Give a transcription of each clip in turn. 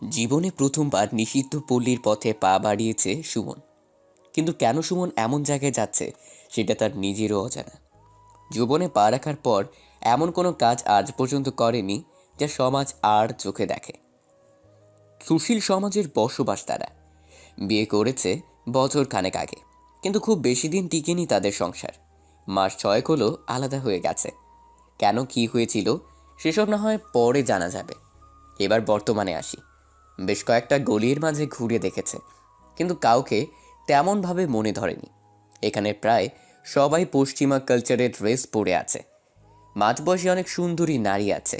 জীবনে প্রথমবার নিষিদ্ধ পল্লীর পথে পা বাড়িয়েছে সুমন। কিন্তু কেন সুমন এমন জায়গায় যাচ্ছে সেটা তার নিজেরও অজানা। যৌবনে পা রাখার পর এমন কোনো কাজ আজ পর্যন্ত করেনি যা সমাজ আর চোখে দেখে। সুশীল সমাজের বসবাস তারা। বিয়ে করেছে বছর খানেক আগে, কিন্তু খুব বেশি দিন টিকেনি তাদের সংসার। মাস 6 হলো আলাদা হয়ে গেছে। কেন কি হয়েছিল সেসব না হয় পরে জানা যাবে। এবার বর্তমানে আসি। বেশ কয়েকটা গলির মাঝে ঘুরে দেখেছে, কিন্তু কাউকে তেমনভাবে মনে ধরেনি। এখানে প্রায় সবাই পশ্চিমা কালচারের ড্রেস পরে আছে। মাঝবয়সী অনেক সুন্দরী নারী আছে,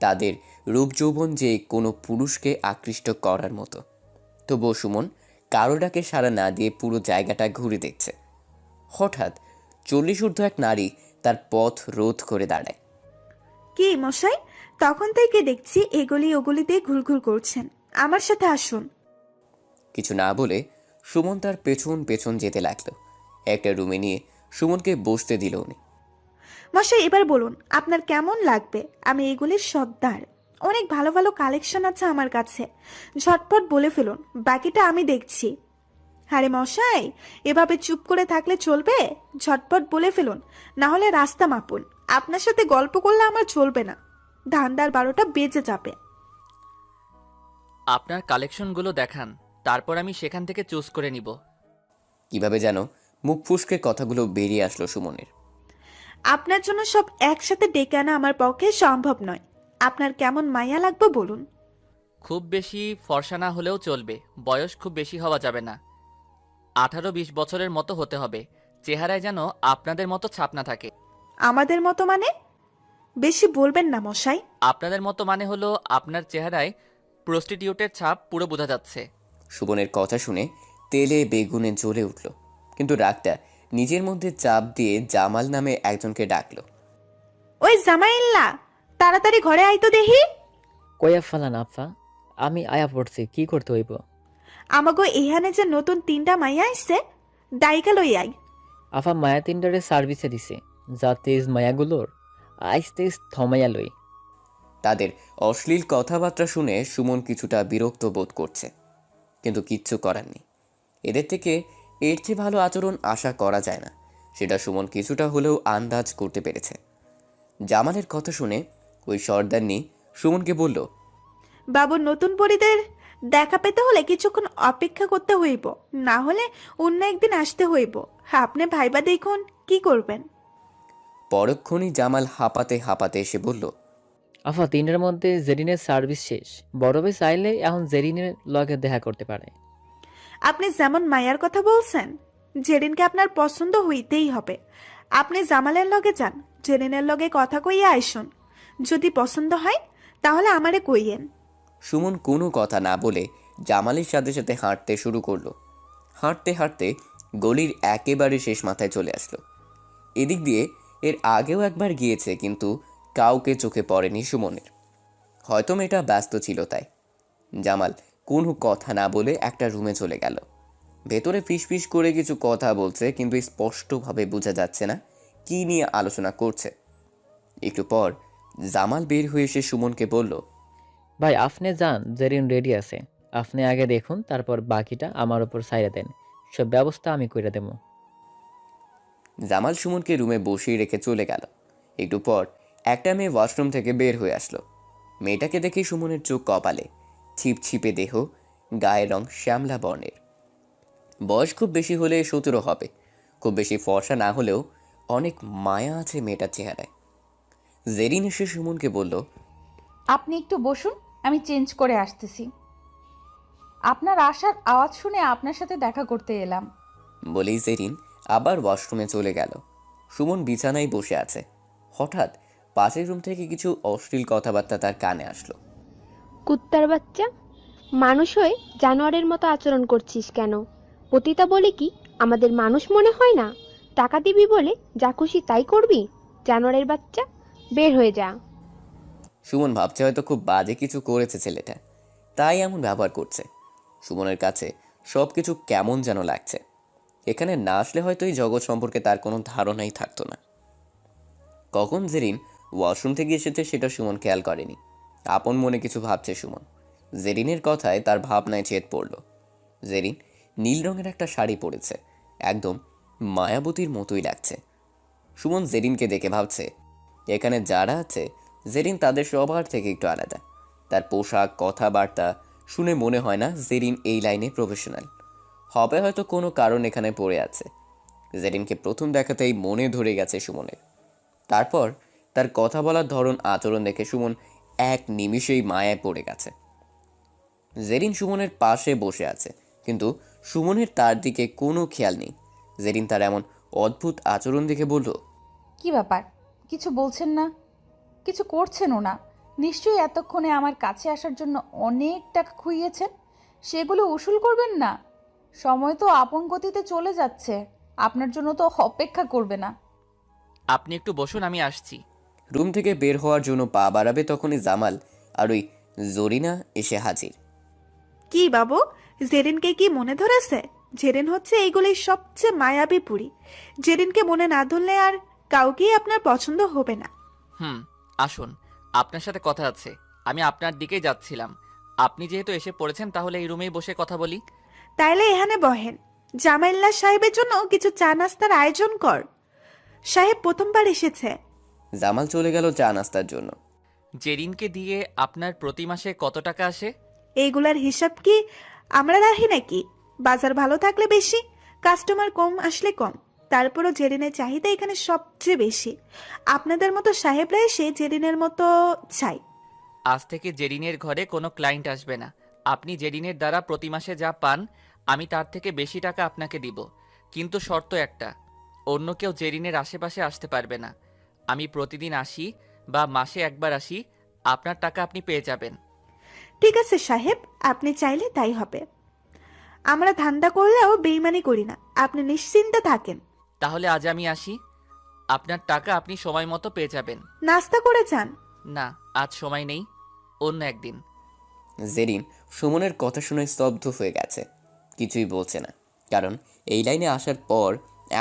তাদের রূপ যৌবন যে কোনো পুরুষকে আকৃষ্ট করার মতো। তবুও সুমন কারো ডাকে সাড়া না দিয়ে পুরো জায়গাটা ঘুরে দেখছে। হঠাৎ 40 ঊর্ধ্ব এক নারী তার পথ রোধ করে দাঁড়ায়। কি মশাই, তখন থেকে দেখছি এগুলি ওগুলিতে ঘুরঘুর করছেন। আমার সাথে আসুন। কিছু না বলে সুমন তার পেছন পেছন যেতে লাগলো। একটা রুমে নিয়ে সুমনকে বসতে দিল উনি। মশাই, এবার বলুন আপনার কেমন লাগবে। আমি এগুলির সর্দার। অনেক ভালো ভালো কালেকশন আছে আমার কাছে। ঝটপট বলে ফেলুন, বাকিটা আমি দেখছি। আরে মশাই, এভাবে চুপ করে থাকলে চলবে? ঝটপট বলে ফেলুন, না হলে রাস্তা মাপুন। আপনার সাথে গল্প করলে আমার চলবে না। ধান্দার 12টা বেজে যাবে। আপনার কালেকশনগুলো দেখান, তারপর আমি সেখান থেকে চুজ করে নিব। কিভাবে যেন মুখ ফুসকে কথাগুলো বেরিয়ে আসলো সুমনের। আপনার জন্য সব একসাথে ডেকে আনা আমার পক্ষে সম্ভব নয়। আপনার কেমন মায়া লাগবে বলুন। খুব বেশি ফর্সা না হলেও চলবে, বয়স খুব বেশি হওয়া যাবে না। 18-20 বছরের মতো হতে হবে। চেহারায় যেন আপনাদের মতো ছাপ না থাকে। আমাদের মতো মানে? বেশি বলবেন না মশাই। আপনাদের মতো মানে হলো আপনার চেহারায় প্রস্টিটিউটের ছাপ পুরো বোঝা যাচ্ছে। সুমনের কথা শুনে তেলে বেগুনে জ্বলে উঠল, কিন্তু রাগটা নিজের মধ্যে চাপ দিয়ে জামাল নামে একজনকে ডাকলো। ওই জামাইল্লা, তাড়াতাড়ি ঘরে আইতো দেখি। কইয়া ফালান আফা, আমি আয়া পড়ছি, কি করতে হইব? আমাগো এখানে যে নতুন 3টা মাইয়া আইছে, ডাইকা লই আই। আফা মায়া তিনডারে সার্ভিসে দিছে, যা তেজ মায়াগুলোর আইস তেজ থমাইয়া লই। তাদের অশ্লীল কথাবার্তা শুনে সুমন কিছুটা বিরক্ত বোধ করছে, কিন্তু কিচ্ছু করার নেই। এদের থেকে এর চেয়ে ভালো আচরণ আশা করা যায় না, সেটা সুমন কিছুটা হলেও আন্দাজ করতে পেরেছে। জামালের কথা শুনে ওই সর্দারনি সুমনকে বলল, বাবুর নতুন পরিদের দেখা পেতে হলে কিছুক্ষণ অপেক্ষা করতে হইব, না হলে অন্য একদিন আসতে হইব। আপনি ভাইবা দেখুন কি করবেন। পরক্ষণই জামাল হাঁপাতে হাঁপাতে এসে বলল, আফা তিনটার মধ্যে জেরিনের সার্ভিস শেষ, বড় ভাই চাইলে এখন জেরিনের লগে দেখা করতে পারে। আপনি যেমন মায়ার কথা বলছেন, জেরিনকে আপনার পছন্দ হইতেই হবে। আপনি জামালের লগে যান, জেরিনের লগে কথা কইয়া আইসুন। যদি পছন্দ হয় তাহলে আমারে কইয়েন। সুমন কোনো কথা না বলে জামালের সাথে সাথে হাঁটতে শুরু করলো। হাঁটতে হাঁটতে গলির একেবারে শেষ মাথায় চলে আসলো। এদিক দিয়ে এর আগেও একবার গিয়েছে, কিন্তু কাউকে চোখে পড়েনি সুমনের। হয়তো মেয়েটা ব্যস্ত ছিল তাই। জামাল কোনো কথা না বলে একটা রুমে চলে গেল। ভেতরে ফিসফিস করে কিছু কথা বলছে, কিন্তু স্পষ্টভাবে বোঝা যাচ্ছে না কী নিয়ে আলোচনা করছে। একটু পর জামাল বের হয়ে এসে সুমনকে বলল, ভাই আপনি যান, জেরিন রেডি আছে। আপনি আগে দেখুন, তারপর বাকিটা আমার উপর ছাইড়া দেন, সব ব্যবস্থা আমি কইরা দেবো। জামাল সুমনকে রুমে বসিয়ে রেখে চলে গেল। একটু পর একটা মেয়ে ওয়াশরুম থেকে বের হয়ে আসলো। মেয়েটাকে দেখে সুমনের চোখ কপালে। ছিপছিপে দেহ, গায়ের রং শ্যামলা বর্ণের। বয়স খুব বেশি হলে 17 হবে। খুব বেশি ফর্সা না হলেও অনেক মায়া আছে মেয়েটার চেহারায়। জেরিন এসে সুমনকে বলল, আপনি একটু বসুন, আমি চেঞ্জ করে আসতেছি। আপনার আসার আওয়াজ শুনে আপনার সাথে দেখা করতে এলাম। বলেই জেরিন আবার ওয়াশরুমে চলে গেল। সুমন বিছানায় বসে আছে। হঠাৎ পাশের রুম থেকে কিছু অশ্লীল কথাবার্তা তার কানে আসলো। কুত্তার বাচ্চা, মানুষ হয়ে জানোয়ারের মতো আচরণ করছিস কেন? পতিতা বলে কি আমাদের মানুষ মনে হয় না? টাকা দিবি বলে যা খুশি তাই করবি? জানোয়ারের বাচ্চা, বের হয়ে যা। সুমন ভাবছে হয়তো খুব বাজে কিছু করেছে ছেলেটা, তাই এমন ব্যবহার করছে। সুমনের কাছে সব কিছু কেমন যেন লাগছে। এখানে না আসলে হয়তো এই জগৎ সম্পর্কে তার কোনো ধারণাই থাকতো না। কখন জেরিন ওয়াশরুম থেকে এসেছে সেটা সুমন খেয়াল করেনি। আপন মনে কিছু ভাবছে সুমন। জেরিনের কথায় তার ভাবনায় ছেদ পড়ল। জেরিন নীল রঙের একটা শাড়ি পরেছে, একদম মায়াবতীর মতোই লাগছে। সুমন জেরিনকে দেখে ভাবছে, এখানে যারা আছে জেরিন তাদের সবার থেকে একটু আলাদা। তার পোশাক, কথাবার্তা শুনে মনে হয় না জেরিন এই লাইনে প্রফেশনাল। হবে হয়তো কোনো কারণ এখানে পড়ে আছে। জেরিনকে প্রথম দেখাতেই মনে ধরে গেছে সুমনের। তারপর তার কথা বলার ধরন, আচরণ দেখে সুমন এক নিমিষেই মায়ায় পড়ে গেছে। জেরিন সুমনের পাশে বসে আছে, কিন্তু সুমনের তার দিকে কোনো খেয়াল নেই। জেরিন তার এমন অদ্ভুত আচরণ দেখে বলল, কি ব্যাপার, কিছু বলছেন না? কিছু করছেনও না? নিশ্চয়ই এতক্ষণে আমার কাছে আসার জন্য অনেক টাকা খুইয়েছেন, সেগুলো উসুল করবেন না? সময় তো আপন গতিতে চলে যাচ্ছে, আপনার জন্য তো অপেক্ষা করবে না। আপনি একটু বসুন, আমি আসছি। রুম থেকে বের হওয়ার জন্য পা বাড়াবে তখনই জামাল আর ওই জরিনা এসে হাজির। কি বাবু, জেরিনকে কি মনে ধরেছে? জেরিন হচ্ছে এইগুলির সবচেয়ে মায়াবী পুরী। জেরিনকে মনে না ধরলে আর কাউকেই আপনার পছন্দ হবে না। আসুন, আপনার সাথে কথা আছে। আমি আপনার দিকেই যাচ্ছিলাম। আপনি যেহেতু এসে পড়েছেন, তাহলে এই রুমেই বসে কথা বলি। তাইলে এখানে বহেন। জামাইল্লা সাহেবের জন্য কিছু চা নাস্তার আয়োজন কর। সাহেব প্রথমবার এসেছে। জামাল চলে গেল চা নাস্তার জন্য। জেরিনকে দিয়ে আপনার প্রতি মাসে কত টাকা আসে? এইগুলার হিসাব কি আমরা রাখি নাকি? বাজার ভালো থাকলে বেশি, কাস্টমার কম আসলে কম। তারপরও জেরিনের চাহিদা এখানে সবচেয়ে বেশি। আপনাদের মতো সাহেবরা এসে জেরিনের মতো চাই। আজ থেকে জেরিনের ঘরে কোনো ক্লায়েন্ট আসবে না। আপনি জেরিনের দ্বারা প্রতি মাসে যা পান, আমি তার থেকে বেশি টাকা আপনাকে দিব। কিন্তু শর্ত একটা, অন্য কেউ জেরিনের আশেপাশে আসতে পারবে না। আমি প্রতিদিন আসি বা মাসে একবার আসি, আপনার টাকা আপনি পেয়ে যাবেন। ঠিক আছে সাহেব, আপনি চাইলে তাই হবে। আমরা ধান্দা করলেও বেইমানি করি না, আপনি নিশ্চিন্তে থাকেন। তাহলে আজ আমি আসি, আপনার টাকা আপনি সময় মতো পেয়ে যাবেন। নাস্তা করে যান। না, আজ সময় নেই, অন্য একদিন। জেরিন সুমনের কথা শুনে স্তব্ধ হয়ে গেছে, কিছুই বলছে না। কারণ এই লাইনে আসার পর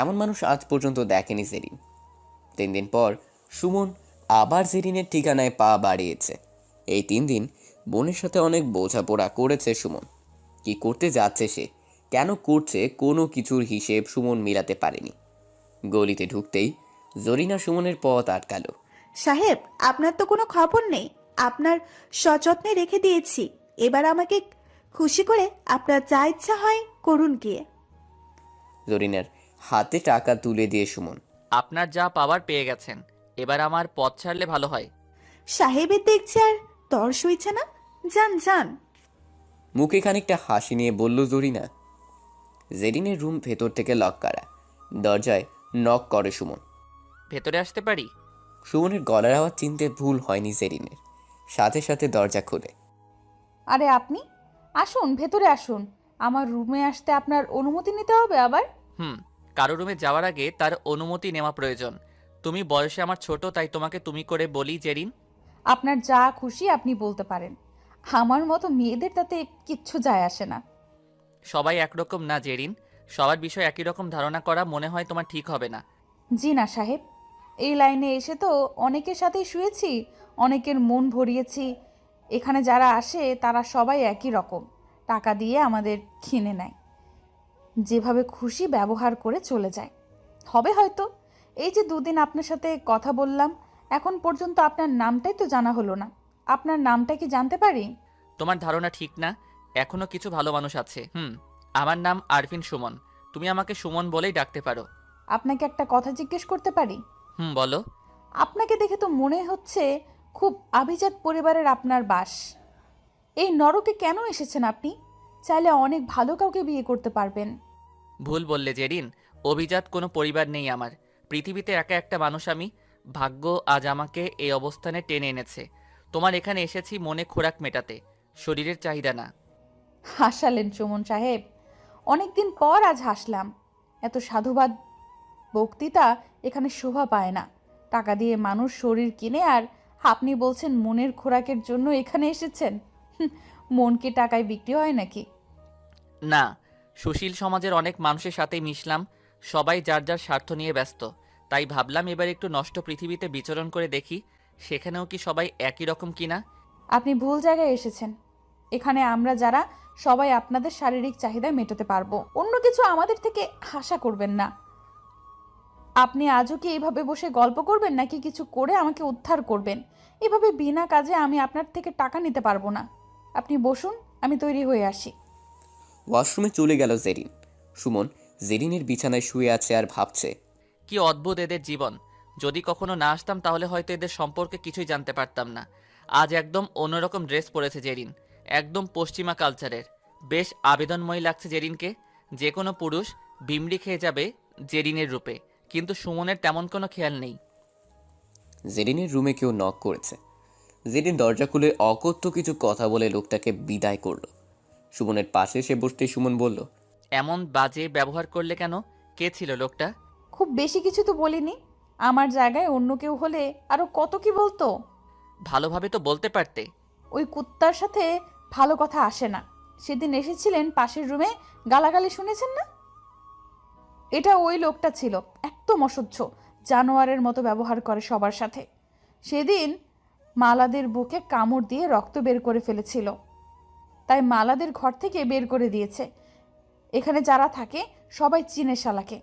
এমন মানুষ আজ পর্যন্ত দেখেনি জেরিন। 3 দিন পর সুমন আবার জেরিনের ঠিকানায় পা বাড়িয়েছে। এই 3 দিন বোনের সাথে অনেক বোঝাপড়া করেছে সুমন। কি করতে যাচ্ছে সে, কেন করছে, কোনো কিছুর হিসেব সুমন মিলাতে পারেনি। গলিতে ঢুকতেই জরিনা সুমনের পথ আটকালো। সাহেব, আপনার তো কোনো খবর নেই। আপনার সযত্নে রেখে দিয়েছি। এবার আমাকে খুশি করে আপনার যা ইচ্ছা হয় করুন গিয়ে। জরিনার হাতে টাকা তুলে দিয়ে সুমন, আপনার যা পাওয়ার পেয়ে গেছেন, এবার আমার পথ ছাড়লে ভালো হয়। সাহেবের দেখছি আর তর সইছে না। যান যান। মুখে খানিকটা হাসি নিয়ে বলল জরিনা। জেরিনের রুম ভেতর থেকে লক করা। দরজায় নক করে সুমন। ভেতরে আসতে পারি? সুমনের গলার আওয়াজ চিনতে ভুল হয়নি জেরিনের। সাথে সাথে দরজা খুলে। আরে আপনি আসুন, ভেতরে আসুন। আমার রুমে আসতে আপনার অনুমতি নিতে হবে আবার? কারো রুমে যাওয়ার আগে তার অনুমতি নেওয়া প্রয়োজন। তুমি বয়সে আমার ছোট, তাই তোমাকে তুমি করে বলি জেরিন। আপনার যা খুশি আপনি বলতে পারেন, আমার মতো মেয়েদের তাতে কিচ্ছু যায় আসে না। সবাই একরকম না জেরিন, সবার বিষয়ে একই রকম ধারণা করা মনে হয় তোমার ঠিক হবে না। জি না সাহেব, এই লাইনে এসে তো অনেকের সাথেই শুয়েছি, অনেকের মন ভরিয়েছি। এখানে যারা আসে তারা সবাই একই রকম, টাকা দিয়ে আমাদের কিনে নেয়, যেভাবে খুশি ব্যবহার করে চলে যায়। হবে হয়তো। এই যে 2 দিন আপনার সাথে কথা বললাম, এখন পর্যন্ত আপনার নামটাই তো জানা হলো না। আপনার নামটা কি জানতে পারি? তোমার ধারণা ঠিক না, এখনো কিছু ভালো মানুষ আছে। আমার নাম আরফিন সুমন, তুমি আমাকে সুমন বলেই ডাকতে পারো। আপনাকে একটা কথা জিজ্ঞেস করতে পারি? বলো। আপনাকে দেখে তো মনে হচ্ছে খুব আভিজাত পরিবারের আপনার বাস। এই নরকে কেন এসেছেন আপনি? চাইলে অনেক ভালো কাউকে বিয়ে করতে পারবেন। ভুল বললে জেরিন, অভিজাত কোনো পরিবার নেই আমার। পৃথিবীতে একা একটা মানুষ আমি। ভাগ্য আজ আমাকে এই অবস্থানে টেনে এনেছে। তোমার এখানে এসেছি মনে খোরাক মেটাতে, শরীরের চাহিদা না। হাসালেন সুমন সাহেব, অনেকদিন পর আজ হাসলাম। এত সাধুবাদ বক্তৃতা এখানে শোভা পায় না। টাকা দিয়ে মানুষ শরীর কিনে, আর আপনি বলছেন মনের খোরাকের জন্য এখানে এসেছেন। মন কি টাকায় বিক্রি হয় নাকি? না, সুশীল সমাজের অনেক মানুষের সাথেই মিশলাম, সবাই যার যার স্বার্থ নিয়ে ব্যস্ত। তাই ভাবলাম এবার একটু নষ্ট পৃথিবীতে বিচরণ করে দেখি, সেখানেও কি সবাই একই রকম কিনা। আপনি ভুল জায়গায় এসেছেন। এখানে আমরা যারা সবাই আপনাদের শারীরিক চাহিদা মেটাতে পারবো, অন্য কিছু আমাদের থেকে আশা করবেন না। আপনি আজও কি এইভাবে বসে গল্প করবেন নাকি কিছু করে আমাকে উদ্ধার করবেন? এভাবে বিনা কাজে আমি আপনার থেকে টাকা নিতে পারবো না। আপনি বসুন, আমি তৈরি হয়ে আসি। ওয়াশরুমে চলে গেল জেরিন। সুমন জেরিনের বিছানায় শুয়ে আছে আর ভাবছে, কি অদ্ভুত এদের জীবন। যদি কখনো না আসতাম তাহলে হয়তো এদের সম্পর্কে কিছুই জানতে পারতাম না। আজ একদম অন্যরকম ড্রেস পরেছে জেরিন, একদম পশ্চিমা কালচারের। বেশ আবেদনময়ী লাগছে জেরিনকে। যে কোনো পুরুষ বিমড়ি খেয়ে যাবে জেরিনের রূপে, কিন্তু সুমনের তেমন কোনো খেয়াল নেই। জেরিনের রুমে কেউ নক করেছে। জেরিন দরজা খুলে অকথ্য কিছু কথা বলে লোকটাকে বিদায় করলো। সুমনের পাশে এসে বসতেই সুমন বলল, এমন বাজে ব্যবহার করলে কেন? কে ছিল লোকটা? খুব বেশি কিছু তো বলিনি। আমার জায়গায় অন্য কেউ হলে আরো কত কি বলতো। ভালোভাবে তো বলতে পারতে। ওই কুত্তার সাথে ভালো কথা আসে না। সেদিন এসেছিলেন পাশের রুমে, গালাগালি শুনেছেন না? এটা ওই লোকটা ছিল। একদম অসহ্য, জানোয়ারের মতো ব্যবহার করে সবার সাথে। সেদিন মালাদের বুকে কামড় দিয়ে রক্ত বের করে ফেলেছিল, তাই মালাদের ঘর থেকে বের করে দিয়েছে। এখানে যারা থাকে সবাই চিনে শালাকে।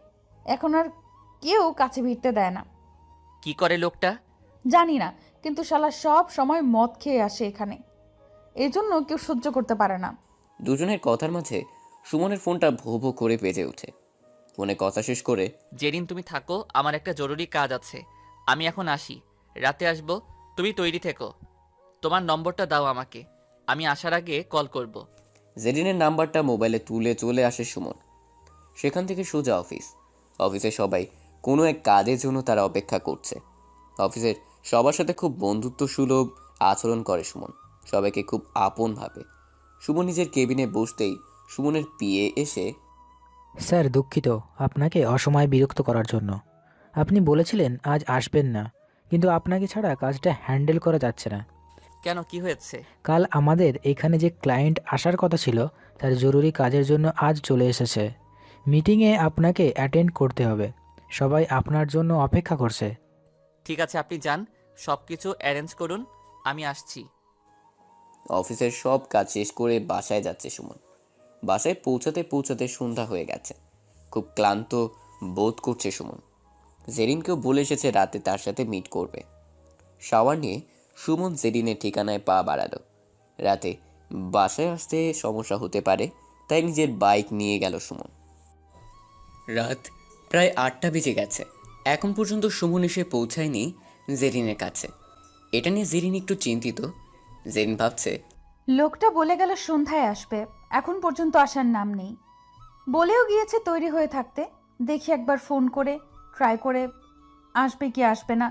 এখন আর কেউ কাছে ভিড়তে দেয় না। কি করে লোকটা? জানি না, কিন্তু শালা সব সময় মদ খেয়ে আসে এখানে, এজন্য কেউ সহ্য করতে পারে না। দুজনের কথার মাঝে সুমনের ফোনটা ভো ভো করে বেজে ওঠে। ফোনে কথা শেষ করে, জেরিন তুমি থাকো, আমার একটা জরুরি কাজ আছে। আমি এখন আসি, রাতে আসবো। তুমি তৈরি থেকো। তোমার নম্বরটা দাও আমাকে, আমি আসার আগে কল করব। জেরিনের নাম্বারটা মোবাইলে তুলে চলে আসে সুমন। সেখান থেকে সোজা অফিসে সবাই কোনো এক কাজের জন্য তারা অপেক্ষা করছে। অফিসের সবার সাথে খুব বন্ধুত্ব সুলভ আচরণ করে সুমন, সবাইকে খুব আপন ভাবে। সুমন নিজের কেবিনে বসতেই সুমনের পিএ এসে, স্যার দুঃখিত আপনাকে অসময়ে বিরক্ত করার জন্য। আপনি বলেছিলেন আজ আসবেন না, কিন্তু আপনাকে ছাড়া কাজটা হ্যান্ডেল করা যাচ্ছে না। কেন, কি হয়েছে? কাল আমাদের এখানে যে ক্লায়েন্ট আসার কথা ছিল তার জরুরি কাজের জন্য আজ চলে এসেছে। মিটিংয়ে আপনাকে অ্যাটেন্ড করতে হবে, সবাই আপনার জন্য অপেক্ষা করছে। ঠিক আছে, আপনি যান, সব কিছু অ্যারেঞ্জ করুন, আমি আসছি। অফিসের সব কাজ শেষ করে বাসায় যাচ্ছে সুমন। বাসায় পৌঁছাতে পৌঁছাতে সন্ধ্যা হয়ে গেছে। খুব ক্লান্ত বোধ করছে সুমন। জেরিনকেও বলে এসেছে রাতে তার সাথে মিট করবে। শাওয়ার নিয়ে সুমন জেরিনের ঠিকানায় পা বাড়ালো। রাতে বাসায় আসতে সমস্যা হতে পারে, তাই নিজের বাইক নিয়ে গেল সুমন। রাত প্রায় 8টা বেজে গেছে। এখন পর্যন্ত সুমন এসে পৌঁছায়নি জেরিনের কাছে। এটা নিয়ে জেরিন একটু চিন্তিত। জেরিন ভাবছে, লোকটা বলে গেল সন্ধ্যায় আসবে, এখন পর্যন্ত আসার নাম নেই। বলেও গিয়েছে তৈরি হয়ে থাকতে। দেখি একবার ফোন করে ট্রাই করে আসবে কি আসবে না।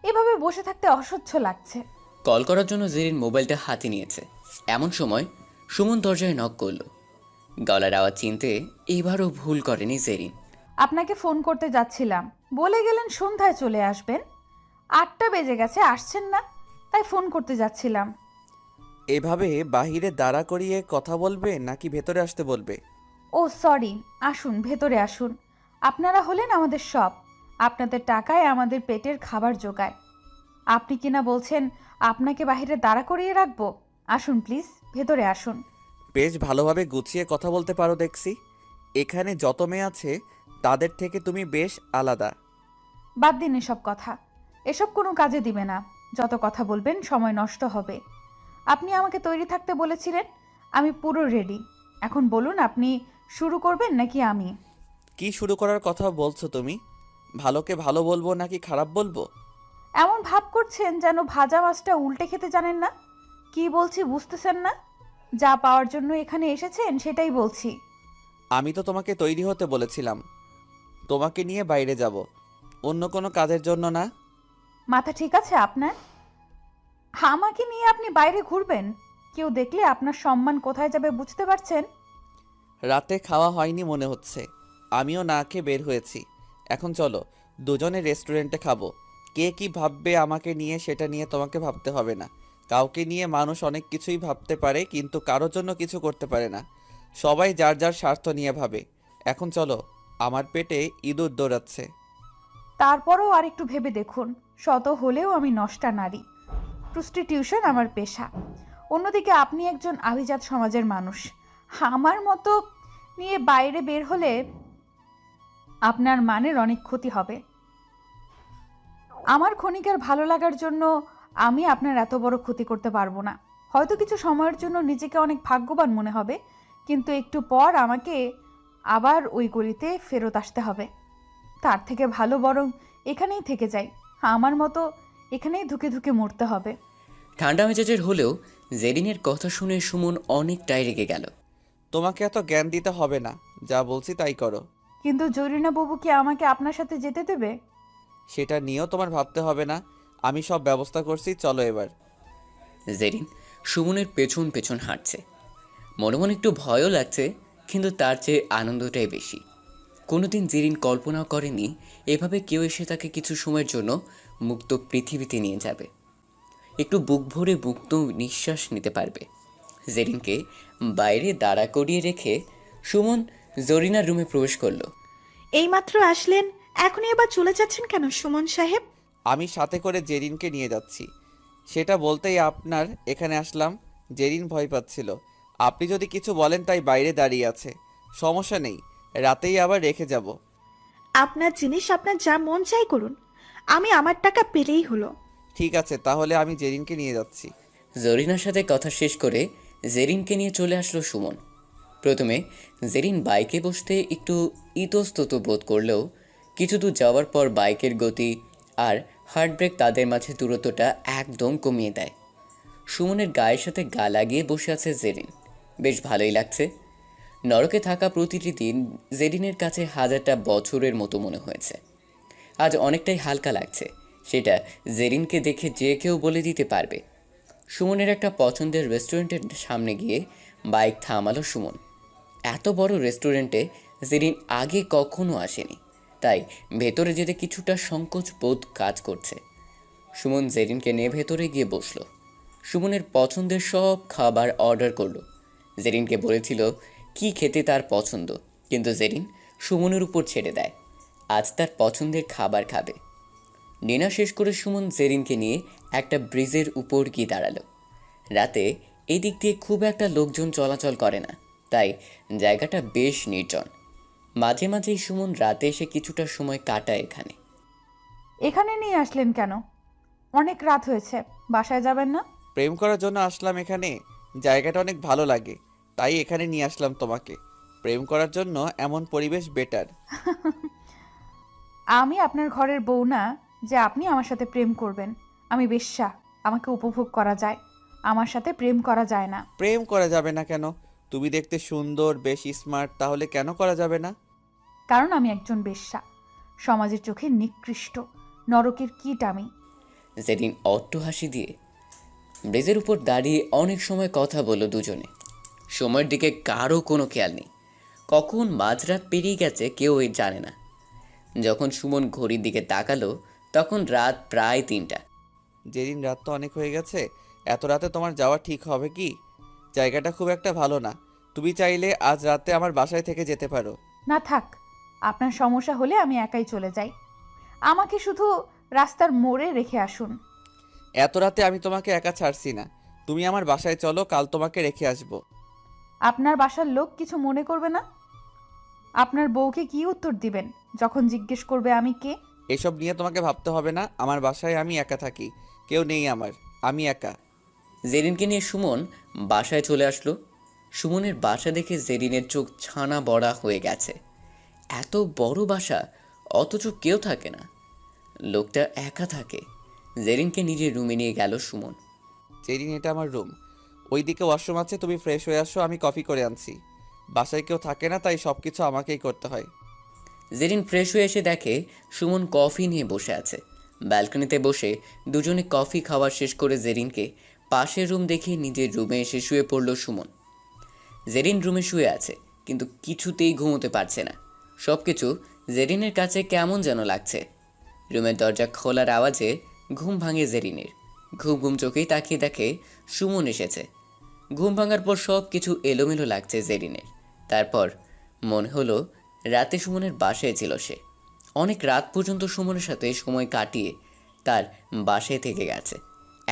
এভাবে বসে থাকতে অসহ্য লাগছে। কল করার জন্য জেরিন মোবাইলটা হাতে নিয়েছে। এমন সময় সুমন দরজায় নক করলো। গলার আওয়াজ চিনতে এবারও ভুল করেনি জেরিন। আপনাকে ফোন করতে যাচ্ছিলাম, বলে গেলেন সন্ধ্যায় চলে আসবেন। 8টা বেজে গেছে, আসছেন না, তাই ফোন করতে যাচ্ছিলাম। এভাবে বাহিরে দাঁড়া করিয়ে কথা বলবে নাকি ভেতরে আসতে বলবে? ও সরি, আসুন ভেতরে আসুন। আপনারা হলেন আমাদের সব। আপনাদের টাকায় আমাদের পেটের খাবার জোগায়। আপনি কিনা বলছেন আপনাকে বাইরে দাঁড়া করিয়ে রাখবো? আসুন প্লিজ, ভেতরে আসুন। বেশ ভালোভাবে গুছিয়ে কথা বলতে পারো দেখছি। এখানে যত মেয়ে আছে তাদের থেকে তুমি বেশ আলাদা। বাদ দিন এসব কথা, এসব কোনো কাজে দিবে না। যত কথা বলবেন সময় নষ্ট হবে। আপনি আমাকে তৈরি থাকতে বলেছিলেন, আমি পুরো রেডি। এখন বলুন, আপনি শুরু করবেন নাকি আমি? কি শুরু করার কথা বলছো তুমি? ভালোকে ভালো বলবো নাকি খারাপ বলবো? এমন ভাব করছেন যেন ভাজা মাছটা উল্টে খেতে জানেন না। কি বলছি বুঝতেছেন না? যা পাওয়ার জন্য এখানে এসেছেন সেটাই বলছি। আমি তো তোমাকে তৈরি হতে বলেছিলাম, তোমাকে নিয়ে বাইরে যাব, অন্য কোনো কাজের জন্য না। মাথা ঠিক আছে আপনার? আমাকে নিয়ে আপনি বাইরে ঘুরবেন? কেউ দেখলে আপনার সম্মান কোথায় যাবে বুঝতে পারছেন? রাতে খাওয়া হয়নি মনে হচ্ছে, আমিও না খেয়ে বের হয়েছি। এখন চলো দুজনে রেস্টুরেন্টে খাবো। কে কি ভাববে আমাকে নিয়ে সেটা নিয়ে তোমাকে ভাবতে হবে না। কাউকে নিয়ে মানুষ অনেক কিছুই ভাবতে পারে, কিন্তু কারোর জন্য কিছু করতে পারে না। সবাই যার যার স্বার্থ নিয়ে ভাবে। এখন চলো, আমার পেটে ইঁদুর দৌড়াচ্ছে। তারপরও আর একটু ভেবে দেখুন, শত হলেও আমি নষ্টা নারী। প্রস্টিটিউশন আমার পেশা। অন্যদিকে আপনি একজন আভিজাত সমাজের মানুষ। আমার মতো নিয়ে বাইরে বের হলে আপনার মানের অনেক ক্ষতি হবে। আমার ক্ষণিকের ভালো লাগার জন্য আমি আপনার এত বড় ক্ষতি করতে পারবো না। হয়তো কিছু সময়ের জন্য নিজেকে অনেক ভাগ্যবান মনে হবে, কিন্তু একটু পর আমাকে আবার ওই গলিতে ফেরত আসতে হবে। তার থেকে ভালো বরং এখানেই থেকে যাই। আমার মতো এখানেই ধুকে ধুকে মরতে হবে। ঠান্ডা মেজাজের হলেও জেরিনের কথা শুনে সুমন অনেকটাই রেগে গেল। তোমাকে এত জ্ঞান দিতে হবে না, যা বলছি তাই করো। কিন্তু জরিনা বাবু কি আমাকে আপনার সাথে যেতে দেবে? সেটা নিয়েও তোমার ভাবতে হবে না, আমি সব ব্যবস্থা করছি, চলো এবার। জেরিন সুমনের পেছন পেছন হাঁটছে। মনে মনে একটু ভয়ও লাগছে, কিন্তু তার চেয়ে আনন্দটাই বেশি। কোনোদিন জেরিন কল্পনাও করেনি এভাবে কেউ এসে তাকে কিছু সময়ের জন্য মুক্ত পৃথিবীতে নিয়ে যাবে, একটু বুক ভরে মুক্ত নিঃশ্বাস নিতে পারবে। জেরিনকে বাইরে দাঁড়া করিয়ে রেখে সুমন জরিনার রুমে প্রবেশ করলো। এইমাত্র আসলেন, এখনই আবার চলে যাচ্ছেন কেন সুমন সাহেব? আমি সাথে করে জেরিনকে নিয়ে যাচ্ছি, সেটা বলতেই আপনার এখানে আসলাম। জেরিন ভয় পাচ্ছিল, আপনি যদি কিছু বলেন তাই বাইরে দাঁড়িয়ে আছে। সমস্যা নেই, রাতেই আবার রেখে যাব। আপনার জিনিস আপনার যা মন চাই করুন, আমি আমার টাকা পেলেই হলো। ঠিক আছে, তাহলে আমি জেরিনকে নিয়ে যাচ্ছি। জরিনার সাথে কথা শেষ করে জেরিনকে নিয়ে চলে আসলো সুমন। প্রথমে জেরিন বাইকে বসতে একটু ইতস্তত বোধ করলেও কিছু দূর যাওয়ার পর বাইকের গতি আর হার্ট ব্রেক তাদের মাঝে দূরত্বটা একদম কমিয়ে দেয়। সুমনের গায়ের সাথে গা লাগিয়ে বসে আছে জেরিন। বেশ ভালোই লাগছে। নরকে থাকা প্রতিটি দিন জেরিনের কাছে হাজারটা বছরের মতো মনে হয়েছে। আজ অনেকটাই হালকা লাগছে, সেটা জেরিনকে দেখে যে কেউ বলে দিতে পারবে। সুমনের একটা পছন্দের রেস্টুরেন্টের সামনে গিয়ে বাইক থামালো সুমন। এত বড় রেস্টুরেন্টে জেরিন আগে কখনো আসেনি, তাই ভেতরে যেতে কিছুটা সংকোচ বোধ কাজ করছে। সুমন জেরিনকে নিয়ে ভেতরে গিয়ে বসলো। সুমনের পছন্দের সব খাবার অর্ডার করলো। জেরিনকে বলেছিল কি খেতে তার পছন্দ, কিন্তু জেরিন সুমনের উপর ছেড়ে দেয়। আজ তার পছন্দের খাবার খাবে। ডিনার শেষ করে সুমন জেরিনকে নিয়ে একটা ব্রিজের উপর গিয়ে দাঁড়ালো। রাতে এই দিক দিয়ে খুব একটা লোকজন চলাচল করে না, তাই জায়গাটা বেশ নির্জন। মাঝে মাঝেই সুমন রাতে এসে কিছুটা সময় কাটায় এখানে। এখানে নিয়ে আসলেন কেন? অনেক রাত হয়েছে, বাসায় যাবেন না? প্রেম করার জন্য আসলাম এখানে, জায়গাটা অনেক ভালো লাগে, তাই এখানে নিয়ে আসলাম তোমাকে। প্রেম করার জন্য এমন পরিবেশ বেটার। আমি আপনার ঘরের বউ না যে আপনি আমার সাথে প্রেম করবেন। আমি বেশ্যা, আমাকে উপভোগ করা যায়, আমার সাথে প্রেম করা যায় না। প্রেম করা যাবে না কেন? তুমি দেখতে সুন্দর, বেশ স্মার্ট, তাহলে কেন করা যাবে না? কারণ আমি একজন বেশ্যা, সমাজের চোখে নিকৃষ্ট, নরকের কীট আমি। জেরিন অট্ট হাসি দিয়ে ব্রিজের উপর দাঁড়িয়ে অনেক সময় কথা বলল দুজনে। সময়ের দিকে কারো কোনো খেয়াল নেই, কখন মাঝরাত পেরিয়ে গেছে কেউ জানে না। যখন সুমন ঘড়ির দিকে তাকালো তখন রাত প্রায় 3টা। যেদিন রাত তো অনেক হয়ে গেছে, এত রাতে তোমার যাওয়া ঠিক হবে কি? জায়গাটা খুব একটা ভালো না, তুমি চাইলে আজ রাতে আমার বাসায় থেকে যেতে পারো। না থাক, আপনার সমস্যা হলে আমি একাই চলে যাই, আমাকে শুধু রাস্তার মোড়ে রেখে আসুন। এত রাতে আমি তোমাকে একা ছাড়ছি না, তুমি আমার বাসায় চলো, কাল তোমাকে রেখে আসবো। আপনার বাসার লোক কিছু মনে করবে না? আপনার বউকে কি উত্তর দিবেন যখন জিজ্ঞেস করবে আমি কে? এসব নিয়ে তোমাকে ভাবতে হবে না, আমার বাসায় আমি একা থাকি, কেউ নেই আমার, আমি একা। জেরিনকে নিয়ে সুমন বাসায় চলে আসলো। সুমনের বাসা দেখে জেরিনের চোখ ছানা বড়া হয়ে গেছে। এত বড় বাসা, অথচ কেউ থাকে না, লোকটা একা থাকে। জেরিনকে নিজের রুমে নিয়ে গেল সুমন। জেরিন, এটা আমার রুম, ওইদিকে ওয়াশরুম আছে, তুমি ফ্রেশ হয়ে আসো, আমি কফি করে আনছি। বাসায় কেউ থাকে না, তাই সব কিছু আমাকেই করতে হয়। জেরিন ফ্রেশ হয়ে এসে দেখে সুমন কফি নিয়ে বসে আছে। ব্যালকনিতে বসে দুজনে কফি খাওয়া শেষ করে জেরিনকে পাশের রুম দেখে নিজের রুমে এসে শুয়ে পড়ল সুমন। জেরিন রুমে শুয়ে আছে, কিন্তু কিছুতেই ঘুমোতে পারছে না। সব কিছু জেরিনের কাছে কেমন যেন লাগছে। রুমের দরজা খোলার আওয়াজে ঘুম ভাঙে জেরিনের। ঘুম ঘুম চোখেই তাকিয়ে দেখে সুমন এসেছে। ঘুম ভাঙার পর সব কিছু এলোমেলো লাগছে জেরিনের। তারপর মনে হলো রাতে সুমনের বাসায় ছিল সে। অনেক রাত পর্যন্ত সুমনের সাথে সময় কাটিয়ে তার বাসায় থেকে গেছে।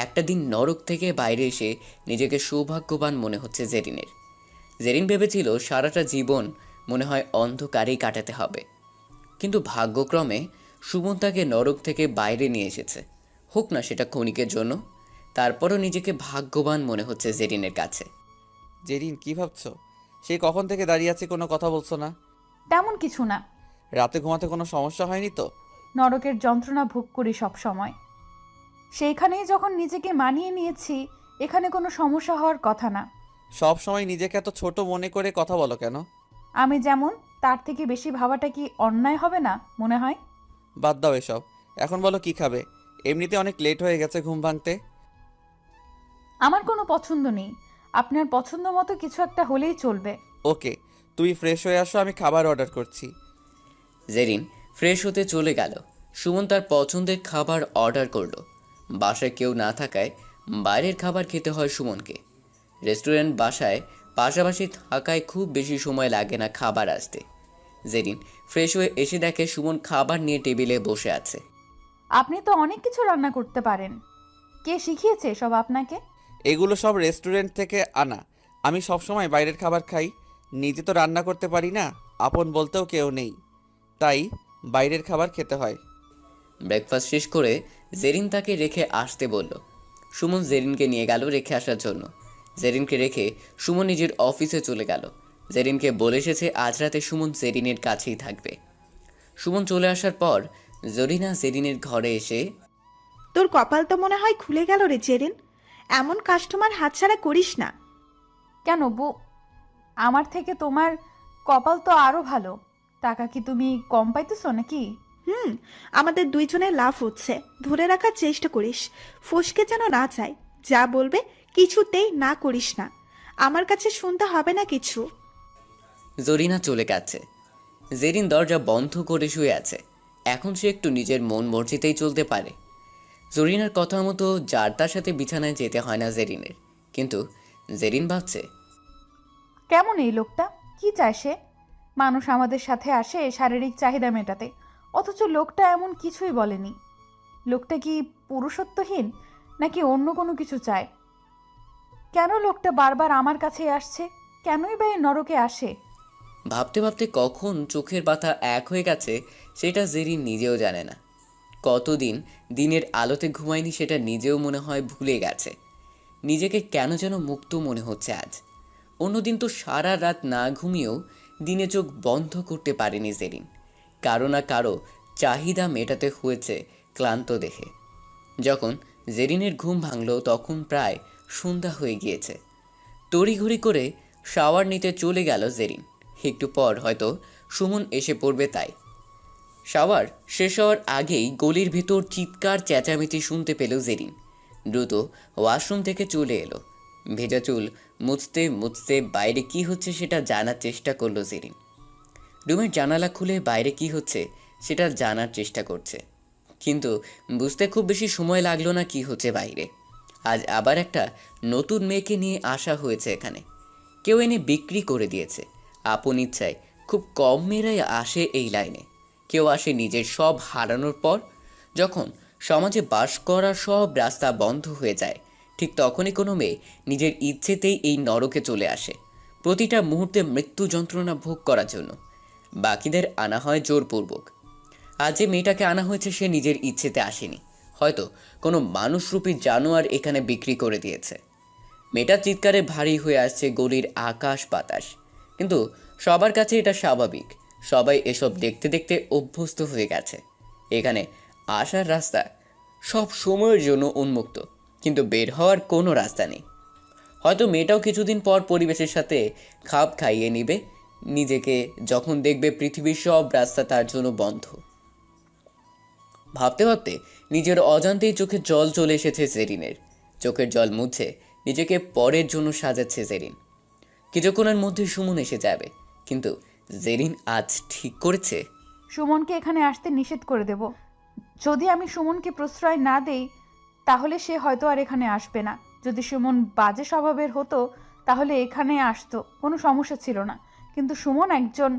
একটা দিন নরক থেকে বাইরে এসে নিজেকে সৌভাগ্যবান মনে হচ্ছে জেরিনের। জেরিন ভেবেছিল সারাটা জীবন মনে হয় অন্ধকারেই কাটাতে হবে, কিন্তু ভাগ্যক্রমে সুমন তাকে নরক থেকে বাইরে নিয়ে এসেছে, হোক না সেটা ক্ষণিকের জন্য। তারপরও নিজেকে ভাগ্যবান মনে হচ্ছে জেরিনের কাছে। জেরিন, কি ভাবছো? সেই কখন থেকে দাঁড়িয়ে আছি, কোনো কথা বলছো না? তেমন কিছু না। রাতে ঘুমাতে কোনো সমস্যা হয়নি তো? নরকের যন্ত্রণা ভোগ করি সব সময়। সেইখানেই যখন নিজেকে মানিয়ে নিয়েছি, এখানে কোনো সমস্যা হওয়ার কথা না। সব সময় নিজেকে এত ছোট মনে করে কথা বলো কেন? আমি যেমন, তার থেকে বেশি ভাবাটা কি অন্যায় হবে না মনে হয়? বাদ দাও এসব। এখন বলো কি খাবে? এমনিতে অনেক লেট হয়ে গেছে ঘুম ভাঙতে। আমার কোনো পছন্দ নেই, আপনার পছন্দ মতো কিছু একটা হলেই চলবে। ওকে, তুমি ফ্রেশ হয়ে আসো, আমি খাবার অর্ডার করছি। জেরিন ফ্রেশ হতে চলে গেল। সুমন তার পছন্দের খাবার অর্ডার করলো। বাসায় কেউ না থাকায় বাইরের খাবার খেতে হয় সুমনকে। রেস্টুরেন্ট বাসায় পাশাপাশি থাকায় খুব বেশি সময় লাগে না খাবার আসতে। জেরিন ফ্রেশ হয়ে এসে দেখে সুমন খাবার নিয়ে টেবিলে বসে আছে। আপনি তো অনেক কিছু রান্না করতে পারেন। কে শিখিয়েছে সব আপনাকে? এগুলো সব রেস্টুরেন্ট থেকে আনা। আমি সবসময় বাইরের খাবার খাই, নিজে তো রান্না করতে পারি না, আপন বলতেও কেউ নেই, তাই বাইরের খাবার খেতে হয়। ব্রেকফাস্ট শেষ করে জেরিন তাকে রেখে আসতে বলল। সুমন জেরিনকে নিয়ে গেল রেখে আসার জন্য। জেরিনকে রেখে সুমন নিজের অফিসে চলে গেল। জেরিনকে বলে এসেছে আজ রাতে সুমন জেরিনের কাছেই থাকবে। সুমন চলে আসার পর জরিনা জেরিনের ঘরে এসে, তোর কপাল তো মনে হয় খুলে গেল রে জেরিন। এমন কাস্টমার হাতছাড়া করিস না। কেন বউ, আমার থেকে তোমার কপাল তো আরো ভালো। টাকা কি তুমি কম পাইতেছো নাকি? আমাদের দুইজনের লাভ হচ্ছে, ধরে রাখার চেষ্টা করিস, ফসকে যেন না যায়। যা বলবে কিছুতেই না করিস না, আমার কাছে শুনতে হবে না কিছু। জরিনা চলে গেছে। জেরিন দরজা বন্ধ করে শুয়ে আছে। এখন সে একটু নিজের মন মর্জিতেই চলতে পারে। জরিনার কথা মতো যার তার সাথে বিছানায় যেতে হয় না জেরিনের। কিন্তু জেরিন ভাবছে, কেমন এই লোকটা? কি চায় সে? মানুষ আমাদের সাথে আসে শারীরিক চাহিদা মেটাতে, অথচ লোকটা এমন কিছুই বলেনি। লোকটা কি পুরুষত্বহীন নাকি অন্য কোনো কিছু চায়? কেন লোকটা বারবার আমার কাছে আসছে? কেনই বা এই নরকে আসে? ভাবতে ভাবতে কখন চোখের পাতা এক হয়ে গেছে সেটা জেরিন নিজেও জানে না। কতদিন দিনের আলোতে ঘুমায়নি সেটা নিজেও মনে হয় ভুলে গেছে। নিজেকে কেন যেন মুক্ত মনে হচ্ছে আজ। অন্যদিন তো সারা রাত না ঘুমিয়েও দিনে চোখ বন্ধ করতে পারেনি জেরিন। কারো না কারো চাহিদা মেটাতে হয়েছে ক্লান্ত দেখে। যখন জেরিনের ঘুম ভাঙল তখন প্রায় সন্ধ্যা হয়ে গিয়েছে। তড়িঘড়ি করে শাওয়ার নিতে চলে গেল জেরিন। একটু পর হয়তো সুমন এসে পড়বে তাই। শাওয়ার শেষ হওয়ার আগেই গলির ভিতর চিৎকার চেঁচামেচি শুনতে পেল জেরিন। দ্রুত ওয়াশরুম থেকে চলে এলো। ভেজা চুল মুছতে মুছতে বাইরে কি হচ্ছে সেটা জানার চেষ্টা করলো জেরিন। রুমের জানালা খুলে বাইরে কি হচ্ছে সেটা জানার চেষ্টা করছে, কিন্তু বুঝতে খুব বেশি সময় লাগলো না কি হচ্ছে বাইরে। আজ আবার একটা নতুন মেয়েকে নিয়ে আসা হয়েছে এখানে। কেউ এনে বিক্রি করে দিয়েছে। আপন ইচ্ছায় খুব কম মেয়েরাই আসে এই লাইনে। কেউ আসে নিজের সব হারানোর পর। যখন সমাজে বাস করার সব রাস্তা বন্ধ হয়ে যায়, ঠিক তখনই কোনো মেয়ে নিজের ইচ্ছেতেই এই নরকে চলে আসে, প্রতিটা মুহূর্তে মৃত্যু যন্ত্রণা ভোগ করার জন্য। বাকিদের আনা হয় জোরপূর্বক। আজ যে মেয়েটাকে আনা হয়েছে সে নিজের ইচ্ছেতে আসেনি, হয়তো কোনো মানুষরূপী জানোয়ার এখানে বিক্রি করে দিয়েছে। মেয়েটার চিৎকারে ভারী হয়ে আসছে গলির আকাশ বাতাস, কিন্তু সবার কাছে এটা স্বাভাবিক। সবাই এসব দেখতে দেখতে অভ্যস্ত হয়ে গেছে। এখানে আসার রাস্তা সব সময়ের জন্য উন্মুক্ত, কিন্তু বের হওয়ার কোনো রাস্তা নেই। হয়তো মেয়েটাও কিছুদিন পর পরিবেশের সাথে খাপ খাইয়ে নিবে নিজেকে, যখন দেখবে পৃথিবীর সব রাস্তা তার জন্য বন্ধ। ভাবতে ভাবতে নিজের অজান্তেই চোখে জল চলে এসেছে জেরিনের। চোখের জল মুছে নিজেকে পরের জন্য সাজাচ্ছে জেরিন। কিছুক্ষণের মধ্যে সুমন এসে যাবে, কিন্তু জেরিন আজ ঠিক করেছে সুমনকে এখানে আসতে নিষেধ করে দেব। যদি আমি সুমনকে প্রশ্রয় না দেই তাহলে সে হয়তো আর এখানে আসবে না। যদি সুমন বাজে স্বভাবের হতো তাহলে এখানে আসতো, কোনো সমস্যা ছিল না। কিন্তু সুমন একজন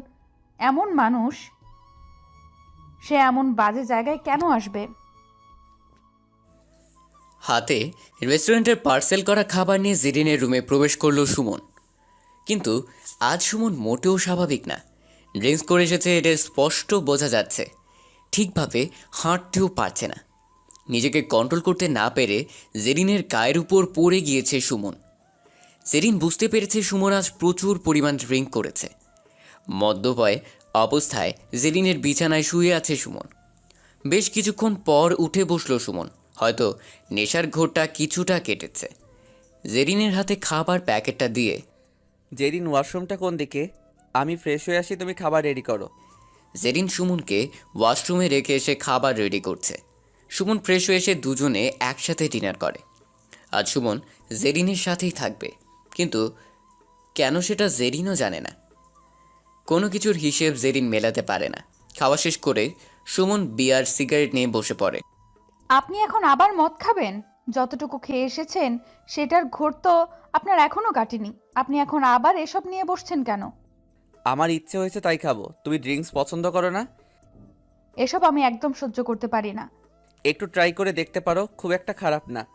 এমন মানুষ, সে এমন বাজে জায়গায় কেন আসবে? হাতে রেস্টুরেন্টের পার্সেল করা খাবার নিয়ে জেরিনের রুমে প্রবেশ করলো সুমন। কিন্তু আজ সুমন মোটেও স্বাভাবিক না। ড্রিঙ্কস করে এসেছে, এটা স্পষ্ট বোঝা যাচ্ছে। ঠিকভাবে হাঁটতেও পারছে না। নিজেকে কন্ট্রোল করতে না পেরে জেরিনের গায়ের উপর পড়ে গিয়েছে সুমন। জেরিন বুঝতে পেরেছে সুমন আজ প্রচুর পরিমাণ ড্রিঙ্ক করেছে। মদ্যপায় অবস্থায় জেরিনের বিছানায় শুয়ে আছে সুমন। বেশ কিছুক্ষণ পর উঠে বসলো সুমন। হয়তো নেশার ঘোরটা কিছুটা কেটেছে। জেরিনের হাতে খাবার প্যাকেটটা দিয়ে, জেরিন, ওয়াশরুমটা কোন দিকে? আমি ফ্রেশ হয়ে আসি, তুমি খাবার রেডি করো। জেরিন সুমনকে ওয়াশরুমে রেখে এসে খাবার রেডি করছে। সুমন ফ্রেশ হয়ে এসে দুজনে একসাথে ডিনার করে। আজ সুমন জেরিনের সাথেই থাকবে, কিন্তু কেন সেটা জেরিনও জানে না। কোনো কিছুর হিসেব জেরিন মেলাতে পারে না। খাওয়া শেষ করে সুমন বিয়ার সিগারেট নিয়ে বসে পড়ে। আপনি এখন আবার মদ খাবেন? যতটুকু খেয়ে এসেছেন সেটার ঘোর তো আপনার এখনো কাটেনি। আপনি এখন আবার এসব নিয়ে বসছেন কেন? আমার ইচ্ছে হয়েছে তাই খাবো। তুমি ড্রিঙ্কস পছন্দ করো না? এসব আমি একদম সহ্য করতে পারি না। একটু ট্রাই করে দেখতে পারো, খুব একটা খারাপ না।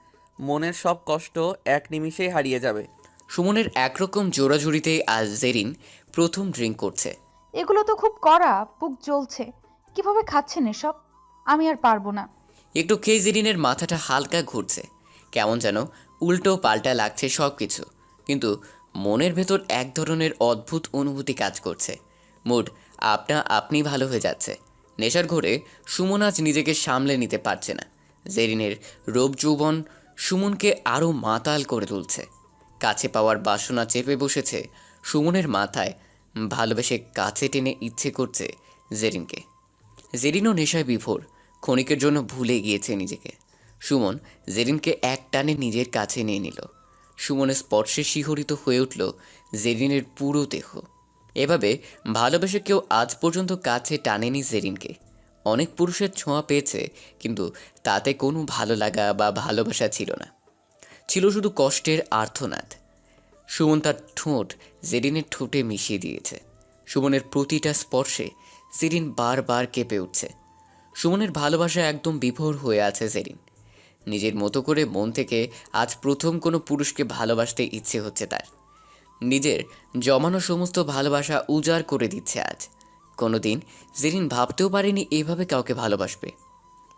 মনের সব কষ্ট এক নিমিষেই হারিয়ে যাবে। সুমনের একরকম জোড়াজুড়িতেই আজ জেরিন প্রথম ড্রিঙ্ক করছে। এগুলো তো খুব কড়া, বুক জ্বলছে। কিভাবে খাচ্ছেন এসব? আমি আর পারবো না। একটু খেয়ে জেরিনের মাথাটা হালকা ঘুরছে। কেমন যেন উল্টো পাল্টা লাগছে সব কিছু। কিন্তু মনের ভেতর এক ধরনের অদ্ভুত অনুভূতি কাজ করছে। মুড আপনা আপনি ভালো হয়ে যাচ্ছে। নেশার ঘোরে সুমন আজ নিজেকে সামলে নিতে পারছে না। জেরিনের রূপ যৌবন সুমনকে আরও মাতাল করে তুলছে। কাছে পাওয়ার বাসনা চেপে বসেছে সুমনের মাথায়। ভালোবেসে কাছে টেনে ইচ্ছে করছে জেরিনকে। জেরিনও নেশায় বিভোর। ক্ষণিকের জন্য ভুলে গিয়েছে নিজেকে। সুমন জেরিনকে এক টানে নিজের কাছে নিয়ে নিল। সুমনের স্পর্শে শিহরিত হয়ে উঠল জেরিনের পুরো দেহ। এভাবে ভালোবেসে কেউ আজ পর্যন্ত কাছে টানেনি জেরিনকে। অনেক পুরুষের ছোঁয়া পেয়েছে, কিন্তু তাতে কোনো ভালো লাগা বা ভালোবাসা ছিল না। ছিল শুধু কষ্টের আর্তনাদ। সুমন তার ঠোঁট জেরিনের ঠোঁটে মিশিয়ে দিয়েছে। সুমনের প্রতিটা স্পর্শে জেরিন বারবার কেঁপে উঠছে। সুমনের ভালোবাসা একদম বিভোর হয়ে আছে জেরিন। নিজের মতো করে মন থেকে আজ প্রথম কোনো পুরুষকে ভালোবাসতে ইচ্ছে হচ্ছে তার। নিজের জমানো সমস্ত ভালোবাসা উজাড় করে দিচ্ছে আজ। কোনোদিন জেরিন ভাবতেও পারেনি এভাবে কাউকে ভালোবাসবে।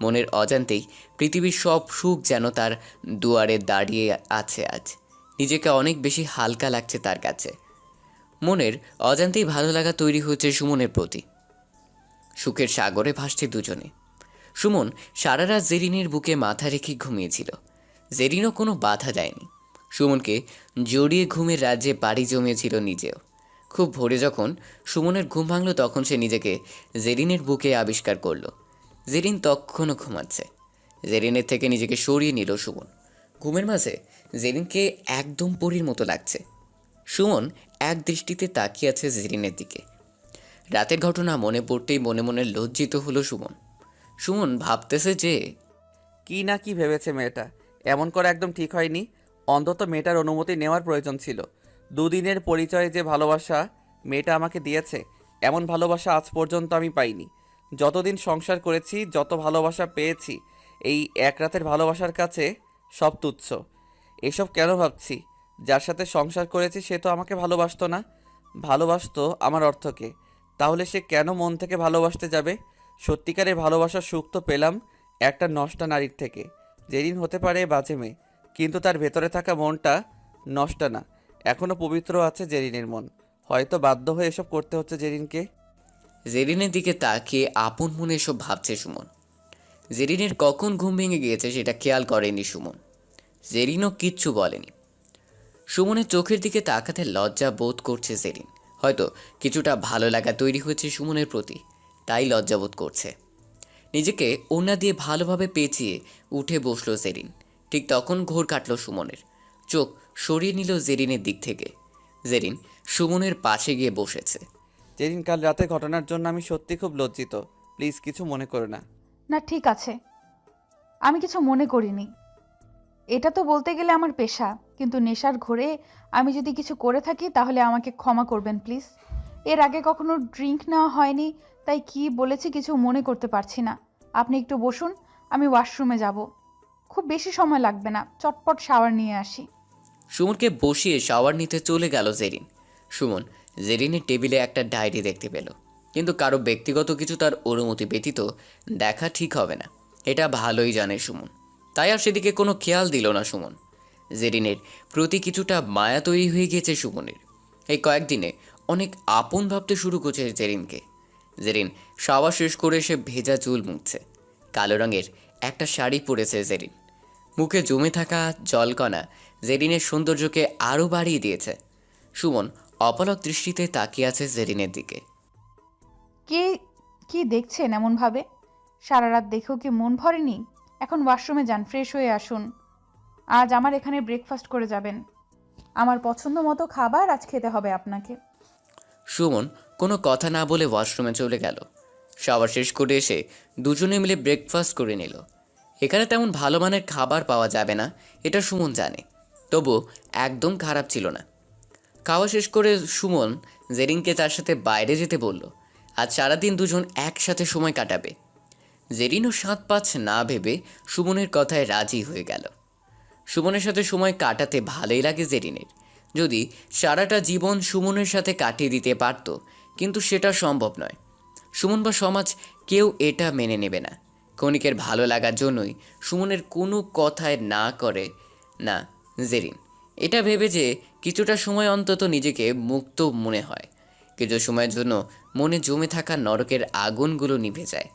মনের অজান্তেই পৃথিবীর সব সুখ যেন তার দুয়ারে দাঁড়িয়ে আছে আজ। নিজেকে অনেক বেশি হালকা লাগছে তার কাছে। মনের অজান্তেই ভালো লাগা তৈরি হয়েছে সুমনের প্রতি। সুখের সাগরে ভাসছে দুজনে। সুমন সারা রাত জেরিনের বুকে মাথা রেখে ঘুমিয়েছিল। জেরিনও কোনো বাধা দেয়নি। সুমনকে জড়িয়ে ঘুমের রাজ্যে বাড়ি জমিয়েছিল নিজেও। খুব ভোরে যখন সুমনের ঘুম ভাঙল, তখন সে নিজেকে জেরিনের বুকে আবিষ্কার করলো। জেরিন তখনও ঘুমাচ্ছে। জেরিনের থেকে নিজেকে সরিয়ে নিল সুমন। ঘুমের মাঝে জেরিনকে একদম পরীর মতো লাগছে। সুমন এক দৃষ্টিতে তাকিয়ে আছে জেরিনের দিকে। রাতের ঘটনা মনে পড়তেই মনে মনে লজ্জিত হলো সুমন। সুমন ভাবতেছে যে কি না কি ভেবেছে মেয়েটা। এমন করা একদম ঠিক হয়নি। অন্তত মেয়েটার অনুমতি নেওয়ার প্রয়োজন ছিল। দুদিনের পরিচয়ে যে ভালোবাসা মেয়েটা আমাকে দিয়েছে, এমন ভালোবাসা আজ পর্যন্ত আমি পাইনি। যতদিন সংসার করেছি, যত ভালোবাসা পেয়েছি, এই এক রাতের ভালোবাসার কাছে সব তুচ্ছ। এসব কেন ভাবছি? যার সাথে সংসার করেছি সে তো আমাকে ভালোবাসতো না। ভালোবাসতো আমার অর্থকে। তাহলে সে কেন মন থেকে ভালোবাসতে যাবে? সত্যিকারের ভালোবাসার সুখ তো পেলাম একটা নষ্টা নারীর থেকে। জেরিন হতে পারে বাজে মেয়ে, কিন্তু তার ভেতরে থাকা মনটা নষ্টা না, এখনও পবিত্র আছে জেরিনের মন। হয়তো বাধ্য হয়ে এসব করতে হচ্ছে জেরিনকে। জেরিনের দিকে তাকিয়ে আপন মনে এসব ভাবছে সুমন। জেরিনের কখন ঘুম ভেঙে গিয়েছে সেটা খেয়াল করেনি সুমন। জেরিনও কিচ্ছু বলেনি। সুমনের চোখের দিকে তাকাতে লজ্জা বোধ করছে জেরিন। হয়তো কিছুটা ভালো লাগা তৈরি হয়েছে সুমনের প্রতি, তাই লজ্জাবোধ করছে। নিজেকে ওড়না দিয়ে ভালোভাবে পেঁচিয়ে উঠে বসলো জেরিন। ঠিক তখন ঘোর কাটল সুমনের। চোখ সরিয়ে নিল জেরিনের দিক থেকে। জেরিন সুমনের পাশে গিয়ে বসেছে। জেরিন, কাল রাতে ঘটনার জন্য আমি সত্যি খুব লজ্জিত। প্লিজ কিছু মনে করো না। না, ঠিক আছে, আমি কিছু মনে করিনি। এটা তো বলতে গেলে আমার পেশা, কিন্তু নেশার ঘোরে আমি যদি কিছু করে থাকি তাহলে আমাকে ক্ষমা করবেন প্লিজ। এর আগে কখনো ড্রিঙ্ক নেওয়া হয়নি, তাই কি বলেছি কিছু মনে করতে পারছি না। আপনি একটু বসুন, আমি ওয়াশরুমে যাব। খুব বেশি সময় লাগবে না, চটপট শাওয়ার নিয়ে আসি। সুমনকে বসিয়ে শাওয়ার নিতে চলে গেল জেরিন। সুমন জেরিনের টেবিলে একটা ডায়েরি দেখতে পেল, কিন্তু কারো ব্যক্তিগত কিছু তার অনুমতি ব্যতীত দেখা ঠিক হবে না, এটা ভালোই জানে সুমন। তাই আর সেদিকে কোনো খেয়াল দিল না সুমন। জেরিনের প্রতি কিছুটা মায়া তৈরি হয়ে গিয়েছে সুমনের। এই কয়েকদিনে অনেক আপন ভাবতে শুরু করছে জেরিনকে। জেরিন শাওয়ার শেষ করে এসে ভেজা চুল মুছছে। কালো রঙের একটা শাড়ি পরেছে জেরিন। মুখে জমে থাকা জলকণা জেরিনের সৌন্দর্যকে আরও বাড়িয়ে দিয়েছে। সুমন অপলক দৃষ্টিতে তাকিয়ে আছে জেরিনের দিকে। কে কি দেখছেন এমনভাবে? সারা রাত দেখেও কি মন ভরেনি? এখন ওয়াশরুমে যান, ফ্রেশ হয়ে আসুন। আজ আমার এখানে ব্রেকফাস্ট করে যাবেন। আমার পছন্দ মতো খাবার আজ খেতে হবে আপনাকে। সুমন কোনো কথা না বলে ওয়াশরুমে চলে গেল। শাওয়ার শেষ করে এসে দুজনে মিলে ব্রেকফাস্ট করে নিল। এখানে তেমন ভালো মানের খাবার পাওয়া যাবে না, এটা সুমন জানে, তবু একদম খারাপ ছিল না। খাওয়া শেষ করে সুমন জেরিনকে তার সাথে বাইরে যেতে বলল। আজ সারাদিন দুজন একসাথে সময় কাটাবে। জেরিনও ৭-৫ না ভেবে সুমনের কথায় রাজি হয়ে গেল। সুমনের সাথে সময় কাটাতে ভালোই লাগে জেরিনের। যদি সারাটা জীবন সুমনের সাথে কাটিয়ে দিতে পারত, কিন্তু সেটা সম্ভব নয়। সুমন বা সমাজ কেউ এটা মেনে নেবে না। ক্ষণিকের ভালো লাগার জন্যই সুমনের কোনো কথায় না করে না জেরিন, এটা ভেবে যে কিছুটা সময় অন্তত নিজেকে মুক্ত মনে হয়। কিছু সময়ের জন্য মনে জমে থাকা নরকের আগুনগুলো নিভে যায়।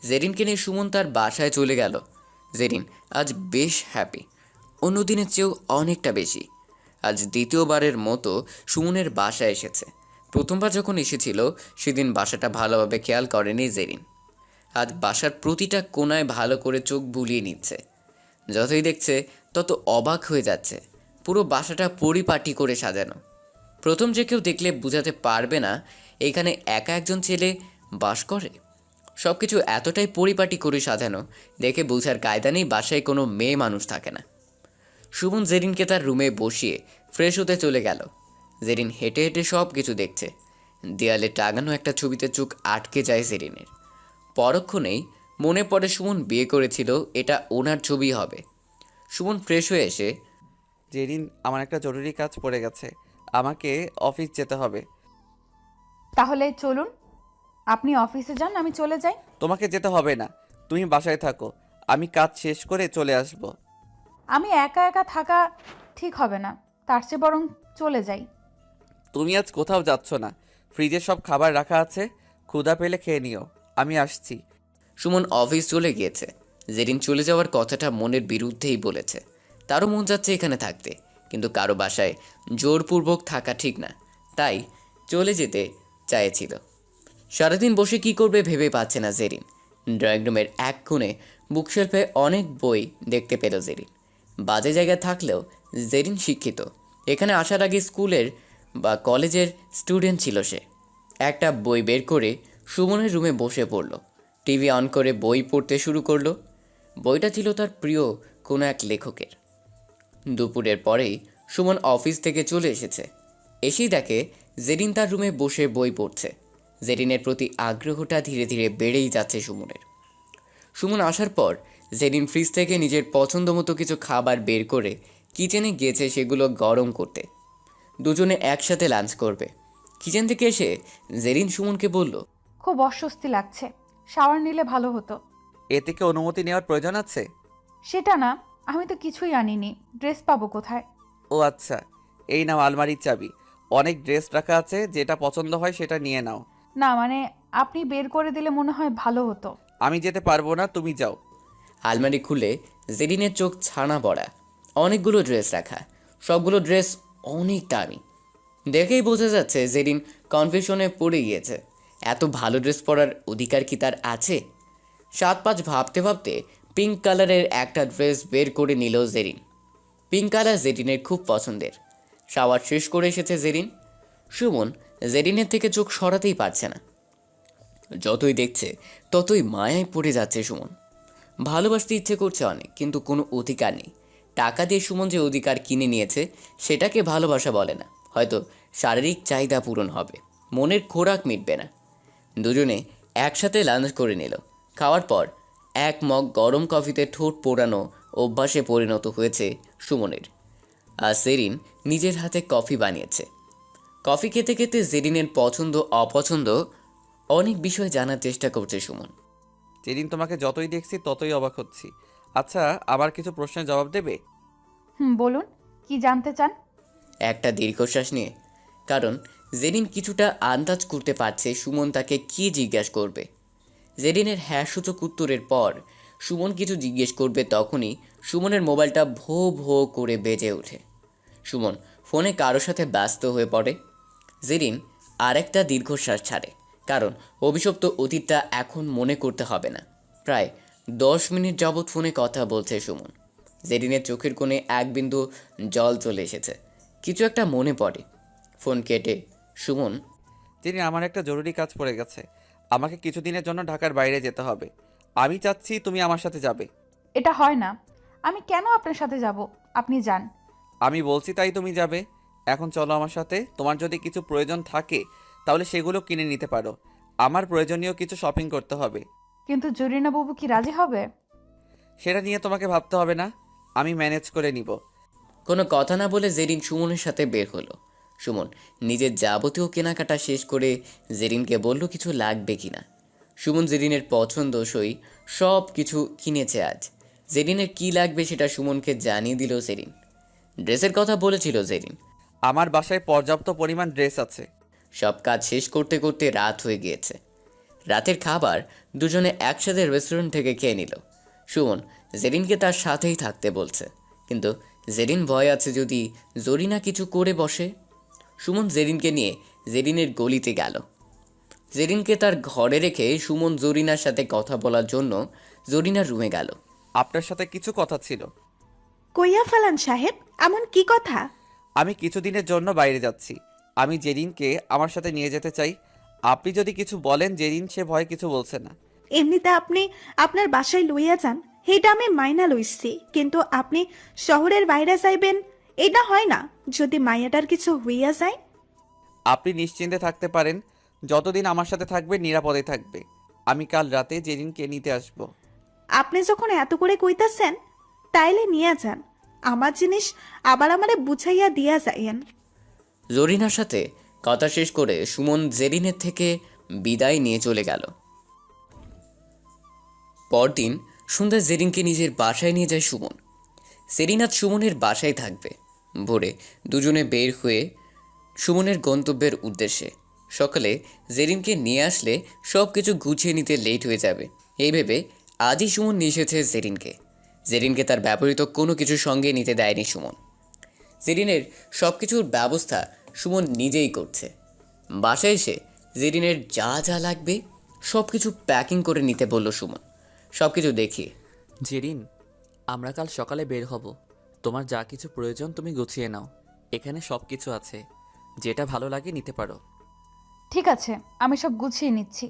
জেরিনকে নিয়ে সুমন তার বাসায় চলে গেল। জেরিন আজ বেশ হ্যাপি, অন্য দিনের চেয়েও অনেকটা বেশি। আজ দ্বিতীয়বারের মতো সুমনের বাসায় এসেছে। প্রথমবার যখন এসেছিল সেদিন বাসাটা ভালোভাবে খেয়াল করেনি জেরিন। আজ বাসার প্রতিটা কোণায় ভালো করে চোখ বুলিয়ে নিচ্ছে। যতই দেখছে তত অবাক হয়ে যাচ্ছে। পুরো বাসাটা পরিপাটি করে সাজানো। প্রথম যে কেউ দেখলে বোঝাতে পারবে না এখানে একা একজন ছেলে বাস করে। সব কিছু এতটাই পরিপাটি করে সাজানো দেখে বোঝার কায়দা নেই বাসায় কোনো মেয়ে মানুষ থাকে না। সুমন জেরিনকে তার রুমে বসিয়ে ফ্রেশ হতে চলে গেল। জেরিন হেঁটে হেঁটে সব কিছু দেখছে। দেয়ালে টাঙানো একটা ছবিতে চোখ আটকে যায় জেরিনের। পরক্ষণেই মনে পড়ে সুমন বিয়ে করেছিল, এটা ওনার ছবি হবে। সুমন ফ্রেশ হয়ে এসে, জেরিন, আমার একটা জরুরি কাজ পড়ে গেছে, আমাকে অফিস যেতে হবে। তাহলে চলুন, আপনি অফিসে যান, আমি চলে যাই। তোমাকে যেতে হবে না, তুমি বাসায় থাকো, আমি কাজ শেষ করে চলে আসব। আমি একা একা থাকা ঠিক হবে না, তার চেয়ে বরং চলে যাই। তুমি আজ কোথাও যাচ্ছ না, ফ্রিজে সব খাবার রাখা আছে, ক্ষুধা পেলে খেয়ে নিও, আমি আসছি। সুমন অফিস চলে গিয়েছে। জেরিন চলে যাওয়ার কথাটা মনের বিরুদ্ধেই বলেছে। তারও মন যাচ্ছে এখানে থাকতে, কিন্তু কারো বাসায় জোরপূর্বক থাকা ঠিক না, তাই চলে যেতে চাইছিল। সারাদিন বসে কি করবে ভেবে পাচ্ছে না জেরিন। ড্রয়িং রুমের এক কোণে বুকশেলফে অনেক বই দেখতে পেল জেরিন। বাজে জায়গায় থাকলেও জেরিন শিক্ষিত। এখানে আসার আগে স্কুলের বা কলেজের স্টুডেন্ট ছিল সে। একটা বই বের করে সুমনের রুমে বসে পড়ল। টিভি অন করে বই পড়তে শুরু করলো। বইটা ছিল তার প্রিয় কোনো এক লেখকের। দুপুরের পরেই সুমন অফিস থেকে চলে এসেছে। এসেই দেখে জেরিন তার রুমে বসে বই পড়ছে। জেরিনের প্রতি আগ্রহটা ধীরে ধীরে বেড়েই যাচ্ছে সুমনের। সুমন আসার পর জেরিন ফ্রিজ থেকে নিজের পছন্দ মতো কিছু খাবার বের করে কিচেনে গিয়েছে সেগুলো গরম করতে। দুজনে একসাথে লাঞ্চ করবে। কিচেন থেকে এসে জেরিন সুমনকে বলল, খুব অস্বস্তি লাগছে, শাওয়ার নিলে ভালো হতো। এ থেকে অনুমতি নেওয়ার প্রয়োজন আছে? সেটা না, আমি তো কিছুই আনিনি, ড্রেস পাবো কোথায়? ও আচ্ছা, এই নাও আলমারির চাবি, অনেক ড্রেস রাখা আছে, যেটা পছন্দ হয় সেটা নিয়ে নাও। না মানে আপনি বের করে দিলে মনে হয় ভালো হতো। আমি যেতে পারবো না, তুমি যাও। আলমারি খুলে জেরিনের চোখ ছানা পড়া। অনেকগুলো ড্রেস রাখা, সবগুলো ড্রেস অনেক দামি। দেখেই বোঝা যাচ্ছে জেরিন কনফিউশনে পড়ে গিয়েছে। এত ভালো ড্রেস পরার অধিকার কি তার আছে? ৭-৫ ভাবতে ভাবতে পিঙ্ক কালারের একটা ড্রেস বের করে নিল জেরিন। পিঙ্ক কালার জেরিনের খুব পছন্দের। শাওয়ার শেষ করে এসেছে জেরিন। সুমন জেরিনের থেকে চোখ সরাতেই পারছে না। যতই দেখছে ততই মায়ায় পড়ে যাচ্ছে সুমন। ভালোবাসতে ইচ্ছে করছে অনেক, কিন্তু কোনো অধিকার নেই। টাকা দিয়ে সুমন যে অধিকার কিনে নিয়েছে সেটাকে ভালোবাসা বলে না। হয়তো শারীরিক চাহিদা পূরণ হবে, মনের খোরাক মিটবে না। দুজনে একসাথে লাঞ্চ করে নিল। খাওয়ার পর এক মগ গরম কফিতে ঠোঁট পোড়ানো অভ্যাসে পরিণত হয়েছে সুমনের। আর জেরিন নিজের হাতে কফি বানিয়েছে। কফি খেতে খেতে জেরিনের পছন্দ অপছন্দ অনেক বিষয় জানার চেষ্টা করছে সুমন। যেদিন তোমাকে যতই দেখছি ততই অবাক হচ্ছি। আচ্ছা, আবার কিছু প্রশ্নের জবাব দেবে? বলুন, কি জানতে চান? একটা দীর্ঘশ্বাস নিয়ে, কারণ জেরিন কিছুটা আন্দাজ করতে পারছে সুমন তাকে কী জিজ্ঞাসা করবে। জেরিনের হ্যাঁ সূচক উত্তরের পর সুমন কিছু জিজ্ঞেস করবে, তখনই সুমনের মোবাইলটা ভো ভো করে বেজে ওঠে। সুমন ফোনে কারোর সাথে ব্যস্ত হয়ে পড়ে। জেরিন আরেকটা দীর্ঘশ্বাস ছাড়ে, কারণ অভিশপ্ত অতীতটা এখন মনে করতে হবে না। প্রায় 10 মিনিট যাবৎ ফোনে কথা বলছে সুমন। জেরিনের চোখের কোণে এক বিন্দু জল চলে এসেছে। কিছু একটা মনে পড়ে। ফোন কেটে সুমন, যিনি আমার একটা জরুরি কাজ পড়ে গেছে, আমাকে কিছুদিনের জন্য ঢাকার বাইরে যেতে হবে। আমি চাচ্ছি তুমি আমার সাথে যাবে। এটা হয় না। আমি কেন আপনার সাথে যাব? আপনি যান। আমি বলছি তাই তুমি যাবে। এখন চলো আমার সাথে। তোমার যদি কিছু প্রয়োজন থাকে তাহলে সেগুলো কিনে নিতে পারো। আমার প্রয়োজনীয় কিছু শপিং করতে হবে। কিন্তু জরিনা বাবু কি রাজি হবে? সেটা নিয়ে তোমাকে ভাবতে হবে না, আমি ম্যানেজ করে নিব। কোনো কথা না বলে জেরিন সুমনের সাথে বের হলো। সুমন নিজের যাবতীয় কেনাকাটা শেষ করে জেরিনকে বলল কিছু লাগবে কিনা। সুমন জেরিনের পছন্দসই সব কিছু কিনেছে আজ। জেরিনের কি লাগবে সেটা সুমনকে জানিয়ে দিল জেরিন। ড্রেসের কথা বলেছিল জেরিন। আমার বাসায় পর্যাপ্ত পরিমাণ ড্রেস আছে। সব কাজ শেষ করতে করতে রাত হয়ে গিয়েছে। রাতের খাবার দুজনে একসাথে রেস্টুরেন্ট থেকে খেয়ে নিল। সুমন জেরিনকে তার সাথেই থাকতে বলছে, কিন্তু জেরিন ভয় আছে যদি জরিনা কিছু করে বসে। সুমন জেরিনকে নিয়ে জেরিনের গলিতে গেল। জেরিনকে তার ঘরে রেখে সুমন জরিনার সাথে কথা বলার জন্য জরিনার রুমে গেল। আপনার সাথে কিছু কথা ছিল। কইয়া ফেলান সাহেব, এমন কি কথা? আমি কিছুদিনের জন্য বাইরে যাচ্ছি। আমি জেরিনকে আমার সাথে নিয়ে যেতে চাই। আপনি যদি কিছু বলেন, জেরিন সে ভয় কিছু বলছে না। এমনিতে আপনি আপনার বাসায় লইয়া যান, সেইটা আমি মাইনা লইছি, কিন্তু আপনি শহরের বাইরে যাইবেন, এটা হয় না। যদি মাইয়াটার কিছু হইয়া যায়? আপনি নিশ্চিন্তে থাকতে পারেন, যতদিন আমার সাথে থাকবে নিরাপদে থাকবে। আমি কাল রাতে জেরিনকে নিতে আসব। আপনি যখন এত করে কইতাছেন, তাইলে নিয়ে যান। আমার জিনিস আবার আমারে বুঝাইয়া দিয়া যাইয়েন। জরিনার সাথে কথা শেষ করে সুমন জেরিনের থেকে বিদায় নিয়ে চলে গেল। পরদিন সন্ধ্যায় জেরিনকে নিজের বাসায় নিয়ে যায় সুমন। জেরিন আজ সুমনের বাসায় থাকবে। ভোরে দুজনে বের হয়ে সুমনের গন্তব্যের উদ্দেশ্যে। সকালে জেরিনকে নিয়ে আসলে সব কিছু গুছিয়ে নিতে লেট হয়ে যাবে, এই ভেবে আজই সুমন নিয়ে এসেছে জেরিনকে। জেরিনকে তার ব্যবহৃত কোনো কিছু সঙ্গে নিতে দেয়নি সুমন। জেরিনের সব কিছুর ব্যবস্থা সুমন নিজেই করছে। বাসায় এসে জেরিনের যা যা লাগবে সব কিছু প্যাকিং করে নিতে বলল সুমন। সব কিছু দেখিয়ে, জেরিন, আমরা কাল সকালে বের হব। তোমার যা কিছু প্রয়োজন তুমি গুছিয়ে নাও। এখানে সব কিছু আছে, যেটা ভালো লাগে নিতে পারো। ঠিক আছে, আমি সব গুছিয়ে নিচ্ছি।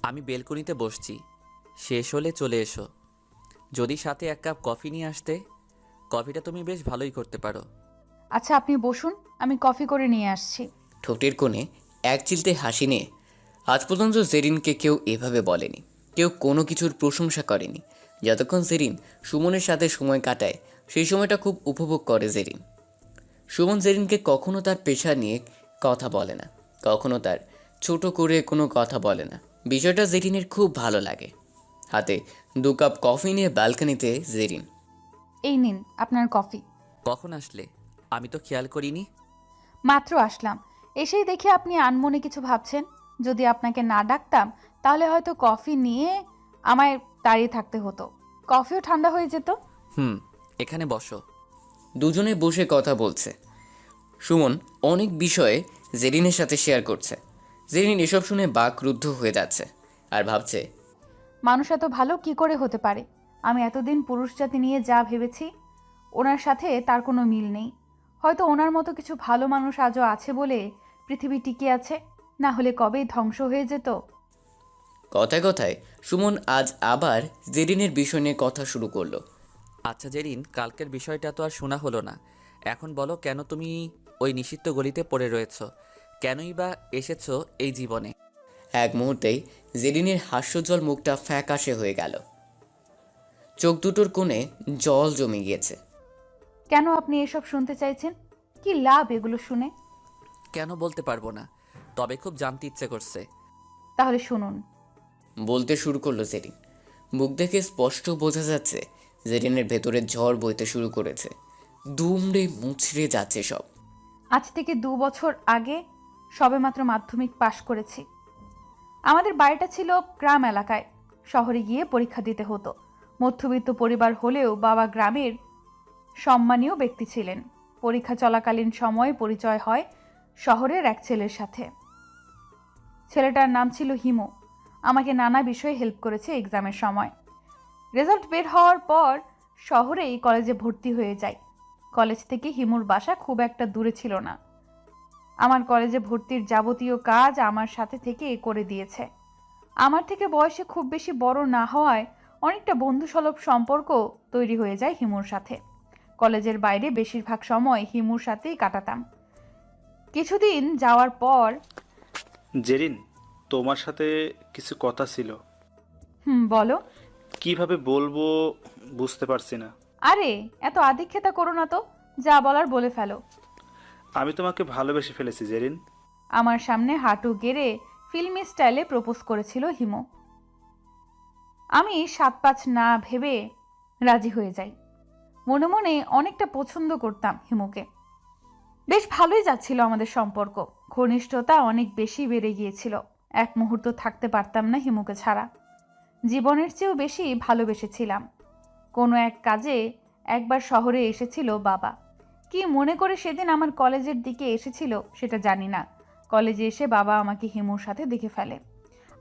আমি বেলকনিতে বসছি, শেষ হলে চলে এসো। যদি সাথে এক কাপ কফি নিয়ে আসতে, কফিটা তুমি বেশ ভালোই করতে পারো। আচ্ছা, আপনি বসুন, আমি কফি করে নিয়ে আসছি। ঠোঁটের কোণে এক চিলতে হাসি নিয়ে। আজ পর্যন্ত জেরিনকে কেউ এভাবে বলেনি, কেউ কোনো কিছুর প্রশংসা করেনি। যতক্ষণ জেরিন সুমনের সাথে সময় কাটায় সেই সময়টা খুব উপভোগ করে জেরিন। সুমন জেরিনকে কখনো তার পেশা নিয়ে কথা বলে না, কখনো তার ছোট করে কোনো কথা বলে না। বিষয়টা জেরিনের খুব ভালো লাগে। হাতে 2 কাপ কফি নিয়ে ব্যালকনিতে জেরিন। এই নিন আপনার কফি। কখন আসলে? আমি তো খেয়াল করিনি। মাত্র আসলাম, এসেই দেখি আপনি আনমনে কিছু ভাবছেন। যদি আপনাকে না ডাকতাম তাহলে হয়তো কফি নিয়ে আমায় দাঁড়িয়ে থাকতে হতো, কফিও ঠান্ডা হয়ে যেত। এখানে বসো। দুজনে বসে কথা বলছে। সুমন অনেক বিষয়ে জেরিনের সাথে শেয়ার করছে। জেরিন এসব শুনে বাকরুদ্ধ হয়ে যাচ্ছে আর ভাবছে, মানুষ এত ভালো কি করে হতে পারে? আমি এতদিন পুরুষ জাতি নিয়ে যা ভেবেছি, ওনার সাথে তার কোনো মিল নেই। হয়তো ওনার মতো কিছু ভালো মানুষ আজও আছে বলে পৃথিবী টিকে আছে, না হলে কবেই ধ্বংস হয়ে যেত। কথায় কথায় সুমন আজ আবার জেরিনের বিষয় নিয়ে কথা শুরু করলো। আচ্ছা জেরিন, কালকের বিষয়টা তো আর শোনা হলো না। এখন বলো, কেন তুমি ওই নিষিদ্ধ গলিতে পড়ে রয়েছো? কেনই বা এসেছো এই জীবনে? এক মুহূর্তেই জেরিনের হাস্যজ্জ্বল মুখটা ফ্যাকাশে হয়ে গেল। চোখ দুটোর কোণে জল জমে গিয়েছে। কেন আপনি এসব শুনতে চাইছেন? কি লাভ এগুলো শুনে? কেন বলতে পারবো না, তবে খুব জানতে ইচ্ছে করছে। তাহলে শুনুন। বলতে শুরু করলো জেরিন। মুখ দেখে স্পষ্ট বোঝা যাচ্ছে জেরিনের ভেতরে ঝড় বইতে শুরু করেছে। দুমড়ে মুচড়ে যাচ্ছে সব। আজ থেকে 2 বছর আগে সবেমাত্র মাধ্যমিক পাশ করেছি। আমাদের বাড়িটা ছিল গ্রাম এলাকায়। শহরে গিয়ে পরীক্ষা দিতে হতো। মধ্যবিত্ত পরিবার হলেও বাবা গ্রামের সম্মানীয় ব্যক্তি ছিলেন। পরীক্ষা চলাকালীন সময়ে পরিচয় হয় শহরের এক ছেলের সাথে। ছেলেটার নাম ছিল হিমু। আমাকে নানা বিষয়ে হেল্প করেছে এক্সামের সময়। রেজাল্ট বের হওয়ার পর শহরেই কলেজে ভর্তি হয়ে যাই। কলেজ থেকে হিমুর বাসা খুব একটা দূরে ছিল না। আমার কলেজে ভর্তির যাবতীয় কাজ আমার সাথে থেকে করে দিয়েছে। আমার থেকে বয়সে খুব বেশি বড় না হওয়ায় অনেকটা বন্ধুসুলভ সম্পর্ক তৈরি হয়ে যায় হিমুর সাথে। কলেজের বাইরে বেশিরভাগ সময় হিমুর সাথেই কাটাতাম। কিছুদিন যাওয়ার পর জেরিন, তোমার সাথে কিছু কথা ছিল। বলো। কিভাবে বলবো বুঝতে পারছি না। আরে এত আদিক্ষেতা করো না তো, যা বলার বলে ফেলো। আমি তোমাকে ভালোবেসে ফেলেছি জেরিন। আমার সামনে হাঁটু গেড়ে ফিল্মি স্টাইলে প্রপোজ করেছিল হিমু। আমি 7-5 না ভেবে রাজি হয়ে যাই। মনে মনে অনেকটা পছন্দ করতাম হিমুকে। বেশ ভালোই যাচ্ছিল আমাদের সম্পর্ক। ঘনিষ্ঠতা অনেক বেশি বেড়ে গিয়েছিল। এক মুহূর্ত থাকতে পারতাম না হিমুকে ছাড়া। জীবনের চেয়েও বেশি ভালোবেসেছিলাম। কোনো এক কাজে একবার শহরে এসেছিল বাবা। কি মনে করে সেদিন আমার কলেজের দিকে এসেছিল সেটা জানি না। কলেজে এসে বাবা আমাকে হিমুর সাথে দেখে ফেলে।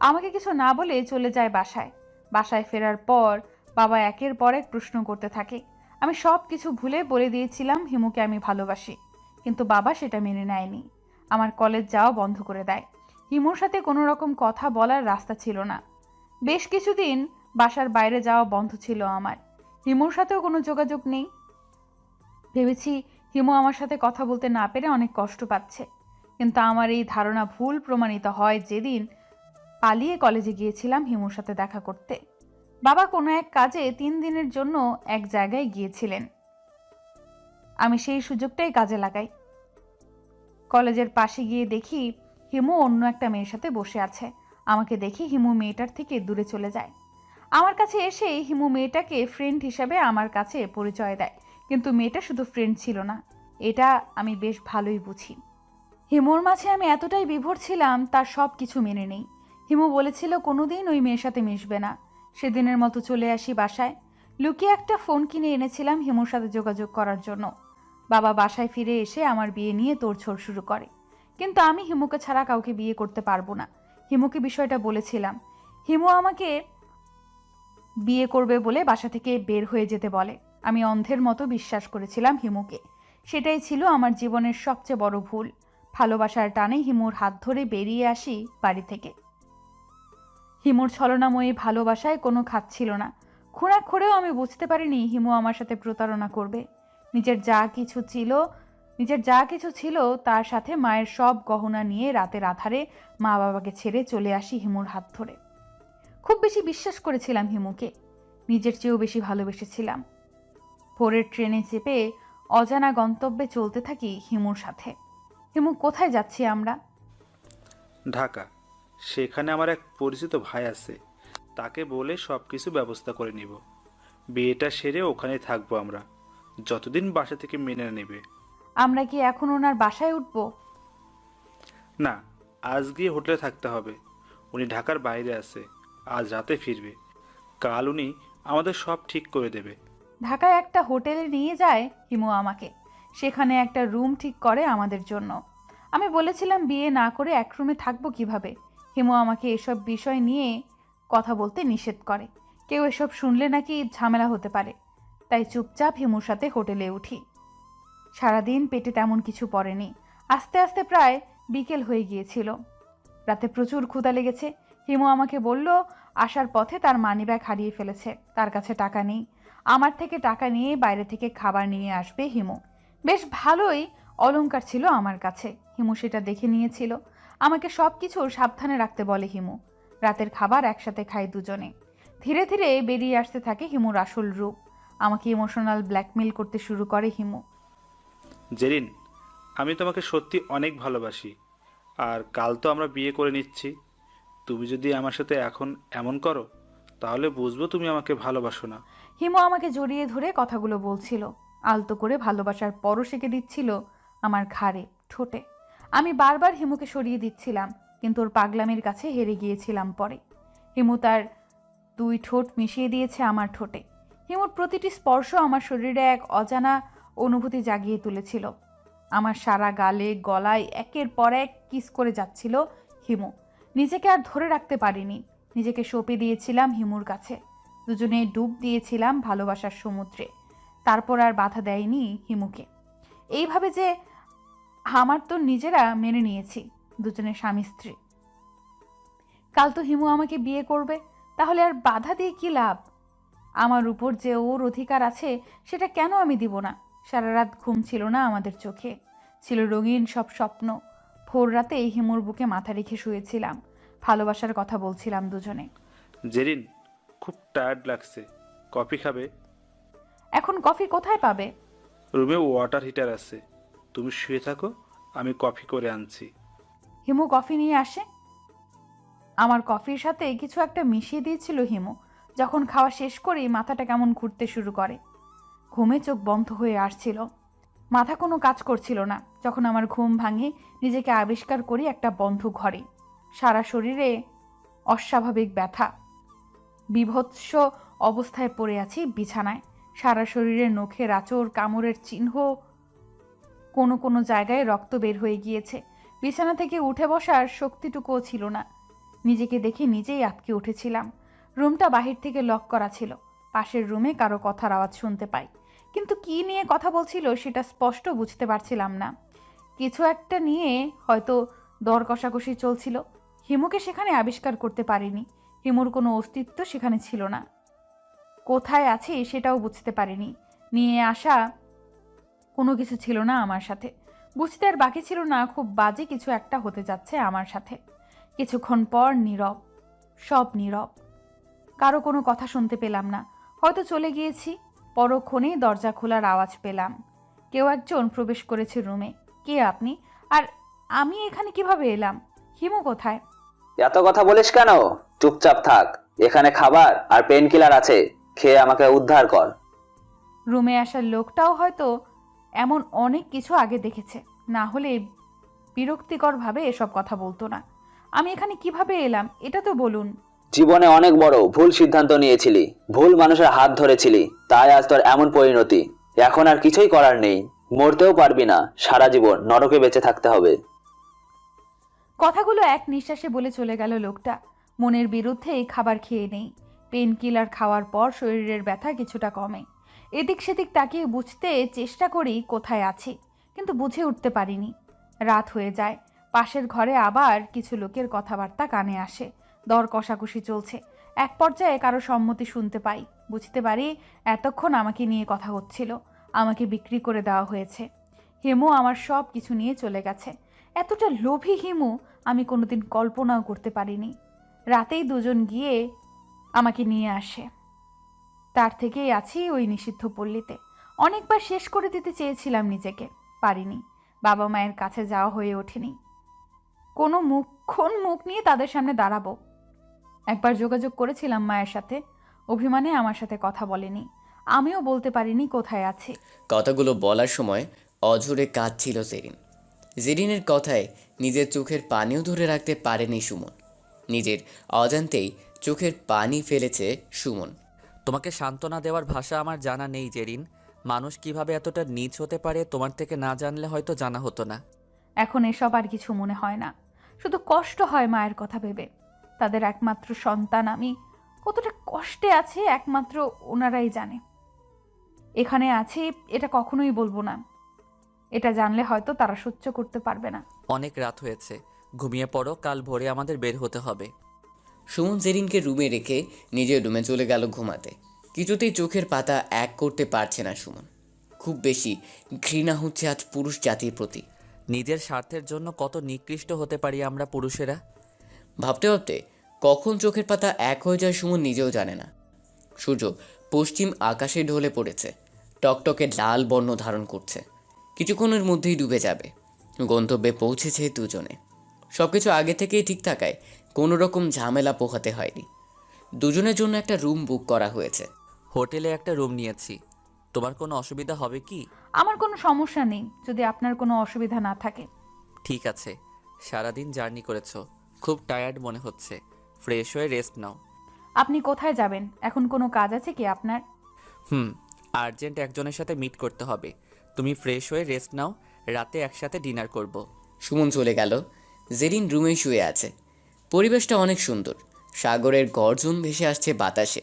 আমাকে কিছু না বলে চলে যায় বাসায়। বাসায় ফেরার পর বাবা একের পর এক প্রশ্ন করতে থাকে। আমি সব কিছু ভুলে বলে দিয়েছিলাম হিমুকে আমি ভালোবাসি, কিন্তু বাবা সেটা মেনে নেয়নি। আমার কলেজ যাওয়া বন্ধ করে দেয়। হিমুর সাথে কোনো রকম কথা বলার রাস্তা ছিল না। বেশ কিছুদিন বাসার বাইরে যাওয়া বন্ধ ছিল আমার। হিমুর সাথেও কোনো যোগাযোগ নেই। ভেবেছি হিমু আমার সাথে কথা বলতে না পেরে অনেক কষ্ট পাচ্ছে, কিন্তু আমার এই ধারণা ভুল প্রমাণিত হয় যেদিন পালিয়ে কলেজে গিয়েছিলাম হিমুর সাথে দেখা করতে। বাবা কোনো এক কাজে 3 দিনের জন্য এক জায়গায় গিয়েছিলেন। আমি সেই সুযোগটাই কাজে লাগাই। কলেজের পাশে গিয়ে দেখি হিমু অন্য একটা মেয়ের সাথে বসে আছে। আমাকে দেখি হিমু মেয়েটার থেকে দূরে চলে যায়। আমার কাছে এসেই হিমু মেয়েটাকে ফ্রেন্ড হিসেবে আমার কাছে পরিচয় দেয়, কিন্তু মেয়েটা শুধু ফ্রেন্ড ছিল না, এটা আমি বেশ ভালোই বুঝি। হিমুর মাঝে আমি এতটাই বিভোর ছিলাম তার সব কিছু মেনে নেই। হিমু বলেছিল কোনোদিন ওই মেয়ের সাথে মিশবে না। সেদিনের মতো চলে আসি বাসায়। লুকিয়ে একটা ফোন কিনে এনেছিলাম হিমুর সাথে যোগাযোগ করার জন্য। বাবা বাসায় ফিরে এসে আমার বিয়ে নিয়ে তোড়জোড় শুরু করে, কিন্তু আমি হিমুকে ছাড়া কাউকে বিয়ে করতে পারবো না। হিমুকে বিষয়টা বলেছিলাম। হিমু আমাকে বিয়ে করবে বলে বাসা থেকে বের হয়ে যেতে বলে। আমি অন্ধের মতো বিশ্বাস করেছিলাম হিমুকে। সেটাই ছিল আমার জীবনের সবচেয়ে বড় ভুল। ভালোবাসার টানে হিমুর হাত ধরে বেরিয়ে আসি বাড়ি থেকে। হিমুর ছলনাময়ী ভালোবাসায় কোনো খাত ছিল না। খুঁড়াখুঁড়েও আমি বুঝতে পারিনি হিমু আমার সাথে প্রতারণা করবে। নিজের যা কিছু ছিল তার সাথে মায়ের সব গহনা নিয়ে রাতের আধারে মা বাবাকে ছেড়ে চলে আসি হিমুর হাত ধরে। খুব বেশি বিশ্বাস করেছিলাম হিমুকে, নিজের চেয়েও বেশি ভালোবেসেছিলাম। ভোরের ট্রেনে চেপে অজানা গন্তব্যে চলতে থাকি হিমুর সাথে। হিমু, কোথায় যাচ্ছি আমরা? ঢাকা। সেখানে আমার এক পরিচিত ভাই আছে, তাকে বলে সব কিছু ব্যবস্থা করে নিব। বিয়েটা সেরে ওখানেই থাকবো আমরা, যতদিন বাসা থেকে মেনে নেবে। আমরা কি এখন ওনার বাসায় উঠব? না, আজ গিয়ে হোটেলে থাকতে হবে। উনি ঢাকার বাইরে আছে, আজ রাতে ফিরবে। কাল উনি আমাদের সব ঠিক করে দেবে। ঢাকায় একটা হোটেলে নিয়ে যায় হিমু আমাকে। সেখানে একটা রুম ঠিক করে আমাদের জন্য। আমি বলেছিলাম বিয়ে না করে এক রুমে থাকবো কিভাবে। হিমু আমাকে এসব বিষয় নিয়ে কথা বলতে নিষেধ করে। কেউ এসব শুনলে নাকি ঝামেলা হতে পারে। তাই চুপচাপ হিমুর সাথে হোটেলে উঠি। সারাদিন পেটে তেমন কিছু পড়েনি। আস্তে আস্তে প্রায় বিকেল হয়ে গিয়েছিল। রাতে প্রচুর ক্ষুধা লেগেছে। হিমু আমাকে বলল আসার পথে তার মানিব্যাগ হারিয়ে ফেলেছে, তার কাছে টাকা নেই। আমার থেকে টাকা নিয়ে বাইরে থেকে খাবার নিয়ে আসবে হিমু। বেশ ভালোই অলংকার ছিল আমার কাছে। হিমু সেটা দেখে নিয়েছিল। আমাকে সব কিছু সাবধানে রাখতে বলে হিমু। রাতের খাবার একসাথে খাই দুজনে। ধীরে ধীরে বেরিয়ে আসতে থাকে হিমুর আসল রূপ। আমাকে ইমোশনাল ব্ল্যাকমেল করতে শুরু করে হিমু। জেরিন, আমি তোমাকে সত্যি অনেক ভালোবাসি। আর কাল তো আমরা বিয়ে করে নিচ্ছি। তুমি যদি আমার সাথে এখন এমন করো তাহলে বুঝবো তুমি আমাকে ভালোবাসো না। হিমু আমাকে জড়িয়ে ধরে কথাগুলো বলছিল, আলতো করে ভালোবাসার পরশ এঁকে দিচ্ছিল আমার ঘাড়ে, ঠোঁটে। আমি বারবার হিমুকে সরিয়ে দিচ্ছিলাম, কিন্তু ওর পাগলামির কাছে হেরে গিয়েছিলাম পরে। হিমু তার 2 ঠোঁট মিশিয়ে দিয়েছে আমার ঠোঁটে। হিমুর প্রতিটি স্পর্শ আমার শরীরে এক অজানা অনুভূতি জাগিয়ে তুলেছিল। আমার সারা গালে গলায় একের পর এক কিস করে যাচ্ছিল হিমু। নিজেকে আর ধরে রাখতে পারিনি, নিজেকে সঁপে দিয়েছিলাম হিমুর কাছে। দুজনে ডুব দিয়েছিলাম ভালোবাসার সমুদ্রে। তারপর আর বাধা দেয়নি হিমুকে। এইভাবে যে আমার তো নিজেরা মেনে নিয়েছি দুজনের স্বামী স্ত্রী। কাল তো হিমু আমাকে বিয়ে করবে, তাহলে আর বাধা দিয়ে কি লাভ? আমার উপর যে ওর অধিকার আছে সেটা কেন আমি দিব না? সারা রাত ঘুম ছিল না আমাদের চোখে, ছিল রঙিন সব স্বপ্ন। ভোর রাতে হিমুর বুকে মাথা রেখে শুয়েছিলাম, ভালোবাসার কথা বলছিলাম দুজনে। জেরিন, খুব টায়ার্ড লাগছে, কফি খাবে? এখন কফি কোথায় পাবে? রুমে ওয়াটার হিটার আছে, তুমি শুয়ে থাকো, আমি কফি করে আনছি। হিমু কফি নিয়ে আসে। আমার কফির সাথে কিছু একটা মিশিয়ে দিয়েছিল হিমু। যখন খাওয়া শেষ করি মাথাটা কেমন ঘুরতে শুরু করে। ঘুমে চোখ বন্ধ হয়ে আসছিল, মাথা কোনো কাজ করছিল না। যখন আমার ঘুম ভাঙে নিজেকে আবিষ্কার করি একটা বন্ধ ঘরে। সারা শরীরে অস্বাভাবিক ব্যথা, বীভৎস অবস্থায় পড়ে আছি বিছানায়। সারা শরীরে নখের আঁচড়, কামড়ের চিহ্ন, কোনো কোনো জায়গায় রক্ত বের হয়ে গিয়েছে। বিছানা থেকে উঠে বসার শক্তিটুকুও ছিল না। নিজেকে দেখে নিজেই আটকে উঠেছিলাম। রুমটা বাহির থেকে লক করা ছিল। পাশের রুমে কারো কথার আওয়াজ শুনতে পাই, কিন্তু কি নিয়ে কথা বলছিল সেটা স্পষ্ট বুঝতে পারছিলাম না। কিছু একটা নিয়ে হয়তো দর কষাকষি চলছিল। হিমুকে সেখানে আবিষ্কার করতে পারিনি। হিমুর কোনো অস্তিত্ব সেখানে ছিল না। কোথায় আছি সেটাও বুঝতে পারিনি। নিয়ে আসা কোনো কিছু ছিল না আমার সাথে। বুঝতে আর বাকি ছিল না খুব বাজে কিছু একটা হতে যাচ্ছে আমার সাথে। কিছুক্ষণ পর নীরব, সব নীরব। কারো কোনো কথা শুনতে পেলাম না। হয়তো চলে গিয়েছি। পরক্ষণেই দরজা খোলার আওয়াজ পেলাম। কেউ একজন প্রবেশ করেছে রুমে। কে আপনি? আর আমি এখানে কিভাবে এলাম? হিমু কোথায়? এত কথা বলিস কেন? চুপচাপ থাক, এখানে খাবার আর পেন কিলার আছে, খেয়ে আমাকে উদ্ধার কর। রুমে আসার লোকটাও হয়তো এমন অনেক কিছু আগে দেখেছে, না হলে বিরক্তিকরভাবে এসব কথা বলতো না। আমি এখানে কিভাবে এলাম এটা তো বলুন। জীবনে অনেক বড় ভুল সিদ্ধান্ত নিয়েছিলি, ভুল মানুষের হাত ধরেছিলি, তাই আজ তোর এমন পরিণতি। এখন আর কিছুই করার নেই, মরতেও পারবি না, সারা জীবন নরকে বেঁচে থাকতে হবে। কথাগুলো এক নিঃশ্বাসে বলে চলে গেল লোকটা। মনের বিরুদ্ধেই খাবার খেয়ে নেই। পেন কিলার খাওয়ার পর শরীরের ব্যথা কিছুটা কমে। এদিক সেদিক তাকিয়ে বুঝতে চেষ্টা করি কোথায় আছি, কিন্তু বুঝে উঠতে পারিনি। রাত হয়ে যায়। পাশের ঘরে আবার কিছু লোকের কথাবার্তা কানে আসে। দর কষাকষি চলছে। এক পর্যায়ে কারো সম্মতি শুনতে পাই। বুঝতে পারি এতক্ষণ আমাকে নিয়ে কথা হচ্ছিল। আমাকে বিক্রি করে দেওয়া হয়েছে। হিমু আমার সব কিছু নিয়ে চলে গেছে। এতটা লোভী হিমু আমি কোনোদিন কল্পনাও করতে পারিনি। রাতেই দুজন গিয়ে আমাকে নিয়ে আসে। তার থেকেই আছি ওই নিষিদ্ধ পল্লীতে। অনেকবার শেষ করে দিতে চেয়েছিলাম নিজেকে, পারিনি। বাবা মায়ের কাছে যাওয়া হয়ে ওঠেনি। কোনো মুখ নিয়ে তাদের সামনে দাঁড়াবো। একবার যোগাযোগ করেছিলাম মায়ের সাথে, অভিমানে আমার সাথে কথা বলেনি। আমিও বলতে পারিনি কোথায় আছি। কথাগুলো বলার সময় অঝরে কাঁদছিল জেরিন। জেরিনের কথায় নিজের চোখের পানিও ধরে রাখতে পারেনি সুমন। নিজের অজান্তেই চোখের পানি ফেলেছে সুমন। তোমাকে সান্ত্বনা দেওয়ার ভাষা আমার জানা নেই জেরিন। মানুষ কিভাবে এতটা নীচ হতে পারে তোমার থেকে না জানলে হয়তো জানা হতো না। এখন এসব আর কিছু মনে হয় না, শুধু কষ্ট হয় মায়ের কথা ভেবে। তাদের একমাত্র সন্তান আমি, কতটা কষ্টে আছে একমাত্র ওনারাই জানে। এখানে আছি এটা কখনোই বলবো না, এটা জানলে হয়তো তারা সহ্য করতে পারবে না। অনেক রাত হয়েছে, ঘুমিয়ে পড়ো, কাল ভোরে আমাদের বের হতে হবে। সুমন জেরিনকে রুমে রেখে নিজের রুমে চলে গেল ঘুমাতে। কিছুতেই চোখের পাতা এক করতে পারছে না সুমন। খুব বেশি ঘৃণা হচ্ছে আজ পুরুষ জাতির প্রতি। নিজের স্বার্থের জন্য কত নিকৃষ্ট হতে পারি আমরা পুরুষেরা। ভাবতে ভাবতে কখন চোখের পাতা এক হয়ে যায় সুমন নিজেও জানে না। সূর্য পশ্চিম আকাশে ঢলে পড়েছে, টকটকে লাল বর্ণ ধারণ করছে। কিছুক্ষণের মধ্যেই ডুবে যাবে। গন্তব্যে পৌঁছেছে দুজনে। সবকিছু আগে থেকেই ঠিক থাকায় কোনো রকম ঝামেলা পোহাতে হয়নি। দুজনের জন্য একটা রুম বুক করা হয়েছে। হোটেলে একটা রুম নিয়েছি। তোমার কোনো অসুবিধা হবে কি? আমার কোনো সমস্যা নেই, যদি আপনার কোনো অসুবিধা না থাকে। ঠিক আছে। সারাদিন জার্নি করেছো, খুব টায়ার্ড মনে হচ্ছে। ফ্রেশ হয়ে রেস্ট নাও। আপনি কোথায় যাবেন? এখন কোনো কাজ আছে কি আপনার? আর্জেন্ট একজনের সাথে মিট করতে হবে। তুমি ফ্রেশ হয়ে রেস্ট নাও, রাতে একসাথে ডিনার করব। সুমন চলে গেল। জেরিন রুমে শুয়ে আছে। পরিবেশটা অনেক সুন্দর। সাগরের গর্জন ভেসে আসছে বাতাসে।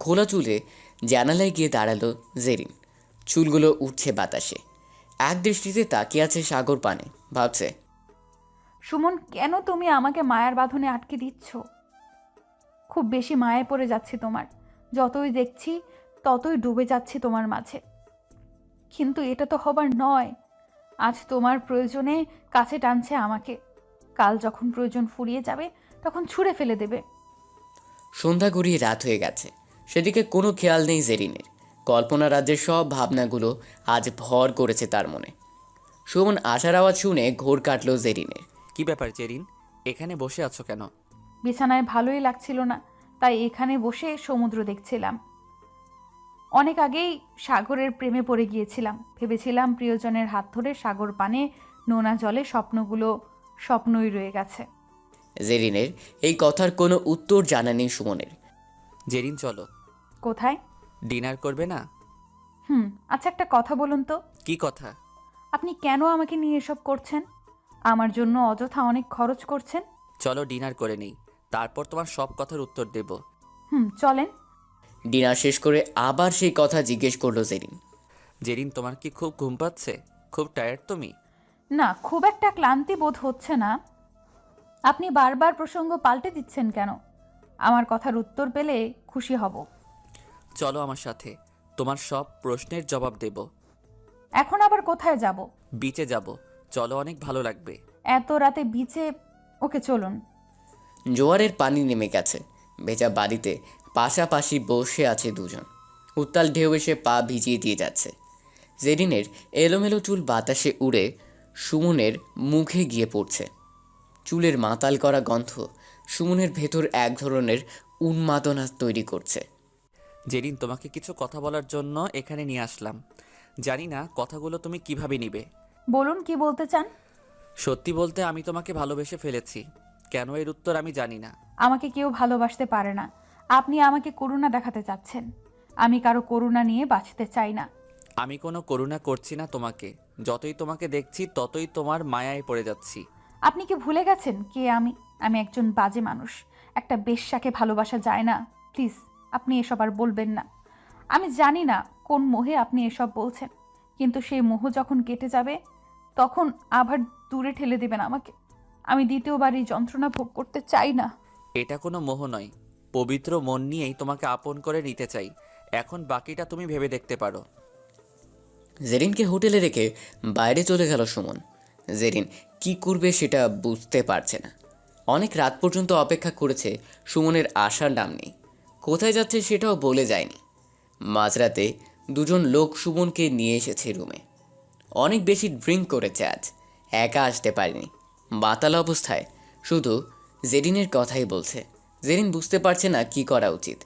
খোলা চুলে জানালায় গিয়ে দাঁড়ালো জেরিন। চুলগুলো উঠছে বাতাসে। এক দৃষ্টিতে তাকিয়ে আছে সাগর পানে। ভাবছে, সুমন, কেন তুমি আমাকে মায়ার বাঁধনে আটকে দিচ্ছ? খুব বেশি মায়ায় পড়ে যাচ্ছি তোমার। যতই দেখছি ততই ডুবে যাচ্ছি তোমার মাঝে। কিন্তু এটা তো হবার নয়। আজ তোমার প্রয়োজনে কাছে টানছে আমাকে, কাল যখন প্রয়োজন ফুরিয়ে যাবে তখন ছুঁড়ে ফেলে দেবে। সন্ধ্যা গড়িয়ে রাত হয়ে গেছে। সেদিকে কোনো খেয়াল নেই জেরিনের। কল্পনা রাজ্যের সব ভাবনাগুলো আজ ভর করেছে তার মনে। সুমন আসার আওয়াজ শুনে ঘোর কাটল জেরিনের। কি ব্যাপার জেরিন, এখানে বসে আছো কেন? বিছানায় ভালোই লাগছিল না, তাই এখানে বসে সমুদ্র দেখছিলাম। অনেক আগেই সাগরের প্রেমে পড়ে গিয়েছিলাম। ভেবেছিলাম প্রিয়জনের হাত ধরে সাগর পানে নোনা জলে স্বপ্নগুলো স্বপ্নই রয়ে গেছে। জেরিনের এই কথার কোনো উত্তর জানা নেই সুমনের। জেরিন চলো। কোথায়? ডিনার করবে না? আচ্ছা, একটা কথা বলুন তো। কি কথা? আপনি কেন আমাকে নিয়ে এসব করছেন? আমার জন্য অযথা অনেক খরচ করছেন। চলো ডিনার করে নেই, তারপর তোমার সব কথার উত্তর দেব। চলেন। ডিনার শেষ করে আবার সেই কথা জিজ্ঞেস করলো জেরিন। জেরিন, তোমার কি খুব ঘুম পাচ্ছে? খুব টায়ার্ড তুমি? না, খুব একটা ক্লান্তি বোধ হচ্ছে না। আপনি বারবার প্রসঙ্গ পাল্টে দিচ্ছেন কেন? আমার কথার উত্তর পেলে খুশি হব। চলো আমার সাথে, তোমার সব প্রশ্নের জবাব দেব। এখন আবার কোথায় যাব? বিচে যাব, চলো, অনেক ভালো লাগবে। এত রাতে বিচে? ওকে, চলুন। জোয়ারের পানি নেমে গেছে। ভেজা বাড়িতে পাশাপাশি বসে আছে দুজন। উত্তাল ঢেউ এসে পা ভিজিয়ে দিয়ে যাচ্ছে। জেরিনের এলোমেলো চুল বাতাসে উড়ে সুমনের মুখে গিয়ে পড়ছে। চুলের মাতাল করা গন্ধ সুমনের ভেতর এক ধরনের উন্মাদনা তৈরি করছে। জেরিন, তোমাকে কিছু কথা বলার জন্য এখানে নিয়ে আসলাম। জানি না কথাগুলো তুমি কিভাবে নিবে। বলুন, কি বলতে চান? সত্যি বলতে আমি তোমাকে ভালোবেসে ফেলেছি। কেন, এর উত্তর আমি জানি না। আমাকে কেউ ভালোবাসতে পারে না। আপনি আমাকে করুণা দেখাতে চাচ্ছেন। আমি কারো করুণা নিয়ে বাঁচতে চাই না। আমি কোনো করুণা করছি না তোমাকে। যতই তোমাকে দেখছি ততই তোমার মায়ায় পড়ে যাচ্ছি। আপনি কি ভুলে গেছেন কে আমি? আমি একজন বাজে মানুষ। একটা বেশ্যাকে ভালোবাসা যায় না। প্লিজ, আপনি এসব আর বলবেন না। আমি জানি না কোন মোহে আপনি এসব বলছেন, কিন্তু সেই মোহ যখন কেটে যাবে তখন আবার দূরে ঠেলে দেবেন আমাকে। আমি দ্বিতীয়বার এই যন্ত্রণা ভোগ করতে চাই না। এটা কোনো মোহ নয়, পবিত্র মন নিয়েই তোমাকে আপন করে নিতে চাই। এখন বাকিটা তুমি ভেবে দেখতে পারো। জেরিনকে হোটেলে রেখে বাইরে চলে গেল সুমন। জেরিন কি করবে সেটা বুঝতে পারছে না। অনেক রাত পর্যন্ত অপেক্ষা করেছে, সুমনের আসার নাম নেই। কোথায় যাচ্ছে সেটাও বলে যায়নি। মাঝরাতে দুজন লোক সুমনকে নিয়ে এসেছে রুমে। অনেক বেশি ড্রিঙ্ক করেছে আজ, একা আসতে পারেনি। মাতাল অবস্থায় শুধু জেরিনের কথাই বলছে। জেরিন বুঝতে পারছে না কি করা উচিত।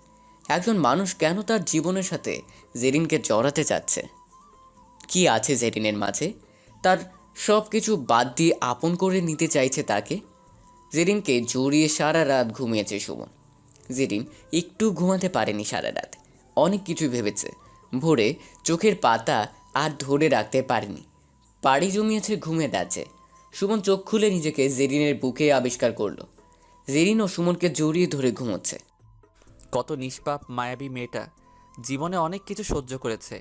একজন মানুষ কেন তার জীবনের সাথে জেরিনকে জড়াতে চাচ্ছে? কি আছে জেরিনের মাঝে? তার সব কিছু বাদ দিয়ে আপন করে নিতে চাইছে তাকে। জেরিনকে জড়িয়ে সারা রাত ঘুমিয়েছে সুমন। জেরিন একটু ঘুমাতে পারেনি সারা রাত। অনেক কিছু ভেবেছে। ভোরে চোখের পাতা আর ধরে রাখতে পারেনি। পাড়ি জমিয়েছে ঘুমের রাজ্যে। সুমন চোখ খুলে নিজেকে জেরিনের বুকে আবিষ্কার করলো। জেরিন ও সুমনকে জড়িয়ে ধরে ঘুমোচ্ছে। কত নিষ্পাপ মায়াবী মেয়েটা, জীবনে অনেক কিছু সহ্য করেছে।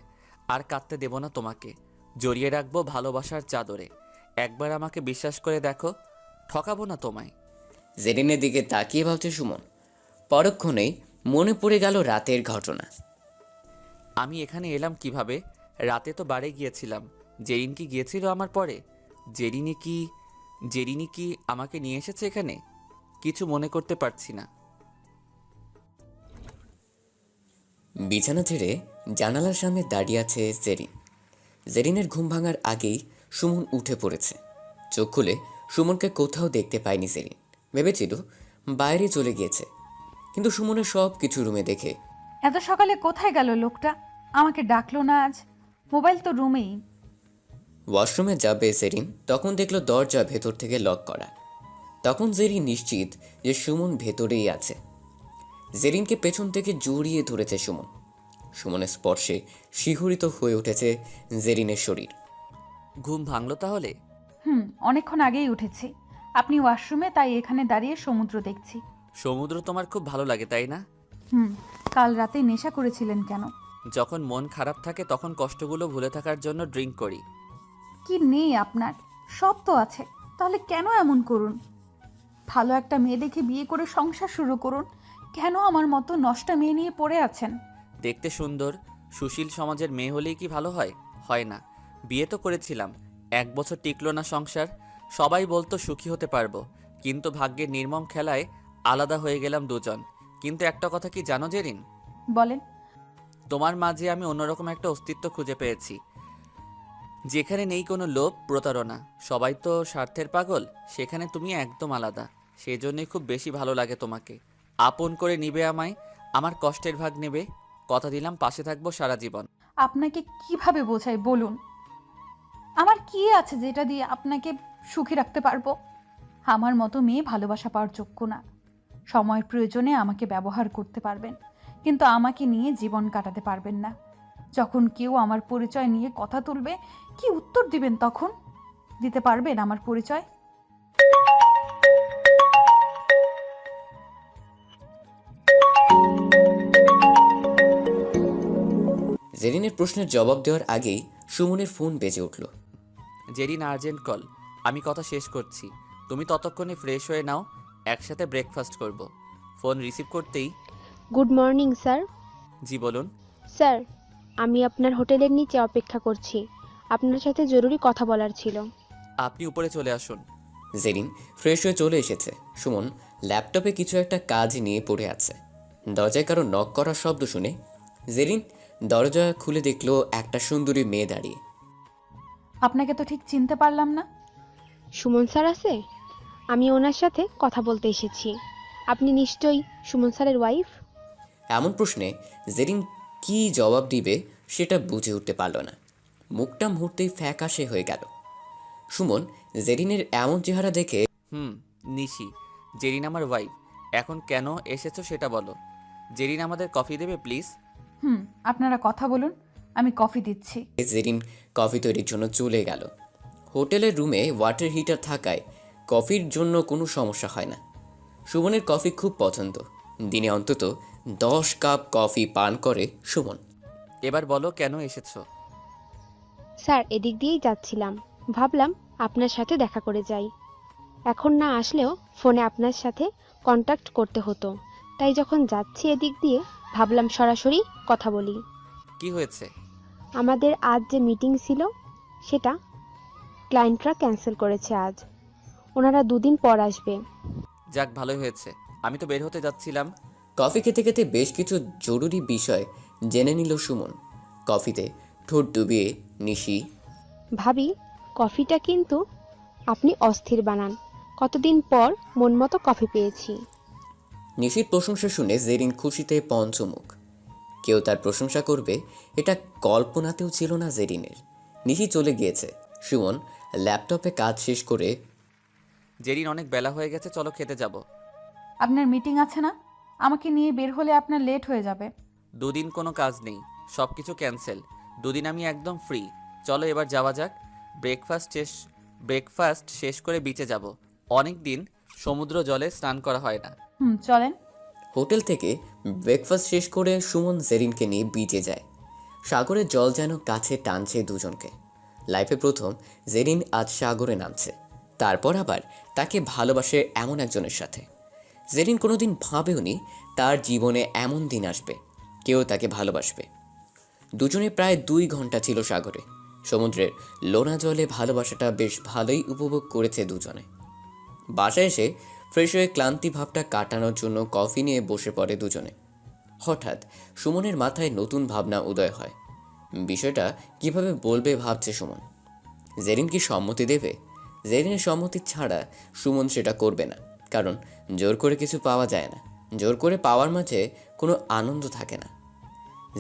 আর কাঁদতে দেব না তোমাকে, জড়িয়ে রাখবো ভালোবাসার চাদরে। একবার আমাকে বিশ্বাস করে দেখো, ঠকাবো না তোমায়। জেরিনের দিকে তাকিয়ে ভাবছে সুমন। পরক্ষণেই মনে পড়ে গেল রাতের ঘটনা। আমি এখানে এলাম কিভাবে? রাতে তো বাড়ি গিয়েছিলাম। জেরিন কি গিয়েছিল আমার পরে? জেরিনি কি আমাকে নিয়ে এসেছে এখানে? কিছু মনে করতে পারছি না। বিছানা ছেড়ে জানালার সামনে দাঁড়িয়ে আছে জেরিন। জেরিনের ঘুম ভাঙার আগেই সুমন উঠে পড়েছে। চোখ খুলে সুমনকে কোথাও দেখতে পায়নি জেরিন। ভেবেছিল বাইরে চলে গিয়েছে, কিন্তু সুমনের সব কিছু রুমে দেখে এত সকালে কোথায় গেল লোকটা? আমাকে ডাকলো না আজ। মোবাইল তো রুমেই। ওয়াশরুমে যাবে জেরিন, তখন দেখলো দরজা ভেতর থেকে লক করা। তখন জেরিন নিশ্চিত যে সুমন ভেতরেই আছে। জেরিনকে পেছন থেকে জড়িয়ে ধরেছে সুমন। সুমনের স্পর্শে শিহরিত হয়ে উঠেছে জেরিনের শরীর। ঘুম ভাঙলো তাহলে? অনেকক্ষণ আগেই উঠেছি। আপনি ওয়াশরুমে, তাই এখানে দাঁড়িয়ে সমুদ্র দেখছি। সমুদ্র তোমার খুব ভালো লাগে তাই না? কাল রাতে নেশা করেছিলেন কেন? যখন মন খারাপ থাকে তখন কষ্টগুলো ভুলে থাকার জন্য ড্রিঙ্ক করি। কি নেই আপনার? সব তো আছে, তাহলে কেন এমন করুন? ভালো একটা মেয়ে দেখে বিয়ে করে সংসার শুরু করুন। কেন আমার মতো নষ্টা মেয়ে নিয়ে পড়ে আছেন? দেখতে সুন্দর সুশীল সমাজের মেয়ে হলেই কি ভালো হয়? হয় না। বিয়ে তো করেছিলাম, 1 বছর টিকলো না সংসার। সবাই বলতো সুখী হতে পারবো, কিন্তু ভাগ্যের নির্মম খেলায় আলাদা হয়ে গেলাম দুজন। কিন্তু একটা কথা কি জানো জেরিন? বলেন। তোমার মাঝে আমি অন্যরকম একটা অস্তিত্ব খুঁজে পেয়েছি, যেখানে নেই কোনো লোভ প্রতারণা। সবাই তো স্বার্থের পাগল, সেখানে তুমি একদম আলাদা। সেই জন্যই খুব বেশি ভালো লাগে তোমাকে। আপন করে নিবে আমায়, আমার কষ্টের ভাগ নেবে। কথা দিলাম পাশে থাকবো সারা জীবন। আপনাকে কিভাবে বোঝাই বলুন? আমার কি আছে যেটা দিয়ে আপনাকে সুখী রাখতে পারবো? আমার মতো মেয়ে ভালোবাসা পাওয়ার যোগ্য না। সময়ের প্রয়োজনে আমাকে ব্যবহার করতে পারবেন, কিন্তু আমাকে নিয়ে জীবন কাটাতে পারবেন না। যখন কেউ আমার পরিচয় নিয়ে কথা তুলবে, কি উত্তর দিবেন তখন? দিতে পারবেন আমার পরিচয়? জেরিনের প্রশ্নের জবাব দেওয়ার আগেই সুমনের ফোন বেজে উঠল। Zerin, urgent call. আমি কথা শেষ করছি, তুমি ততক্ষণে ফ্রেশ হয়ে নাও, একসাথে ব্রেকফাস্ট করব। ফোন রিসিভ করতেই, গুড মর্নিং স্যার। জি বলুন। স্যার, আমি আপনার হোটেলের নিচে অপেক্ষা করছি। আপনার সাথে জরুরি কথা বলার ছিল। আপনি উপরে চলে আসুন। জেরিন ফ্রেশ হয়ে চলে এসেছে। সুমন ল্যাপটপে কিছু একটা কাজ নিয়ে পড়ে আছে। দরজায় কারো নক করার শব্দ শুনে জেরিন দরজা খুলে দেখলো একটা সুন্দরী মেয়ে দাঁড়িয়ে। আপনাকে তো ঠিক চিনতে পারলাম না। সুমন স্যার আছে? আমি ওনার সাথে কথা বলতে এসেছি। আপনি নিশ্চয়ই সুমন স্যারের ওয়াইফ? এমন প্রশ্নে জেরিন কি জবাব দিবে সেটা বুঝে উঠতে পারল না। মুখটা মুহূর্তেই ফ্যাকাশে হয়ে গেল। সুমন জেরিনের এমন চেহারা দেখে নিশি, জেরিন আমার ওয়াইফ। এখন কেন এসেছো সেটা বলো। জেরিন, আমাদের কফি দেবে প্লিজ? আপনারা কথা বলুন, আমি কফি দিচ্ছি। জেরিন কফি তৈরির জন্য চলে গেল। হোটেলের রুমে ওয়াটার হিটার থাকায় কফির জন্য কোনো সমস্যা হয় না। সুমনের কফি খুব পছন্দ। দিনে অন্তত 10 কাপ কফি পান করে সুমন। এবার বলো কেন এসেছো? স্যার, এদিক দিয়েই যাচ্ছিলাম, ভাবলাম আপনার সাথে দেখা করে যাই। এখন না আসলেও ফোনে আপনার সাথে কন্ট্যাক্ট করতে হতো, তাই যখন যাচ্ছি এদিক দিয়ে ভাবলাম সরাসরি কথা বলি। কি হয়েছে? আমাদের আজ যে মিটিং ছিল সেটা ক্লায়েন্টরা ক্যান্সেল করেছে আজ। ওনারা 2 দিন পর আসবে। যাক, ভালোই হয়েছে। আমি তো বের হতে যাচ্ছিলাম। কফি খেতে খেতে বেশ কিছু জরুরি বিষয় জেনে নিল সুমন। কফিতে ঠোঁট ডুবিয়ে নিশি, ভাবি, কফিটা কিন্তু আপনি অস্থির বানান। কতদিন পর মন মতো কফি পেয়েছি। নিশির প্রশংসা শুনে জেরিন খুশিতে পঞ্চমুখ। কেউ তার প্রশংসা করবে এটা কল্পনাতেও ছিল না জেরিনের। নিশি চলে গিয়েছে। সুমন ল্যাপটপে কাজ শেষ করে, জেরিন, অনেক বেলা হয়ে গেছে, চলো খেতে যাব। আপনার মিটিং আছে না? আমাকে নিয়ে বের হলে আপনার লেট হয়ে যাবে। 2 দিন কোনো কাজ নেই, সব কিছু ক্যান্সেল। 2 দিন আমি একদম ফ্রি। চলো এবার যাওয়া যাক। ব্রেকফাস্ট শেষ করে বিচে যাব। অনেক দিন সমুদ্র জলে স্নান করা হয় না। চলেন। হোটেল থেকে ব্রেকফাস্ট শেষ করে সুমন জেরিনকে নিয়ে বিচে যায়। সাগরের জল যেন কাছে টানছে দুজনকে। লাইফে প্রথম জেরিন আজ সাগরে নামছে, তারপর আবার তাকে ভালোবাসে এমন একজনের সাথে। জেরিন কোনোদিন ভাবেওনি তার জীবনে এমন দিন আসবে, কেউ তাকে ভালোবাসবে। দুজনে প্রায় 2 ঘন্টা ছিল সাগরে। সমুদ্রের লোনা জলে ভালোবাসাটা বেশ ভালোই উপভোগ করেছে দুজনে। বাসায় এসে ফ্রেশ হয়ে ক্লান্তি ভাবটা কাটানোর জন্য কফি নিয়ে বসে পড়ে দুজনে। হঠাৎ সুমনের মাথায় নতুন ভাবনা উদয় হয়। বিষয়টা কিভাবে বলবে ভাবছে সুমন। জেরিন কি সম্মতি দেবে? জেরিনের সম্মতি ছাড়া সুমন সেটা করবে না, কারণ জোর করে কিছু পাওয়া যায় না, জোর করে পাওয়ার মাঝে কোনো আনন্দ থাকে না।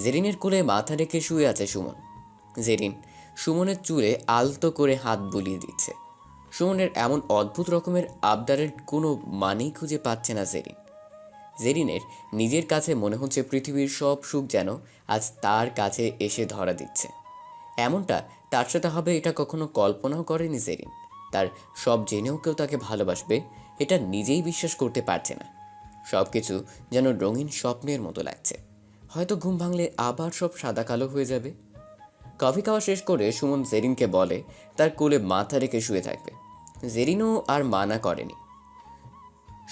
জেরিনের কোলে মাথা রেখে শুয়ে আছে সুমন। জেরিন সুমনের চুলে আলতো করে হাত বুলিয়ে দিচ্ছে। সুমনের এমন অদ্ভুত রকমের আবদারের কোনো মানেই খুঁজে পাচ্ছে না জেরিন। জেরিনের নিজের কাছে মনে হচ্ছে পৃথিবীর সব সুখ যেন আজ তার কাছে এসে ধরা দিচ্ছে। এমনটা তার সাথে হবে এটা কখনো কল্পনাও করেনি জেরিন। তার সব জেনেও কেউ তাকে ভালোবাসবে এটা নিজেই বিশ্বাস করতে পারছে না। সব কিছু যেন রঙিন স্বপ্নের মতো লাগছে। হয়তো ঘুম ভাঙলে আবার সব সাদা কালো হয়ে যাবে। কফি খাওয়া শেষ করে সুমন জেরিনকে বলে তার কোলে মাথা রেখে শুয়ে থাকবে। জেরিনও আর মানা করেনি।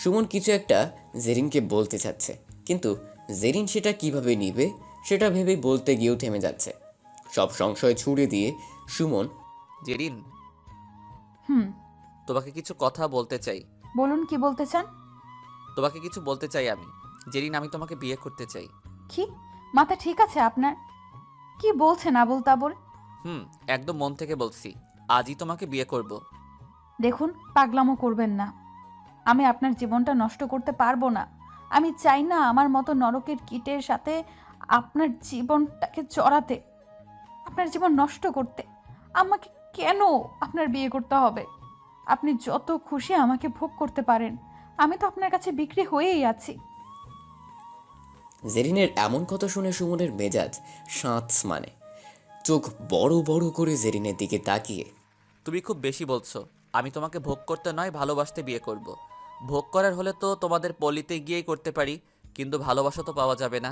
সুমন কিছু একটা জেরিনকে বলতে চাচ্ছে, কিন্তু জেরিন সেটা কিভাবে নিবে সেটা ভেবে বলতে গিয়েও থেমে যাচ্ছে। সব সংশয় ছুড়ে দিয়ে সুমন, জেরিন, হুম, তোমাকে কিছু কথা বলতে চাই। বলুন কি বলতে চান? তোমাকে কিছু বলতে চাই আমি। জেরিন, আমি তোমাকে বিয়ে করতে চাই। কি মাথা ঠিক আছে আপনার? কি বলছেন আবুল তাবুল? একদম মন থেকে বলছি, আজই তোমাকে বিয়ে করব। দেখুন, পাগলামো করবেন না। আমি আপনার জীবনটা নষ্ট করতে পারবো না। আমি চাই না আমার মতো নরকের কীটের সাথে আপনার জীবনটাকে চড়াতে, আপনার জীবন নষ্ট করতে। আমাকে কেন আপনার বিয়ে করতে হবে? আপনি যত খুশি আমাকে ভোগ করতে পারেন, আমি তো আপনার কাছে বিক্রি হয়েই আছি। জেরিনের এমন কথা শুনে সুমনের মেজাজ সাঁতস মানে। চোখ বড় বড় করে জেরিনের দিকে তাকিয়ে, তুমি খুব বেশি বলছো। আমি তোমাকে ভোগ করতে নয়, ভালোবাসতে বিয়ে করব। ভোগ করার হলে তো তোমাদের পলিতে গিয়েই করতে পারি, কিন্তু ভালোবাসা তো পাওয়া যাবে না।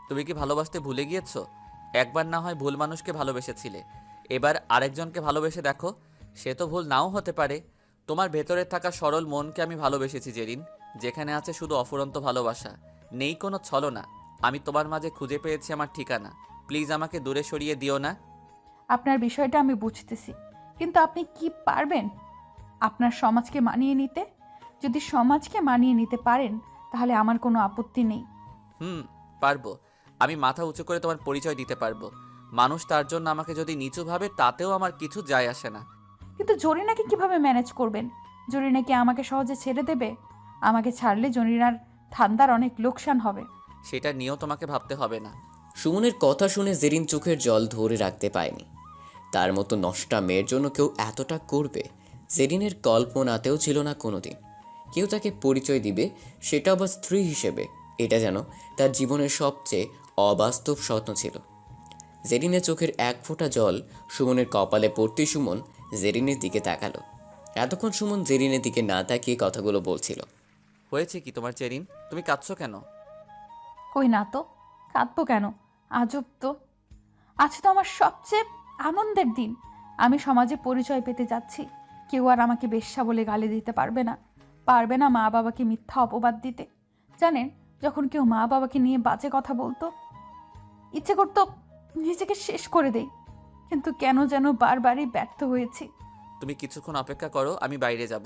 তুমি কি ভালোবাসতে ভুলে গিয়েছো? একবার না হয় ভুল মানুষকে ভালোবেসেছিলে, এবার আরেকজনকে ভালোবেসে দেখো। সে তো ভুল নাও হতে পারে। তোমার ভেতরে থাকা সরল মনকে আমি ভালোবেসেছি জেরিন, যেখানে আছে শুধু অফুরন্ত ভালোবাসা, নেই কোনো ছলনা। আমি তোমার মাঝে খুঁজে পেয়েছি আমার ঠিকানা। প্লিজ আমাকে দূরে সরিয়ে দিও না। আপনার বিষয়টা আমি বুঝতেছি, কিন্তু আপনি কি পারবেন আপনার সমাজকে মানিয়ে নিতে? যদি সমাজকে মানিয়ে নিতে পারেন তাহলে আমার কোনো আপত্তি নেই। পারবো। আমি মাথা উঁচু করে তোমার পরিচয় দিতে পারবো। মানুষ তার জন্য আমাকে যদি নিচু ভাবে তাতেও আমার কিছু যায় আসে না। কিন্তু জরিনাকে কিভাবে ম্যানেজ করবেন? জরিনা কি আমাকে সহজে ছেড়ে দেবে? আমাকে ছাড়লে জরিনার ধান্দার অনেক লোকসান হবে। সেটা নিয়েও তোমাকে ভাবতে হবে না। সুমনের কথা শুনে জেরিন চোখের জল ধরে রাখতে পায়নি। তার মতো নষ্টা মেয়ের জন্য কেউ এতটা করবে জেরিনের কল্পনাতেও ছিল না কোনোদিন। কেউ তাকে পরিচয় দিবে, সেটা আবার স্ত্রী হিসেবে, এটা যেন তার জীবনের সবচেয়ে অবাস্তব স্বপ্ন ছিল। জেরিনের চোখের এক ফোঁটা জল সুমনের কপালে পড়তে সুমন জেরিনের দিকে তাকালো। এতক্ষণ সুমন জেরিনের দিকে না তাকিয়ে কথাগুলো বলছিল। হয়েছে কি তোমার জেরিন? তুমি কাঁদছো কেন? কই না তো, কাঁদবো কেন? আজব তো, আজ তো আমার সবচেয়ে আনন্দের দিন। আমি সমাজে পরিচয় পেতে যাচ্ছি। কেউ আর আমাকে বেশ্যা বলে গালি দিতে পারবে না, পারবে না মা বাবাকে মিথ্যা অপবাদ দিতে। জানেন, যখন কেউ মা বাবাকে নিয়ে বাজে কথা বলতো, ইচ্ছে করতো নিজেকে শেষ করে দেই, কিন্তু কেন যেন বারবারই ব্যর্থ হয়েছি। তুমি কিছুক্ষণ অপেক্ষা করো, আমি বাইরে যাব।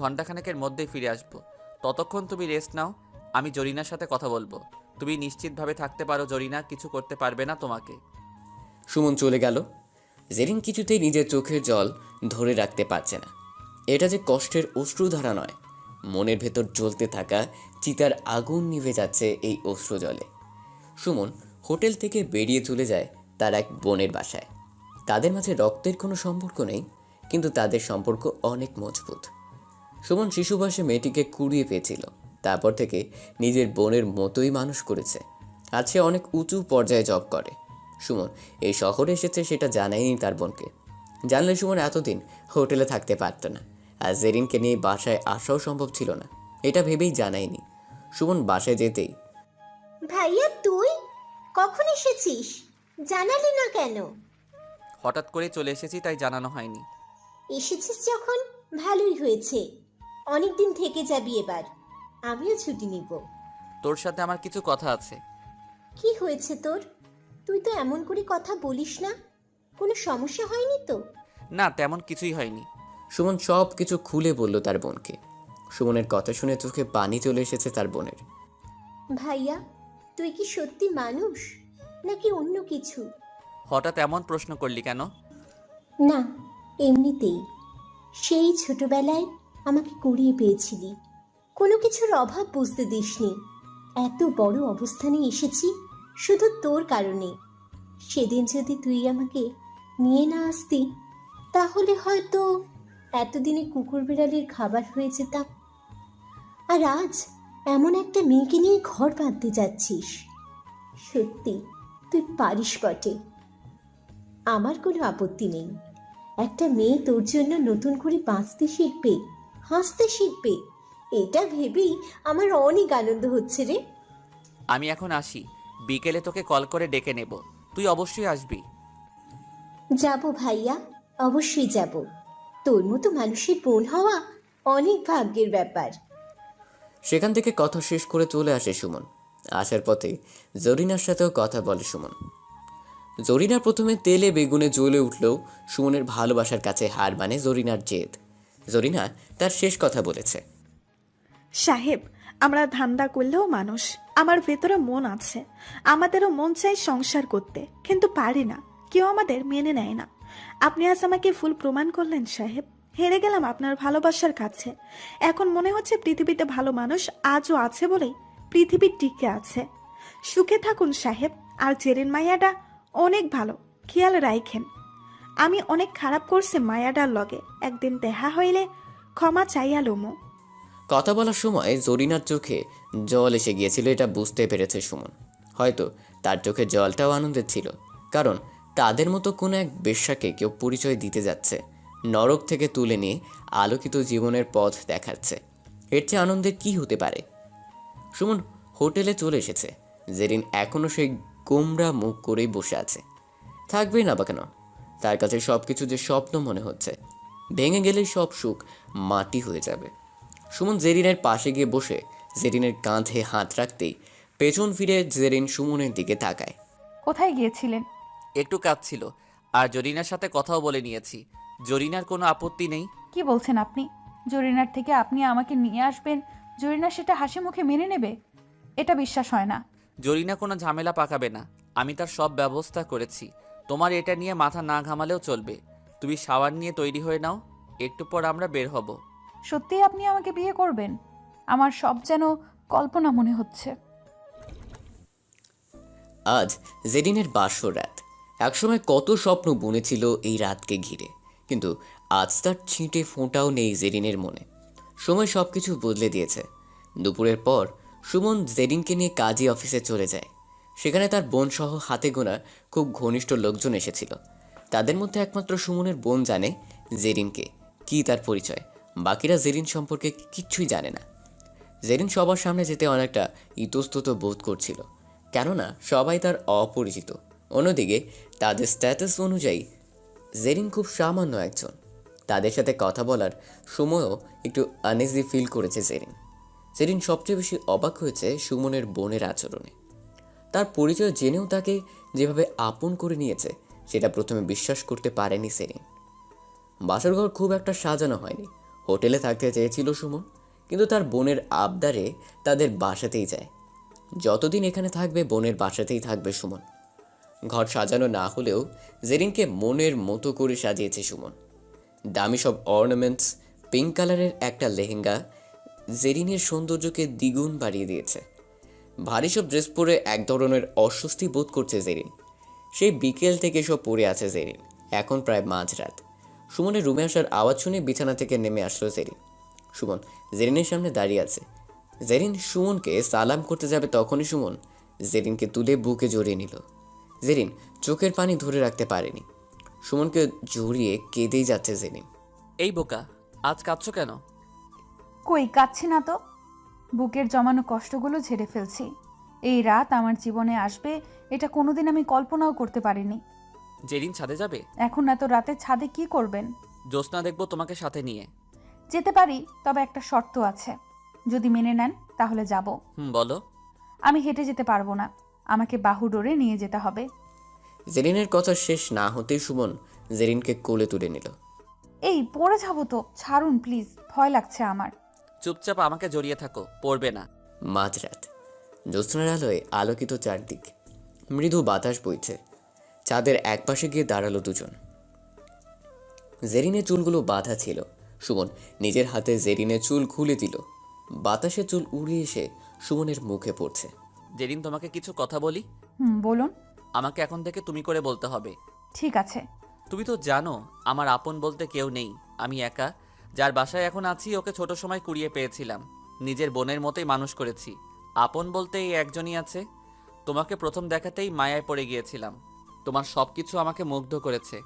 ঘন্টাখানেকের মধ্যেই ফিরে আসবো। ততক্ষণ তুমি রেস্ট নাও, আমি জরিনার সাথে কথা বলবো। তুমি নিশ্চিতভাবে থাকতে পারো, জরিনা কিছু করতে পারবে না তোমাকে। সুমন চলে গেল। জেরিন কিছুতেই নিজের চোখের জল ধরে রাখতে পারছে না। এটা যে কষ্টের অশ্রুধারা নয়, মনের ভেতর জ্বলতে থাকা চিতার আগুন নিভে যাচ্ছে এই অশ্রু জলে। সুমন হোটেল থেকে বেরিয়ে চলে যায় তার এক বোনের বাসায়। তাদের মাঝে রক্তের কোনো সম্পর্ক নেই, কিন্তু তাদের সম্পর্ক অনেক মজবুত। সুমন শিশু বয়সে মেয়েটিকে কুড়িয়ে পেয়েছিল, তারপর থেকে নিজের বোনের মতোই মানুষ করেছে। আজ সে অনেক উঁচু পর্যায়ে জব করে। সুমন এই শহরে এসেছে সেটা জানায়নি তার বোনকে। জানলে সুমন এতদিন হোটেলে থাকতে পারত না, আর জেরিনকে নিয়ে বাসায় আসাও সম্ভব ছিল না, এটা ভেবেই জানায়নি। সুমন বাসায় যেতেই, ভাইয়া তুই কখন এসেছিস? জানালি না কেন? হঠাৎ করে চলে এসেছি, তাই জানানো হয়নি। এসেছিস যখন ভালোই হয়েছে, অনেকদিন থেকে যাবি এবার। আমিও ছুটি নিব। তোর সাথে আমার কিছু কথা আছে। কি হয়েছে তোর? তুই তো এমন করে কথা বলিস না। কোনো সমস্যা হয়নি তো? না, তেমন কিছুই হয়নি। সুমন সব কিছু খুলে বলল তার বোনকে। সুমনের কথা শুনে চোখে পানি চলে এসেছে তার বোনের। ভাইয়া, তুই কি সত্যি মানুষ নাকি অন্য কিছু? হঠাৎ এমন প্রশ্ন করলি কেন? না, এমনিতেই। সেই ছোটবেলায় আমাকে কুড়িয়ে পেয়েছিলি, কোনো কিছুর অভাব বুঝতে দিসনি। এত বড় অবস্থানে এসেছি শুধু তোর কারণে। সেদিন যদি তুই আমাকে নিয়ে না আসতি, তাহলে হয়তো এতদিনে কুকুর বিড়ালের খাবার হয়ে যেতাম। আর আজ এমন একটা মেয়েকে নিয়ে ঘর বাঁধতে যাচ্ছিস। সত্যি তুই পারিস বটে। আমার কোনো আপত্তি নেই। একটা মেয়ে তোর জন্য নতুন করে বাঁচতে শিখবে, হাসতে শিখবে, এটা ভেবেই আমার অনেক আনন্দ হচ্ছে রে। আমি এখন আসি, বিকেলে তোকে কল করে ডেকে নেব, তুই অবশ্যই আসবি। যাব ভাইয়া, অবশ্যই যাব। তোর মতো মানুষের বোন হওয়া অনেক ভাগ্যের ব্যাপার। সেখান থেকে কথা শেষ করে চলে আসে সুমন। আসার পথে জরিনার সাথেও কথা বলে সুমন। জরিনা প্রথমে তেলে বেগুনে জ্বলে উঠলেও সুমনের ভালোবাসার কাছে হার মানে জরিনার জেদ। জরিনা তার শেষ কথা বলেছে। সাহেব, আমরা ধান্দা করলেও মানুষ। আমার ভেতরে মন আছে, আমাদেরও মন চাই সংসার করতে, কিন্তু পারি না, কেউ আমাদের মেনে নেয় না। আপনি আজ আমাকে ফুল প্রমাণ করলেন সাহেব। হেরে গেলাম আপনার ভালোবাসার কাছে। এখন মনে হচ্ছে পৃথিবীতে ভালো মানুষ আজও আছে বলেই পৃথিবী টিকে আছে। সুখে থাকুন সাহেব। আর জেরিন মাইয়াটা অনেক ভালো, খেয়াল রাখেন। আমি অনেক খারাপ করছি মায়াডার লগে, একদিন দেখা হইলে ক্ষমা চাইয়া লমো। কথা বলার সময় জরিনার চোখে জল এসে গিয়েছিল, এটা বুঝতে পেরেছে সুমন। হয়তো তার চোখে জলটাও আনন্দের ছিল, কারণ তাদের মতো কোনো এক বেশ্যাকে কেউ পরিচয় দিতে যাচ্ছে, নরক থেকে তুলে নিয়ে আলোকিত জীবনের পথ দেখাচ্ছে। এর চেয়ে আনন্দের কী হতে পারে? সুমন হোটেলে চলে এসেছে। জেরিন এখনও সেই গোমরা মুখ করেই বসে আছে। থাকবেই না বা কেন? তার কাছে সব কিছু যে স্বপ্ন মনে হচ্ছে। ভেঙে গেলেই সব সুখ মাটি হয়ে যাবে। সুমন জেরিনের পাশে গিয়ে বসে জেরিনের কাঁধে হাত রাখতেই পেছন ফিরে জেরিন সুমনের দিকে তাকায়। কোথায় গিয়েছিলেন? একটু কাজ ছিল, আর জরিনার সাথে কথাও বলে নিয়েছি। জরিনার কোনো আপত্তি নেই। কি বলছেন আপনি? জরিনার থেকে আপনি আমাকে নিয়ে আসবেন, জরিনা সেটা হাসি মুখে মেনে নেবে? এটা বিশ্বাস হয় না। জরিনা কোনো ঝামেলা পাকাবে না, আমি তার সব ব্যবস্থা করেছি। তোমার এটা নিয়ে মাথা না ঘামালেও চলবে। তুমি শাওয়ার নিয়ে তৈরি হয়ে নাও, একটু পর আমরা বের হব। সত্যি আপনি আমাকে বিয়ে করবেন? আমার সব যেন কল্পনা মনে হচ্ছে। আজ জেরিনের বাসর রাত। একসময় কত স্বপ্ন বুনেছিল এই রাতকে ঘিরে, কিন্তু আজ তার ছিটে ফোঁটাও নেই জেরিনের মনে। সময় সব কিছু বদলে দিয়েছে। দুপুরের পর সুমন জেরিনকে নিয়ে কাজী অফিসে চলে যায়। সেখানে তার বোন সহ হাতে গোনা খুব ঘনিষ্ঠ লোকজন এসেছিল। তাদের মধ্যে একমাত্র সুমনের বোন জানে জেরিনকে, কি তার পরিচয়। বাকিরা জেরিন সম্পর্কে কিচ্ছুই জানে না। জেরিন সবার সামনে যেতে অনেকটা ইতস্তত বোধ করছিল, কেননা সবাই তার অপরিচিত। অন্যদিকে তাদের স্ট্যাটাস অনুযায়ী জেরিন খুব সামান্য একজন। তাদের সাথে কথা বলার সময়ও একটু আনইজি ফিল করেছে জেরিন। জেরিন সবচেয়ে বেশি অবাক হয়েছে সুমনের বোনের আচরণে। তার পরিচয় জেনেও তাকে যেভাবে আপন করে নিয়েছে, সেটা প্রথমে বিশ্বাস করতে পারেনি জেরিন। বাসরঘর খুব একটা সাজানো হয়নি। হোটেলে থাকতে চেয়েছিল সুমন, কিন্তু তার বোনের আবদারে তাদের বাসাতেই যায়। যতদিন এখানে থাকবে বোনের বাসাতেই থাকবে সুমন। ঘর সাজানো না হলেও জেরিনকে মনের মতো করে সাজিয়েছে সুমন। দামি সব অর্নামেন্টস, পিঙ্ক কালারের একটা লেহেঙ্গা জেরিনের সৌন্দর্যকে দ্বিগুণ বাড়িয়ে দিয়েছে। ভারী সব ড্রেস পরে এক ধরনের অস্বস্তি বোধ করছে জেরিন। সেই বিকেল থেকে সব পরে আছে জেরিন। এখন প্রায় মাঝরাত। সুমনের রুমে আসার আওয়াজ শুনে বিছানা থেকে নেমে আসলো জেরিন। সুমন জেরিনের সামনে দাঁড়িয়ে আছে। জেরিন সুমনকে সালাম করতে যাবে, তখনই সুমন জেরিনকে তুলে বুকে জড়িয়ে নিল। জেরিন চোখের পানি ধরে রাখতে পারেনি। সুমনকে জড়িয়ে কেঁদেই যাচ্ছে জেরিন। এই বোকা, আজ কাঁদছো কেন? কই কাচ্ছি না তো, বুকের জমানো কষ্টগুলো ঝেড়ে ফেলছি। এই রাত আমার জীবনে আসবে এটা কোনোদিন আমি কল্পনাও করতে পারিনি। জেরিন ছাদে যাবে? এখন এত রাতে ছাদে কি করবেন? জ্যোৎস্না দেখবো তোমাকে সাথে নিয়ে। যেতে পারি, তবে একটা শর্ত আছে। যদি মেনে নেন তাহলে যাব। বলো। আমি হেঁটে যেতে পারবো না, আমাকে বাহু ডোরে নিয়ে যেতে হবে। জেরিনের কথা শেষ না হতেই সুমন জেরিনকে কোলে তুলে নিল। এই পড়ে যাবো তো, ছাড়ুন প্লিজ, ভয় লাগছে আমার। চুপচাপ আমাকে জড়িয়ে থাকো, পড়বে না। মাঝরাত, জ্যোৎস্নার আলোয় আলোকিত চারদিক। মৃদু বাতাস বইছে। চাঁদের একপাশে গিয়ে দাঁড়ালো দুজন। জেরিনের চুলগুলো বাঁধা ছিল। সুমন নিজের হাতে জেরিনের চুল খুলে দিল। বাতাসে চুল উড়ে এসে সুমনের মুখে পড়ছে। জেরিন, তোমাকে কিছু কথা বলি। বলুন। আমাকে এখন থেকে তুমি করে বলতে হবে। ঠিক আছে। তুমি তো জানো আমার আপন বলতে কেউ নেই, আমি একা। যার বাসায় এখন আছি ওকে ছোট সময় কুড়িয়ে পেয়েছিলাম, নিজের বোনের মতোই মানুষ করেছি। আপন বলতে এই একজনই আছে। তোমাকে প্রথম দেখাতেই মায়ায় পড়ে গিয়েছিলাম। তোমার সব কিছু আমাকে মুগ্ধ করেছে।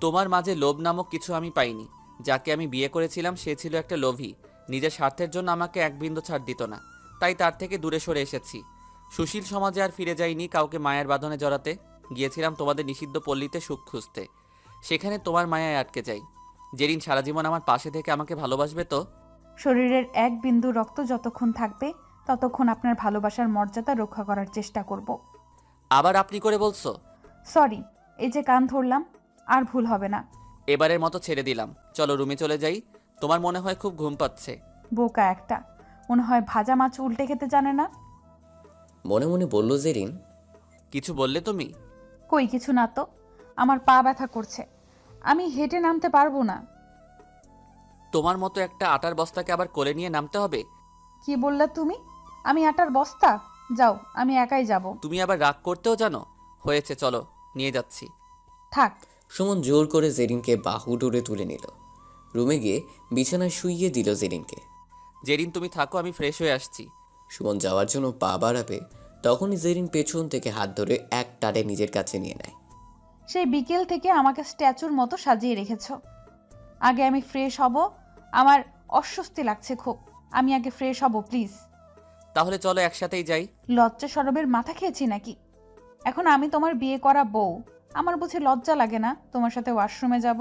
তোমার মাঝে লোভ নামক কিছু আমি পাইনি। যাকে আমি বিয়ে করেছিলাম সে ছিল একটা লোভী, নিজের স্বার্থের জন্য আমাকে এক বিন্দু ছাড় দিত না। তাই তার থেকে দূরে সরে এসেছি। সুশীল সমাজে আর ফিরে যাইনি কাউকে মায়ের বাঁধনে জড়াতে। গিয়েছিলাম তোমাদের নিষিদ্ধ পল্লীতে সুখ খুঁজতে, সেখানে তোমার মায়ায় আটকে যাই। জেরিন, সারা জীবন আমার পাশে থেকে আমাকে ভালোবাসবে তো? শরীরের এক বিন্দু রক্ত যতক্ষণ থাকবে ততক্ষণ আপনার ভালোবাসার মর্যাদা রক্ষা করার চেষ্টা করব। আবার আপনি করে বলছো? সরি, এই যে কান ধরলাম, আর ভুল হবে না। এবারের মতো ছেড়ে দিলাম, চলো রুমে চলে যাই। তোমার মনে হয় খুব ঘুম পাচ্ছে। বোকা একটা, মনে হয় ভাজা মাছ উল্টে খেতে জানে না। মনে মনে বলল জেরিন। কিছু বললে তুমি? কই কিছু না তো, আমার পা ব্যথা করছে, আমি হেঁটে নামতে পারবো না। তোমার মতো একটা আটার বস্তাকে আবার কোলে নিয়ে নামতে হবে? কি বললা তুমি? আমি আটার বস্তা? যাও, আমি একাই যাব। তুমি আবার রাগ করতেও জানো? হয়েছে, চলো নিয়ে যাচ্ছি। থাক। সুমন জোর করে জেরিনকে বাহু ডোরে তুলে নিল। রুমে গিয়ে বিছানায় শুইয়ে দিল জেরিনকে। জেরিন, তুমি থাকো, আমি ফ্রেশ হয়ে আসছি। সুমন যাওয়ার জন্য পা বাড়াবে, তখনই জেরিন পেছন থেকে হাত ধরে এক টানে নিজের কাছে নিয়ে নেয়। সেই বিকেল থেকে আমাকে স্ট্যাচুর মতো সাজিয়ে রেখেছ। আগে আমি ফ্রেশ হব, আমার অস্বস্তি লাগছে খুব। আমি আগে ফ্রেশ হব প্লিজ। তাহলে চলো একসাথেই যাই। লজ্জা সরবের মাথা খেয়েছি নাকি? এখন আমি তোমার বিয়ে করা বউ, আমার বুঝি লজ্জা লাগে না তোমার সাথে ওয়াশরুমে যাব?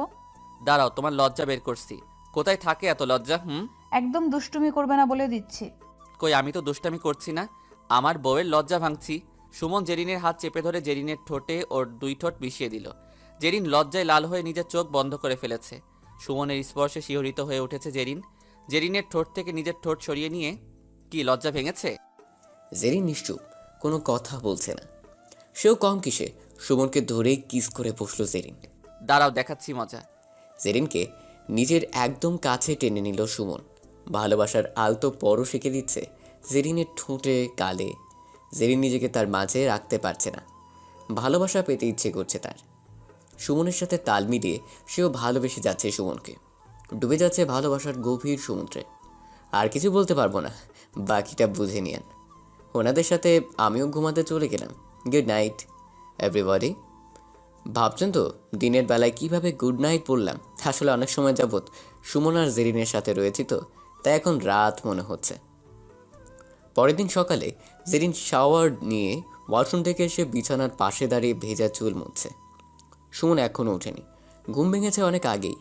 দাঁড়াও, তোমার লজ্জা বের করছি। কোথায় থাকে এত লজ্জা? একদম দুষ্টুমি করবে না বলে দিচ্ছি। কই, আমি তো দুষ্টামি করছি না, আমার বউয়ের লজ্জা ভাঙছি। সুমন জেরিনের হাত চেপে ধরে জেরিনের ঠোঁটে ওর দুই ঠোঁট মিশিয়ে দিল। জেরিন লজ্জায় লাল হয়ে নিজের চোখ বন্ধ করে ফেলেছে। সুমনের স্পর্শে শিহরিত হয়ে উঠেছে জেরিন। জেরিনের ঠোঁট থেকে নিজের ঠোঁট সরিয়ে নিয়ে, কি লজ্জা ভেঙেছে? জেরিন নিশ্চুপ, কোনো কথা বলছে না। সেও কম কিসে সুমনকে ধরেই কিস করে বসলো জেরিন। দাঁড়াও, দেখাচ্ছি মজা। জেরিনকে নিজের একদম কাছে টেনে নিল সুমন। ভালোবাসার আলতো পরশ এঁকে দিচ্ছে জেরিনের ঠোঁটে, গালে। জেরিন নিজেকে তার মাঝে রাখতে পারছে না। ভালোবাসা পেতে ইচ্ছে করছে তার। সুমনের সাথে তাল মিলিয়ে সেও ভালোবেসে যাচ্ছে সুমনকে। ডুবে যাচ্ছে ভালোবাসার গভীর সমুদ্রে। আর কিছু বলতে পারবো না, বাকিটা বুঝে নিয়েন। ওনাদের সাথে আমিও ঘুমাতে চলে গেলাম। Good night everybody. ভাবছেন তো দিনের বেলায় কিভাবে গুড নাইট বললাম? আসলে অনেক সময় যাবৎ সুমন আর জেরিনের সাথে রয়েছি তো, তাই এখন রাত মনে হচ্ছে। পরের দিন সকালে জেরিন শাওয়ার নিয়ে ওয়াশরুম থেকে এসে বিছানার পাশে দাঁড়িয়ে ভেজা চুল মুছছে। সুমন এখনও ওঠেনি, ঘুম ভেঙেছে অনেক আগেই।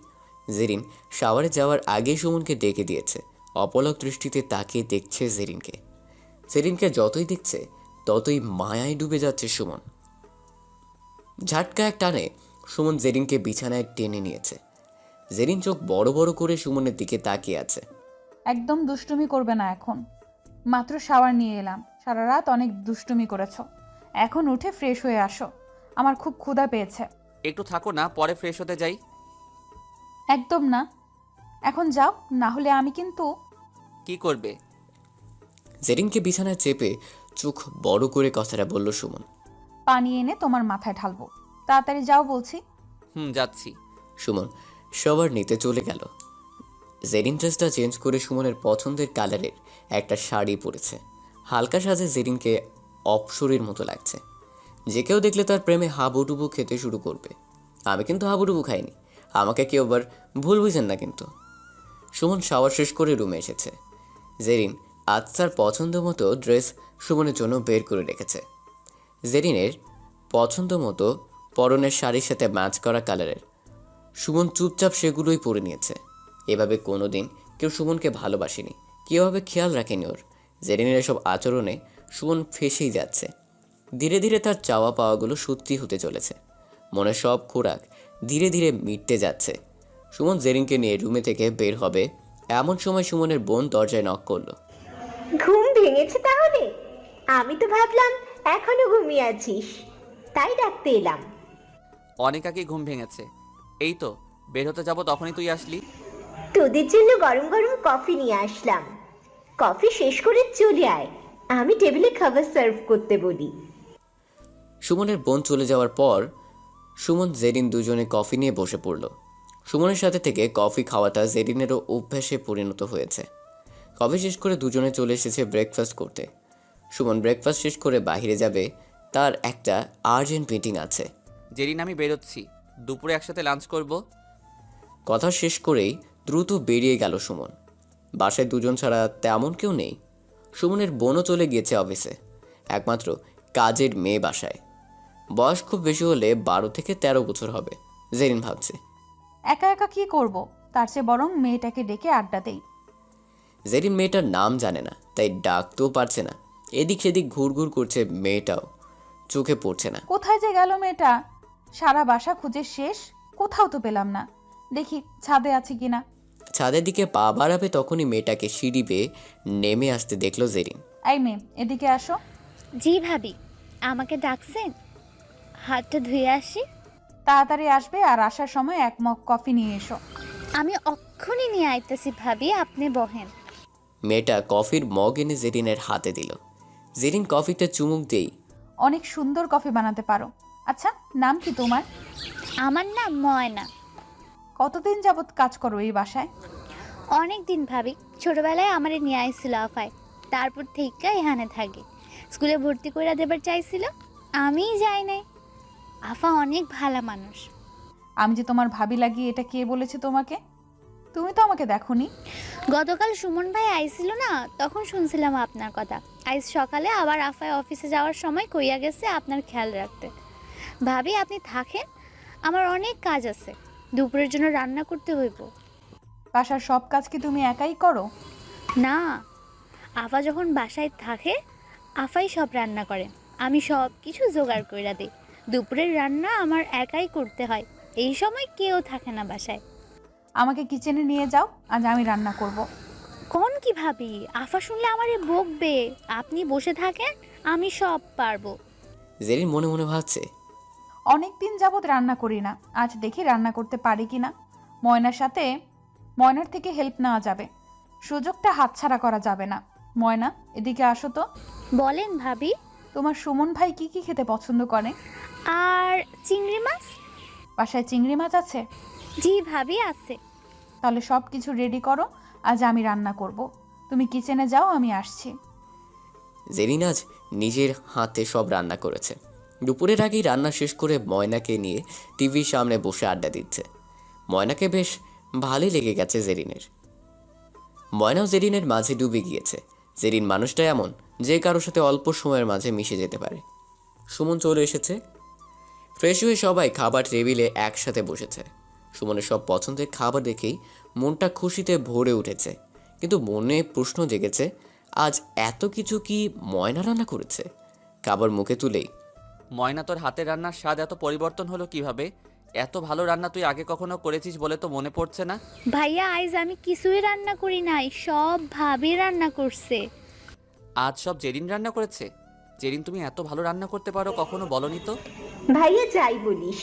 জেরিন শাওয়ারে যাওয়ার আগেই সুমনকে ডেকে দিয়েছে। অপলক দৃষ্টিতে তাকিয়ে দেখছে জেরিনকে। জেরিনকে যতই দেখছে ততই মায়ায় ডুবে যাচ্ছে সুমন। ঝাটকা এক টানে সুমন জেরিনকে বিছানায় টেনে নিয়েছে। জেরিন চোখ বড় বড় করে সুমনের দিকে তাকিয়ে আছে। একদম দুষ্টুমি করবে না এখন, মাত্র শাওয়ার নিয়ে এলাম, সারা রাত অনেক দুষ্টুমি করেছো, এখন উঠে ফ্রেশ হয়ে আসো, আমার খুব ক্ষুধা পেয়েছে। একটু থাকো না, পরে ফ্রেশ হতে যাই। একদম না, এখন যাও, না হলে আমি কিন্তু। কি করবে? জেরিনকে বিছানায় চেপে চোখ বড় করে কথাটা বলল সুমন। পানি এনে তোমার মাথায় ঢালবো, তাড়াতাড়ি যাও বলছি। যাচ্ছি। সুমন সবার নিতে চলে গেল। জেরিন ড্রেসটা চেঞ্জ করে সুমনের পছন্দের কালারের একটা শাড়ি পরেছে। হালকা সাজে জেরিনকে অপসরের মতো লাগছে। যে কেউ দেখলে তার প্রেমে হাবুডুবু খেতে শুরু করবে। আমি কিন্তু হাবুডুবু খাইনি, আমাকে কেউ আবার ভুল বুঝেন না কিন্তু। সুমন শাওয়ার শেষ করে রুমে এসেছে। জেরিন আজ তার পছন্দ মতো ড্রেস সুমনের জন্য বের করে রেখেছে। জেরিনের পছন্দ মতো পরনের শাড়ির সাথে ম্যাচ করা কালারের। সুমন চুপচাপ সেগুলোই পরে নিয়েছে। এভাবে কোনো দিন কেউ সুমনকে ভালোবাসেনি, কীভাবে খেয়াল রাখেনি ওর। জেরিনের এসব আচরণে সুমন ফেঁসেই যাচ্ছে। ধীরে ধীরে তার চাওয়া পাওয়াগুলো সত্যি হতে চলেছে। মনে সব খোরাক ধীরে ধীরে মিটতে যাচ্ছে। সুমন জেরিনকে নিয়ে রুমে থেকে বের হবে এমন সময় সুমনের বোন দরজায় নক করলো। ঘুম ভেঙেছে তাহলে? আমি তো ভাবলাম এখনো ঘুমিয়ে আছিস, তাই ডাকতে এলাম। অনেক আগে ঘুম ভেঙেছে। এই তো বের হতে যাব তখনই তুই আসলি। তোদের জন্য গরম গরম কফি নিয়ে আসলাম। কফি শেষ করে চলে আয়, আমি টেবিলে খাবার সার্ভ করতে বলি। সুমনের বোন চলে যাওয়ার পর সুমন জেরিন দুজনে কফি নিয়ে বসে পড়ল। সুমনের সাথে থেকে কফি খাওয়াটা জেরিনেরও অভ্যাসে পরিণত হয়েছে। কফি শেষ করে দুজনে চলে এসেছে ব্রেকফাস্ট করতে। সুমন ব্রেকফাস্ট শেষ করে বাইরে যাবে, তার একটা আর্জেন্ট মিটিং আছে। জেরিন আমি বেরোচ্ছি, দুপুরে একসাথে লাঞ্চ করব। কথা শেষ করেই দ্রুত বেরিয়ে গেল সুমন। বাসায় দুজন ছাড়া তেমন কেউ নেই। সুমনের বোনও চলে গিয়েছে অফিসে, একমাত্র কাজের মেয়ে বাসায়। বয়স খুব বেশি হলে 12 থেকে 13 বছর হবে, জেরিন ভাবছে। একা একা কি করব, তার চেয়ে বরং মেয়েটাকে ডেকে আড্ডা দেই। জেরিন মেয়েটার নাম জানে না, তাই ডাকতেও পারছে না। এদিক সেদিক ঘুরঘুর করছে, মেয়েটাও চোখে পড়ছে না। কোথায় যে গেল মেয়েটা? সারা বাসা খুঁজে শেষ, কোথাও তো পেলাম না। দেখি ছাদে আছে কিনা। ছাদের দিকে পা বাড়াবে তখনই মেয়েটাকে সিঁড়ি বেয়ে নেমে আসতে দেখলো জেরিন। এই মেয়ে, এদিকে আসো। জি ভাবি, আমাকে ডাকছেন? হাতটা ধুয়ে আসি। তাড়াতাড়ি আসবে, আর আসার সময় এক মগ কফি নিয়ে এসো। আমি অক্ষুনি নিয়ে আইতেছি ভাবি, আপনি বহেন। মেয়েটা কফির মগ এনে জেরিনের হাতে দিল। জেরিন কফিতে চুমুক দেই। অনেক সুন্দর কফি বানাতে পারো। আচ্ছা, নাম কি তোমার? আমার নাম ময়না। কতদিন যাবত কাজ করো এই বাসায়? অনেক দিন ভাবি, ছোটবেলায় আমারে নিয়ে আইছিল আফায়, তারপর থেকে এখানে থাকি। স্কুলে ভর্তি করে দেবার চাইছিল, আমিই যাই নাই। আফা অনেক ভালো মানুষ। আমি যে তোমার ভাবি লাগি, এটা কে বলেছে তোমাকে? তুমি তো আমাকে দেখোনি। গতকাল সুমন ভাই আইছিল না, তখন শুনছিলাম আপনার কথা। আজ সকালে আবার আফায় অফিসে যাওয়ার সময় কইয়া গেছে আপনার খেয়াল রাখতে। ভাবি আপনি থাকেন, আমার অনেক কাজ আছে, দুপুরের জন্য রান্না করতে হইব। বাসার সব কাজ কি তুমি একাই করো? না, আফা যখন বাসায় থাকে আফাই সব রান্না করে, আমি সব কিছু জোগাড় কইরা দিই। দুপুরের রান্না আমার একাই করতে হয়, এই সময় কেউ থাকে না বাসায়। আমাকে কিচেনে নিয়ে যাও, আজ আমি রান্না করব। কোন কি ভাবি, আফা শুনলে আমারে বকবে। আপনি বসে থাকেন, আমি সব পারবো। জেরিন মনে মনে ভাবছে, অনেক দিন যাবত রান্না করি না, আজ দেখি রান্না করতে পারি কিনা। ময়নার থেকে হেল্প নেওয়া যাবে, সুযোগটা হাতছাড়া করা যাবে না। ময়না, এদিকে আসো তো। বলেন ভাবি। তোমার সুমন ভাই কি কি খেতে পছন্দ করে? আর চিংড়ি মাছ। বাসায় চিংড়ি মাছ আছে? জি ভাবি আছে। তাহলে সব কিছু রেডি করো, আজ আমি রান্না করব। তুমি কিচেনে যাও, আমি আসছি। জেরিন আজ নিজের হাতে সব রান্না করেছে। দুপুরের আগেই রান্না শেষ করে ময়নাকে নিয়ে টিভির সামনে বসে আড্ডা দিচ্ছে। ময়নাকে বেশ ভালোই লেগে গেছে জেরিনের। ময়নাও জেরিনের মাঝে ডুবে গিয়েছে। জেরিন মানুষটা এমন যে কারোর সাথে অল্প সময়ের মাঝে মিশে যেতে পারে। সুমন চলে এসেছে। ফ্রেশ হয়ে সবাই খাবার টেবিলে একসাথে বসেছে। সুমনের সব পছন্দের খাবার দেখেই মনটা খুশিতে ভরে উঠেছে, কিন্তু মনে প্রশ্ন জেগেছে, আজ এত কিছু কি ময়না রান্না করেছে? খাবার মুখে তুলেই, ময়না, তোর হাতের রান্নার স্বাদ এত পরিবর্তন হলো কিভাবে? এত ভালো রান্না তুই আগে কখনো করেছিস বলে তো মনে পড়ছে না। ভাইয়া আজ আমি কিছুই রান্না করি নাই, সব ভাবি রান্না করছে। আজ সব জেরিন রান্না করেছে? জেরিন, তুমি এত ভালো রান্না করতে পারো, কখনো বলনি তো। ভাইয়া যাই বলিস,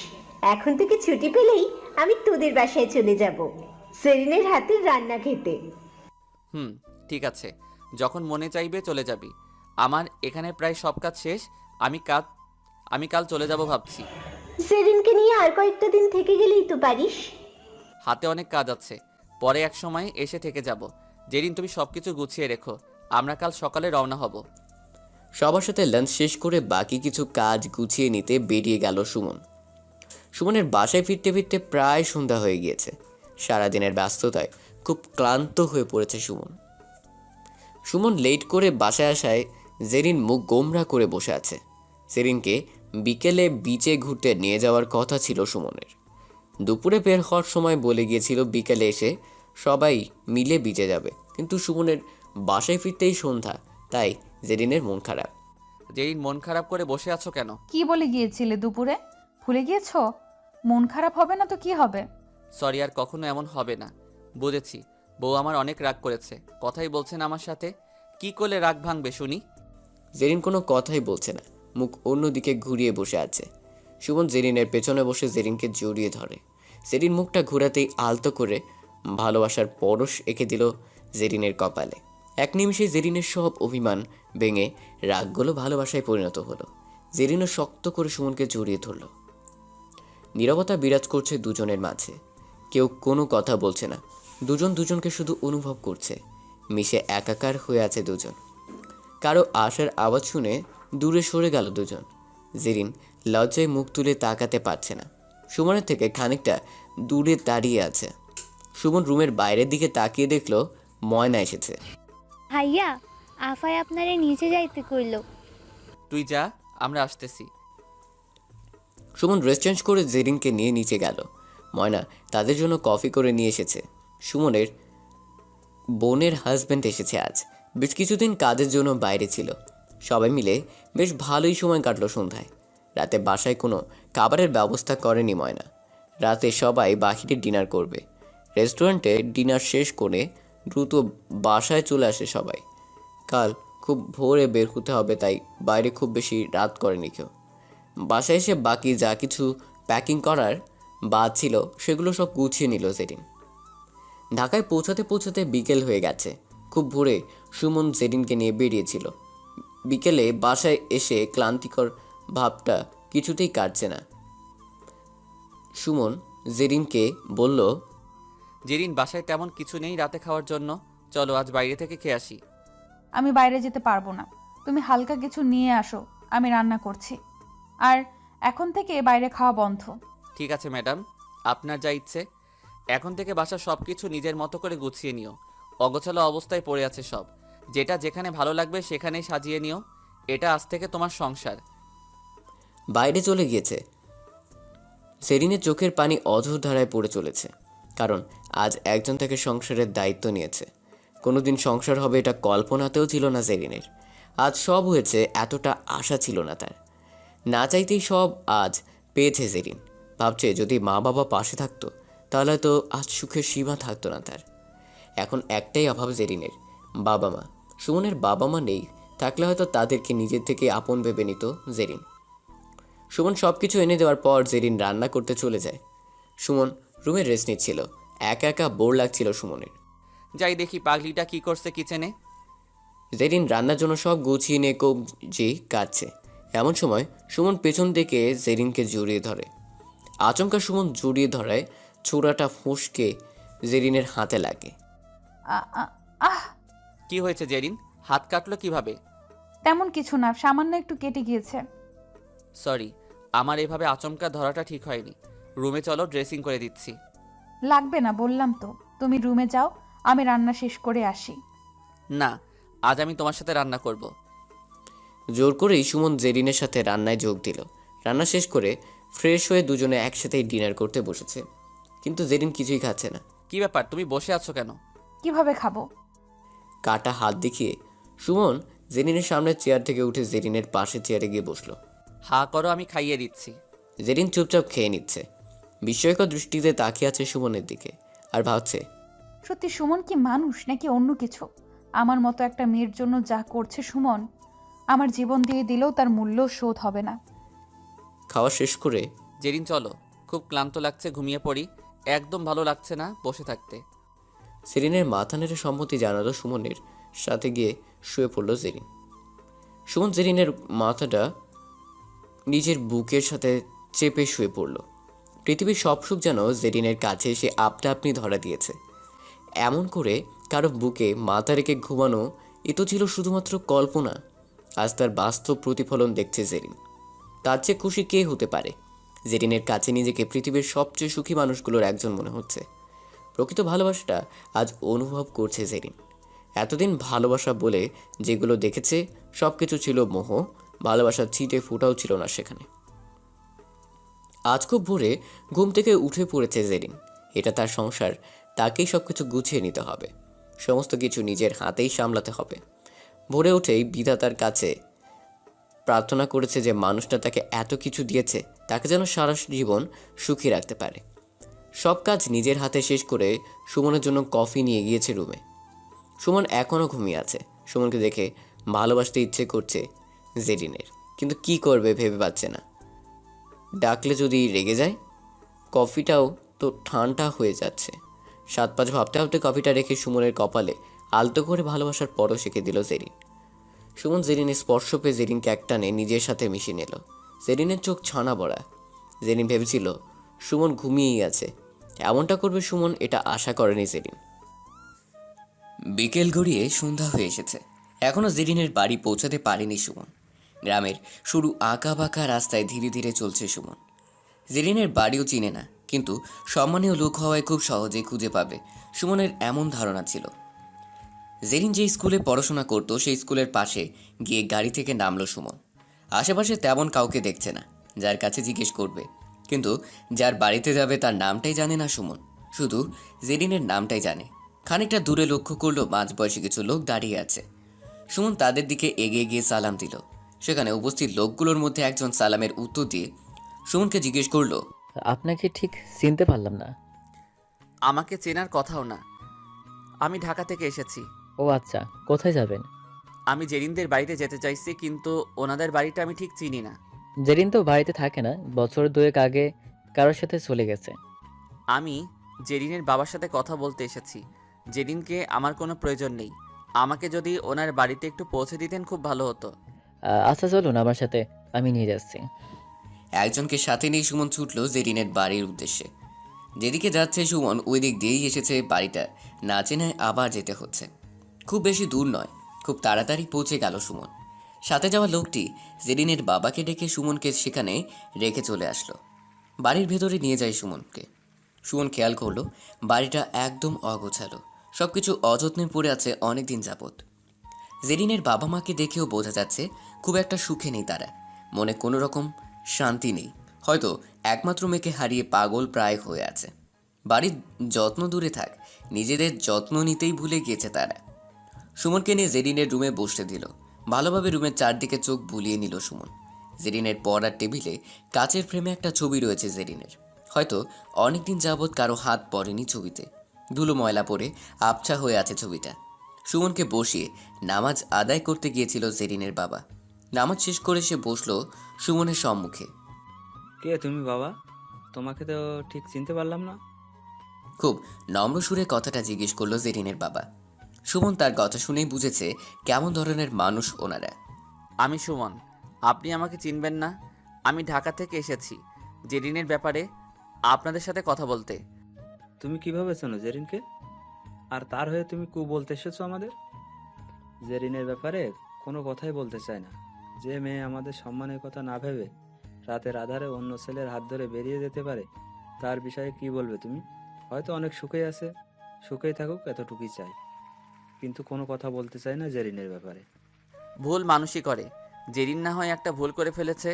এখন থেকে ছুটি পেলেই আমি তোদের বাসায় চলে যাব সেরিনের হাতের রান্না খেতে। ঠিক আছে, যখন মনে চাইবে চলে যাবি। আমার এখানে প্রায় সব কাজ শেষ, আমি কাল চলে যাব ভাবছি। সেরিনকে নিয়ে আর কয়েকটা দিন থেকে গেলেই তো পারিস। হাতে অনেক কাজ আছে, পরে এক সময় এসে থেকে যাব। জেরিন, তুমি সব কিছু গুছিয়ে রেখো, আমরা কাল সকালে রওনা হব। সবার সাথে লাঞ্চ শেষ করে বাকি কিছু কাজ গুছিয়ে নিতে বেরিয়ে গেল সুমন। সুমনের বাসায় ফিরতে ফিরতে প্রায় সন্ধ্যা হয়ে গিয়েছে। সারাদিনের ব্যস্ততায় খুব ক্লান্ত হয়ে পড়েছে সুমন লেট করে বাসায় আসায় জেরিন মুখ গোমরা করে বসে আছে। জেরিনকে বিকেলে বিচে ঘুরতে নিয়ে যাওয়ার কথা ছিল সুমনের। দুপুরে বের হওয়ার সময় বলে গিয়েছিল বিকেলে এসে সবাই মিলে বিচে যাবে, কিন্তু সুমনের বাসায় ফিরতেই সন্ধ্যা, তাই জেরিনের মন খারাপ। জেরিন, মন খারাপ করে বসে আছো কেন? কি বলে গিয়েছিলে দুপুরে? ভুলে গিয়েছো? মন খারাপ হবে না তো কি হবে? সরি, আর কখনো এমন হবে না। বুঝেছি, বউ আমার অনেক রাগ করেছে, কথাই বলছেন আমার সাথে। কি করলে রাগ ভাঙবে শুনি? জেরিন কোনো কথাই বলছে না, মুখ অন্যদিকে ঘুরিয়ে বসে আছে। সুমন জেরিনের পেছনে বসে জেরিনকে জড়িয়ে ধরে। জেরিন মুখটা ঘোরাতেই আলতো করে ভালোবাসার পরশ এঁকে দিল জেরিনের কপালে। এক নিমিষে জেরিনের সব অভিমান ভেঙে রাগগুলো ভালোবাসায় পরিণত হলো। জেরিনও শক্ত করে সুমনকে জড়িয়ে ধরল। নীরবতা বিরাজ করছে দুজনের মাঝে। কেউ কোনো কথা বলছে না, দুজন দুজনকে শুধু অনুভব করছে। মিশে একাকার হয়ে আছে দুজন। কারো আসার আওয়াজ শুনে দূরে সরে গেল দুজন। জেরিন লজ্জায় মুখ তুলে তাকাতে পারছে না। সুমনের থেকে খানিকটা দূরে দাঁড়িয়ে আছে। সুমন রুমের বাইরের দিকে তাকিয়ে দেখলো ময়না এসেছে। ভাইয়া, আফায় আপনারে নিচে যাইতে কইল। তুই যা, আমরা আসতেছি। সুমন ড্রেস চেঞ্জ করে জেরিনকে নিয়ে নিচে গেল। ময়না তাদের জন্য কফি করে নিয়ে এসেছে। সুমনের বোনের হাজব্যান্ড এসেছে আজ। বেশ কিছুদিন কাজের জন্য বাইরে ছিল। সবাই মিলে বেশ ভালোই সময় কাটলো সন্ধ্যায়। রাতে বাসায় কোনো খাবারের ব্যবস্থা করেনি ময়না। রাতে সবাই বাহিরে ডিনার করবে। রেস্টুরেন্টে ডিনার শেষ করে দ্রুত বাসায় চলে আসে সবাই। কাল খুব ভোরে বের হতে হবে, তাই বাইরে খুব বেশি রাত করেনি কেউ। বাসায় এসে বাকি যা কিছু প্যাকিং করার বাদ ছিল সেগুলো সব গুছিয়ে নিল জেরিন। ঢাকায় পৌঁছাতে পৌঁছাতে বিকেল হয়ে গেছে। খুব ভোরে সুমন জেরিনকে নিয়ে বেরিয়েছিল। বিকেলে বাসায় এসে ক্লান্তিকর ভাবটা কিছুতেই কাটছে না। সুমন জেরিনকে বলল, জেরিন, বাসায় তেমন কিছু নেই রাতে খাওয়ার জন্য, চলো আজ বাইরে থেকে খেয়ে আসি। আমি বাইরে যেতে পারবো না, তুমি হালকা কিছু নিয়ে আসো, আমি রান্না করছি। আর এখন থেকে বাইরে খাওয়া বন্ধ। ঠিক আছে ম্যাডাম, আপনার যা ইচ্ছে। এখন থেকে বাসার সব কিছু নিজের মতো করে গুছিয়ে নিও। অগোছালো অবস্থায় পড়ে আছে সব। যেটা যেখানে ভালো লাগবে সেখানেই সাজিয়ে নিও। এটা আজ থেকে তোমার সংসার। বাইরে চলে গিয়েছে। জেরিনের চোখের পানি অঝোর ধারায় পড়ে চলেছে, কারণ আজ একজন তাকে সংসারের দায়িত্ব নিয়েছে। কোনোদিন সংসার হবে এটা কল্পনাতেও ছিল না জেরিনের। আজ সব হয়েছে, এতটা আশা ছিল না তার। না চাইতেই সব আজ পেয়েছে জেরিন। ভাবছে যদি মা বাবা পাশে থাকতো তাহলে তো আজ সুখের সীমা থাকতো না তার। এখন একটাই অভাব জেরিনের, বাবা মা। সুমনের বাবা মা নেই, থাকলে হয়তো তাদেরকে নিজের থেকে আপন ভেবে নিত জেরিন। সুমন সব কিছু এনে দেওয়ার পর জেরিন রান্না করতে চলে যায়। সুমন রুমে রেস্ট নিচ্ছিল। একা একা বোর লাগছিল সুমনের। যাই দেখি পাগলিটা কি করছে কিচেনে। জেরিন রান্নার জন্য সব গুছিয়ে নিয়ে কবজি কাটছে। এমন সময় সুমন পেছন থেকে জেরিনকে জড়িয়ে ধরে। আচমকা সুমন জড়িয়ে ধরায় ছোড়াটা ফুঁসকে জেরিনের হাতে লাগে। আহ, কি হয়েছে জেরিন? হাত কাটলো কিভাবে? তেমন কিছু না, সামান্য একটু কেটে গিয়েছে। সরি, আমার এভাবে আচমকা ধরাটা ঠিক হয়নি। রুমে চলো, ড্রেসিং করে দিচ্ছি। লাগবে না, বললাম তো। তুমি রুমে যাও, আমি রান্না শেষ করে আসি। না, আজ আমি তোমার সাথে রান্না করব। জোর করেই সুমন জেরিনের সাথে রান্নায় যোগ দিল। রান্না শেষ করে ফ্রেশ হয়ে দুজনে একসাথেই ডিনার করতে বসেছে, কিন্তু জেরিন কিছুই খাচ্ছে না। কি ব্যাপার, তুমি বসে আছো কেন? কিভাবে খাবো? কাটা হাত দেখিয়ে সুমন জেরিনের সামনের চেয়ার থেকে উঠে জেরিনের পাশে চেয়ারে গিয়ে বসলো। হা করো, আমি খাইয়ে দিচ্ছি। জেরিন চুপচাপ খেয়ে নিচ্ছে। বিস্ময়কর দৃষ্টিতে তাকিয়ে আছে সুমনের দিকে আর ভাবছে, সত্যি সুমন কি মানুষ নাকি অন্য কিছু? আমার মতো একটা মেয়ের জন্য যা করছে সুমন, আমার জীবন দিয়ে দিলেও তার মূল্য শোধ হবে না। খাওয়া শেষ করে জেরিন চলো, খুব ক্লান্ত লাগছে, ঘুমিয়ে পড়ি। একদম ভালো লাগছে না বসে থাকতে। জেরিনের মাথা নেড়ে সম্মতি জানালো সুমনের সাথে গিয়ে শুয়ে পড়ল জেরিন। সুমন জেরিনের মাথাটা নিজের বুকের সাথে চেপে শুয়ে পড়ল। পৃথিবীর সব সুখ যেন জেরিনের কাছে এসে আপনা আপনি ধরা দিয়েছে। এমন করে কারো বুকে মাথা রেখে ঘুমানো এ তো ছিল শুধুমাত্র কল্পনা। আজ তার বাস্তব প্রতিফলন দেখছে জেরিন। তার চেয়ে খুশি কে হতে পারে? জেরিনের কাছে নিজেকে পৃথিবীর সবচেয়ে সুখী মানুষগুলোর একজন মনে হচ্ছে। প্রকৃত ভালোবাসাটা আজ অনুভব করছে জেরিন। এতদিন ভালোবাসা বলে যেগুলো দেখেছে সব কিছু ছিল মোহ, ভালোবাসার ছিটে ফোটাও ছিল না সেখানে। আজ খুব ভোরে ঘুম থেকে উঠে পড়েছে জেরিন। এটা তার সংসার, তাকেই সব কিছু গুছিয়ে নিতে হবে। সমস্ত কিছু নিজের হাতেই সামলাতে হবে। ভোরে উঠেই বিধাতার কাছে প্রার্থনা করেছে যে মানুষটা তাকে এত কিছু দিয়েছে তাকে যেন সারা জীবন সুখী রাখতে পারে। সব কাজ নিজের হাতে শেষ করে সুমনের জন্য কফি নিয়ে গিয়েছে রুমে। সুমন এখনও ঘুমিয়ে আছে। সুমনকে দেখে ভালোবাসতে ইচ্ছে করছে জেরিনের, কিন্তু কি করবে ভেবে পাচ্ছে না। ডাকলে যদি রেগে যায়। কফিটাও তো ঠান্ডা হয়ে যাচ্ছে। 7-5 ভাবতে ভাবতে কফিটা রেখে সুমনের কপালে আলতো করে ভালোবাসার পরও শিখে দিল জেরিন। সুমন জেরিনের স্পর্শ পেয়ে জেরিনকে একটানে নিজের সাথে মিশিয়ে নিল। জেরিনের চোখ ছানা বড়া। জেরিন ভেবেছিল সুমন ঘুমিয়েই আছে। এমনটা করবে সুমন এটা আশা করেনি জেরিন। বিকেল গড়িয়ে সন্ধ্যা হয়ে এসেছে। এখনও জেরিনের বাড়ি পৌঁছাতে পারেনি সুমন। গ্রামের সরু আঁকা বাঁকা রাস্তায় ধীরে ধীরে চলছে সুমন। জেরিনের বাড়িও চিনে না, কিন্তু সম্মানীয় লোক হওয়ায় খুব সহজেই খুঁজে পাবে সুমনের এমন ধারণা ছিল। জেরিন যে স্কুলে পড়াশোনা করত সেই স্কুলের পাশে গিয়ে গাড়ি থেকে নামলো সুমন। আশেপাশে তেমন কাউকে দেখছে না যার কাছে জিজ্ঞেস করবে, কিন্তু যার বাড়িতে যাবে তার নামটাই জানে না সুমন, শুধু জেরিনের নামটাই জানে। খানিকটা দূরে লক্ষ্য করলো মাঝবয়সী কিছু লোক দাঁড়িয়ে আছে। সুমন তাদের দিকে এগিয়ে গিয়ে সালাম দিল। সেখানে উপস্থিত লোকগুলোর মধ্যে একজন সালামের উত্তর দিয়ে সুমনকে জিজ্ঞেস করলো, আপনাকে ঠিক চিনতে পারলাম না। আমাকে চেনার কথাও না। আমি ঢাকা থেকে এসেছি। ও আচ্ছা, কোথায় যাবেন? আমি জেরিনদের বাড়িতে যেতে চাইছি, কিন্তু ওনাদের বাড়িটা আমি ঠিক চিনি না। জেরিন তো বাড়িতে থাকে না, বছর 2 আগে কারোর সাথে চলে গেছে। আমি জেরিনের বাবার সাথে কথা বলতে এসেছি। জেরিনকে আমার কোনো প্রয়োজন নেই। আমাকে যদি ওনার বাড়িতে একটু পৌঁছে দিতেন খুব ভালো হতো। আচ্ছা চলুন আমার সাথে, আমি নিয়ে যাচ্ছি। একজনকে সাথে নিয়ে সুমন ছুটল জেরিনের বাড়ির উদ্দেশ্যে। যেদিকে যাচ্ছে সুমন ওই দিক দিয়েই এসেছে। বাড়িটা না চেনায় আবার যেতে হচ্ছে। খুব বেশি দূর নয়, খুব তাড়াতাড়ি পৌঁছে গেল সুমন। সাথে যাওয়া লোকটি জেরিনের বাবাকে ডেকে সুমনকে সেখানে রেখে চলে আসলো। বাড়ির ভেতরে নিয়ে যায় সুমনকে। সুমন খেয়াল করলো বাড়িটা একদম অগোছালো, সব কিছু অযত্নে পড়ে আছে অনেক দিন যাবৎ। জেরিনের বাবা মাকে দেখেও বোঝা যাচ্ছে খুব একটা সুখে নেই তারা। মনে কোনো রকম শান্তি নেই, হয়তো একমাত্র মেয়েকে হারিয়ে পাগল প্রায় হয়ে আছে। বাড়ির যত্ন দূরে থাক, নিজেদের যত্ন নিতেই ভুলে গিয়েছে তারা। সুমনকে নিয়ে জেরিনের রুমে বসতে দিল। ভালোভাবে রুমের চারদিকে চোখ বুলিয়ে নিল সুমন। জেরিনের পড়ার টেবিলে কাচের ফ্রেমে একটা ছবি রয়েছে জেরিনের। হয়তো অনেকদিন যাবৎ কারো হাত পড়েনি ছবিতে। ধুলো ময়লা পড়ে আবছা হয়ে আছে ছবিটা। সুমনকে বসিয়ে নামাজ আদায় করতে গিয়েছিল জেরিনের বাবা। নামাজ শেষ করে সে বসলো সুমনের সম্মুখে। কে তুমি বাবা? তোমাকে তো ঠিক চিনতে পারলাম না। খুব নম্র সুরে কথাটা জিজ্ঞেস করলো জেরিনের বাবা। সুমন তার কথা শুনেই বুঝেছে কেমন ধরনের মানুষ ওনারা। আমি সুমন, আপনি আমাকে চিনবেন না। আমি ঢাকা থেকে এসেছি জেরিনের ব্যাপারে আপনাদের সাথে কথা বলতে। তুমি কিভাবে চেনো জেরিনকে? আর তার হয়ে তুমি বলতে এসেছো আমাদের? জেরিনের ব্যাপারে কোনো কথাই বলতে চায় না। যে মেয়ে আমাদের সম্মানের কথা না ভেবে রাতের আধারে অন্য ছেলের হাত ধরে বেরিয়ে যেতে পারে, তার বিষয়ে কি বলবে তুমি? হয়তো অনেক সুখেই আছে, সুখেই থাকুক, এতটুকুই চাই। কিন্তু কোনো কথা বলতে চায় না জেরিনের ব্যাপারে। ভুল মানুষই করে। জেরিন না হয় একটা ভুল করে ফেলেছে,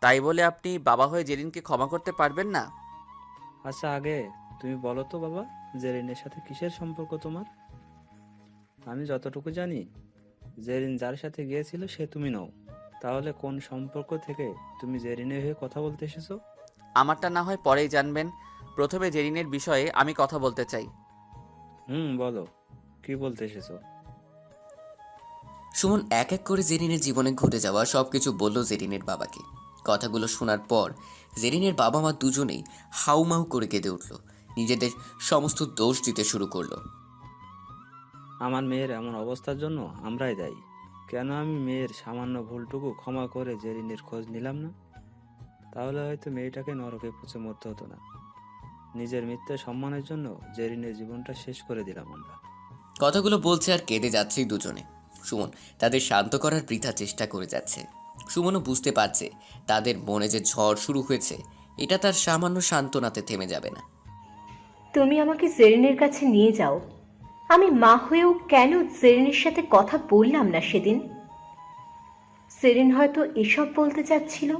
তাই বলে আপনি বাবা হয়ে জেরিনকে ক্ষমা করতে পারবেন না? আচ্ছা আগে তুমি বলো তো বাবা, জেরিনের সাথে কিসের সম্পর্ক তোমার? আমি যতটুকু জানি জেরিন যার সাথে গিয়েছিল সে তুমি নও। তাহলে কোন সম্পর্ক থেকে তুমি জেরিনের হয়ে কথা বলতে এসেছো? আমারটা না হয় পরেই জানবেন। প্রথমে জেরিনের বিষয়ে আমি কথা বলতে চাই। বলো, কি বলতে এসেছো? সুমন এক এক করে জেরিনের জীবনে ঘটে যাওয়া সবকিছু বলল জেরিনের বাবাকে। কথাগুলো শোনার পর জেরিনের বাবা মা দুজনেই হাউমাউ করে কেঁদে উঠল। নিজেদের সমস্ত দোষ দিতে শুরু করলো। আমার মেয়ের এমন অবস্থার জন্য আমরাই দায়ী। কেন আমি মেয়ের সামান্য ভুলটুকু ক্ষমা করে জেরিনের খোঁজ নিলাম না? তাহলে হয়তো মেয়েটাকে নরকে পচে মরতে হতো না। নিজের মিথ্যে সম্মানের জন্য জেরিনের জীবনটা শেষ করে দিলাম আমরা। কথাগুলো বলছে আর কেঁদে যাচ্ছে দুজনে। সুমন তাদের শান্ত করার বৃথা চেষ্টা করে যাচ্ছে। সুমনও বুঝতে পারছে তাদের মনে যে ঝড় শুরু হয়েছে এটা তার সামান্য সান্ত্বনাতে থেমে যাবে না। তুমি আমাকে জেরিনের কাছে নিয়ে যাও। আমি মা হয়েও কেন জেরিনের সাথে কথা বললাম না সেদিন? জেরিন হয়তো এসব বলতে চাচ্ছিল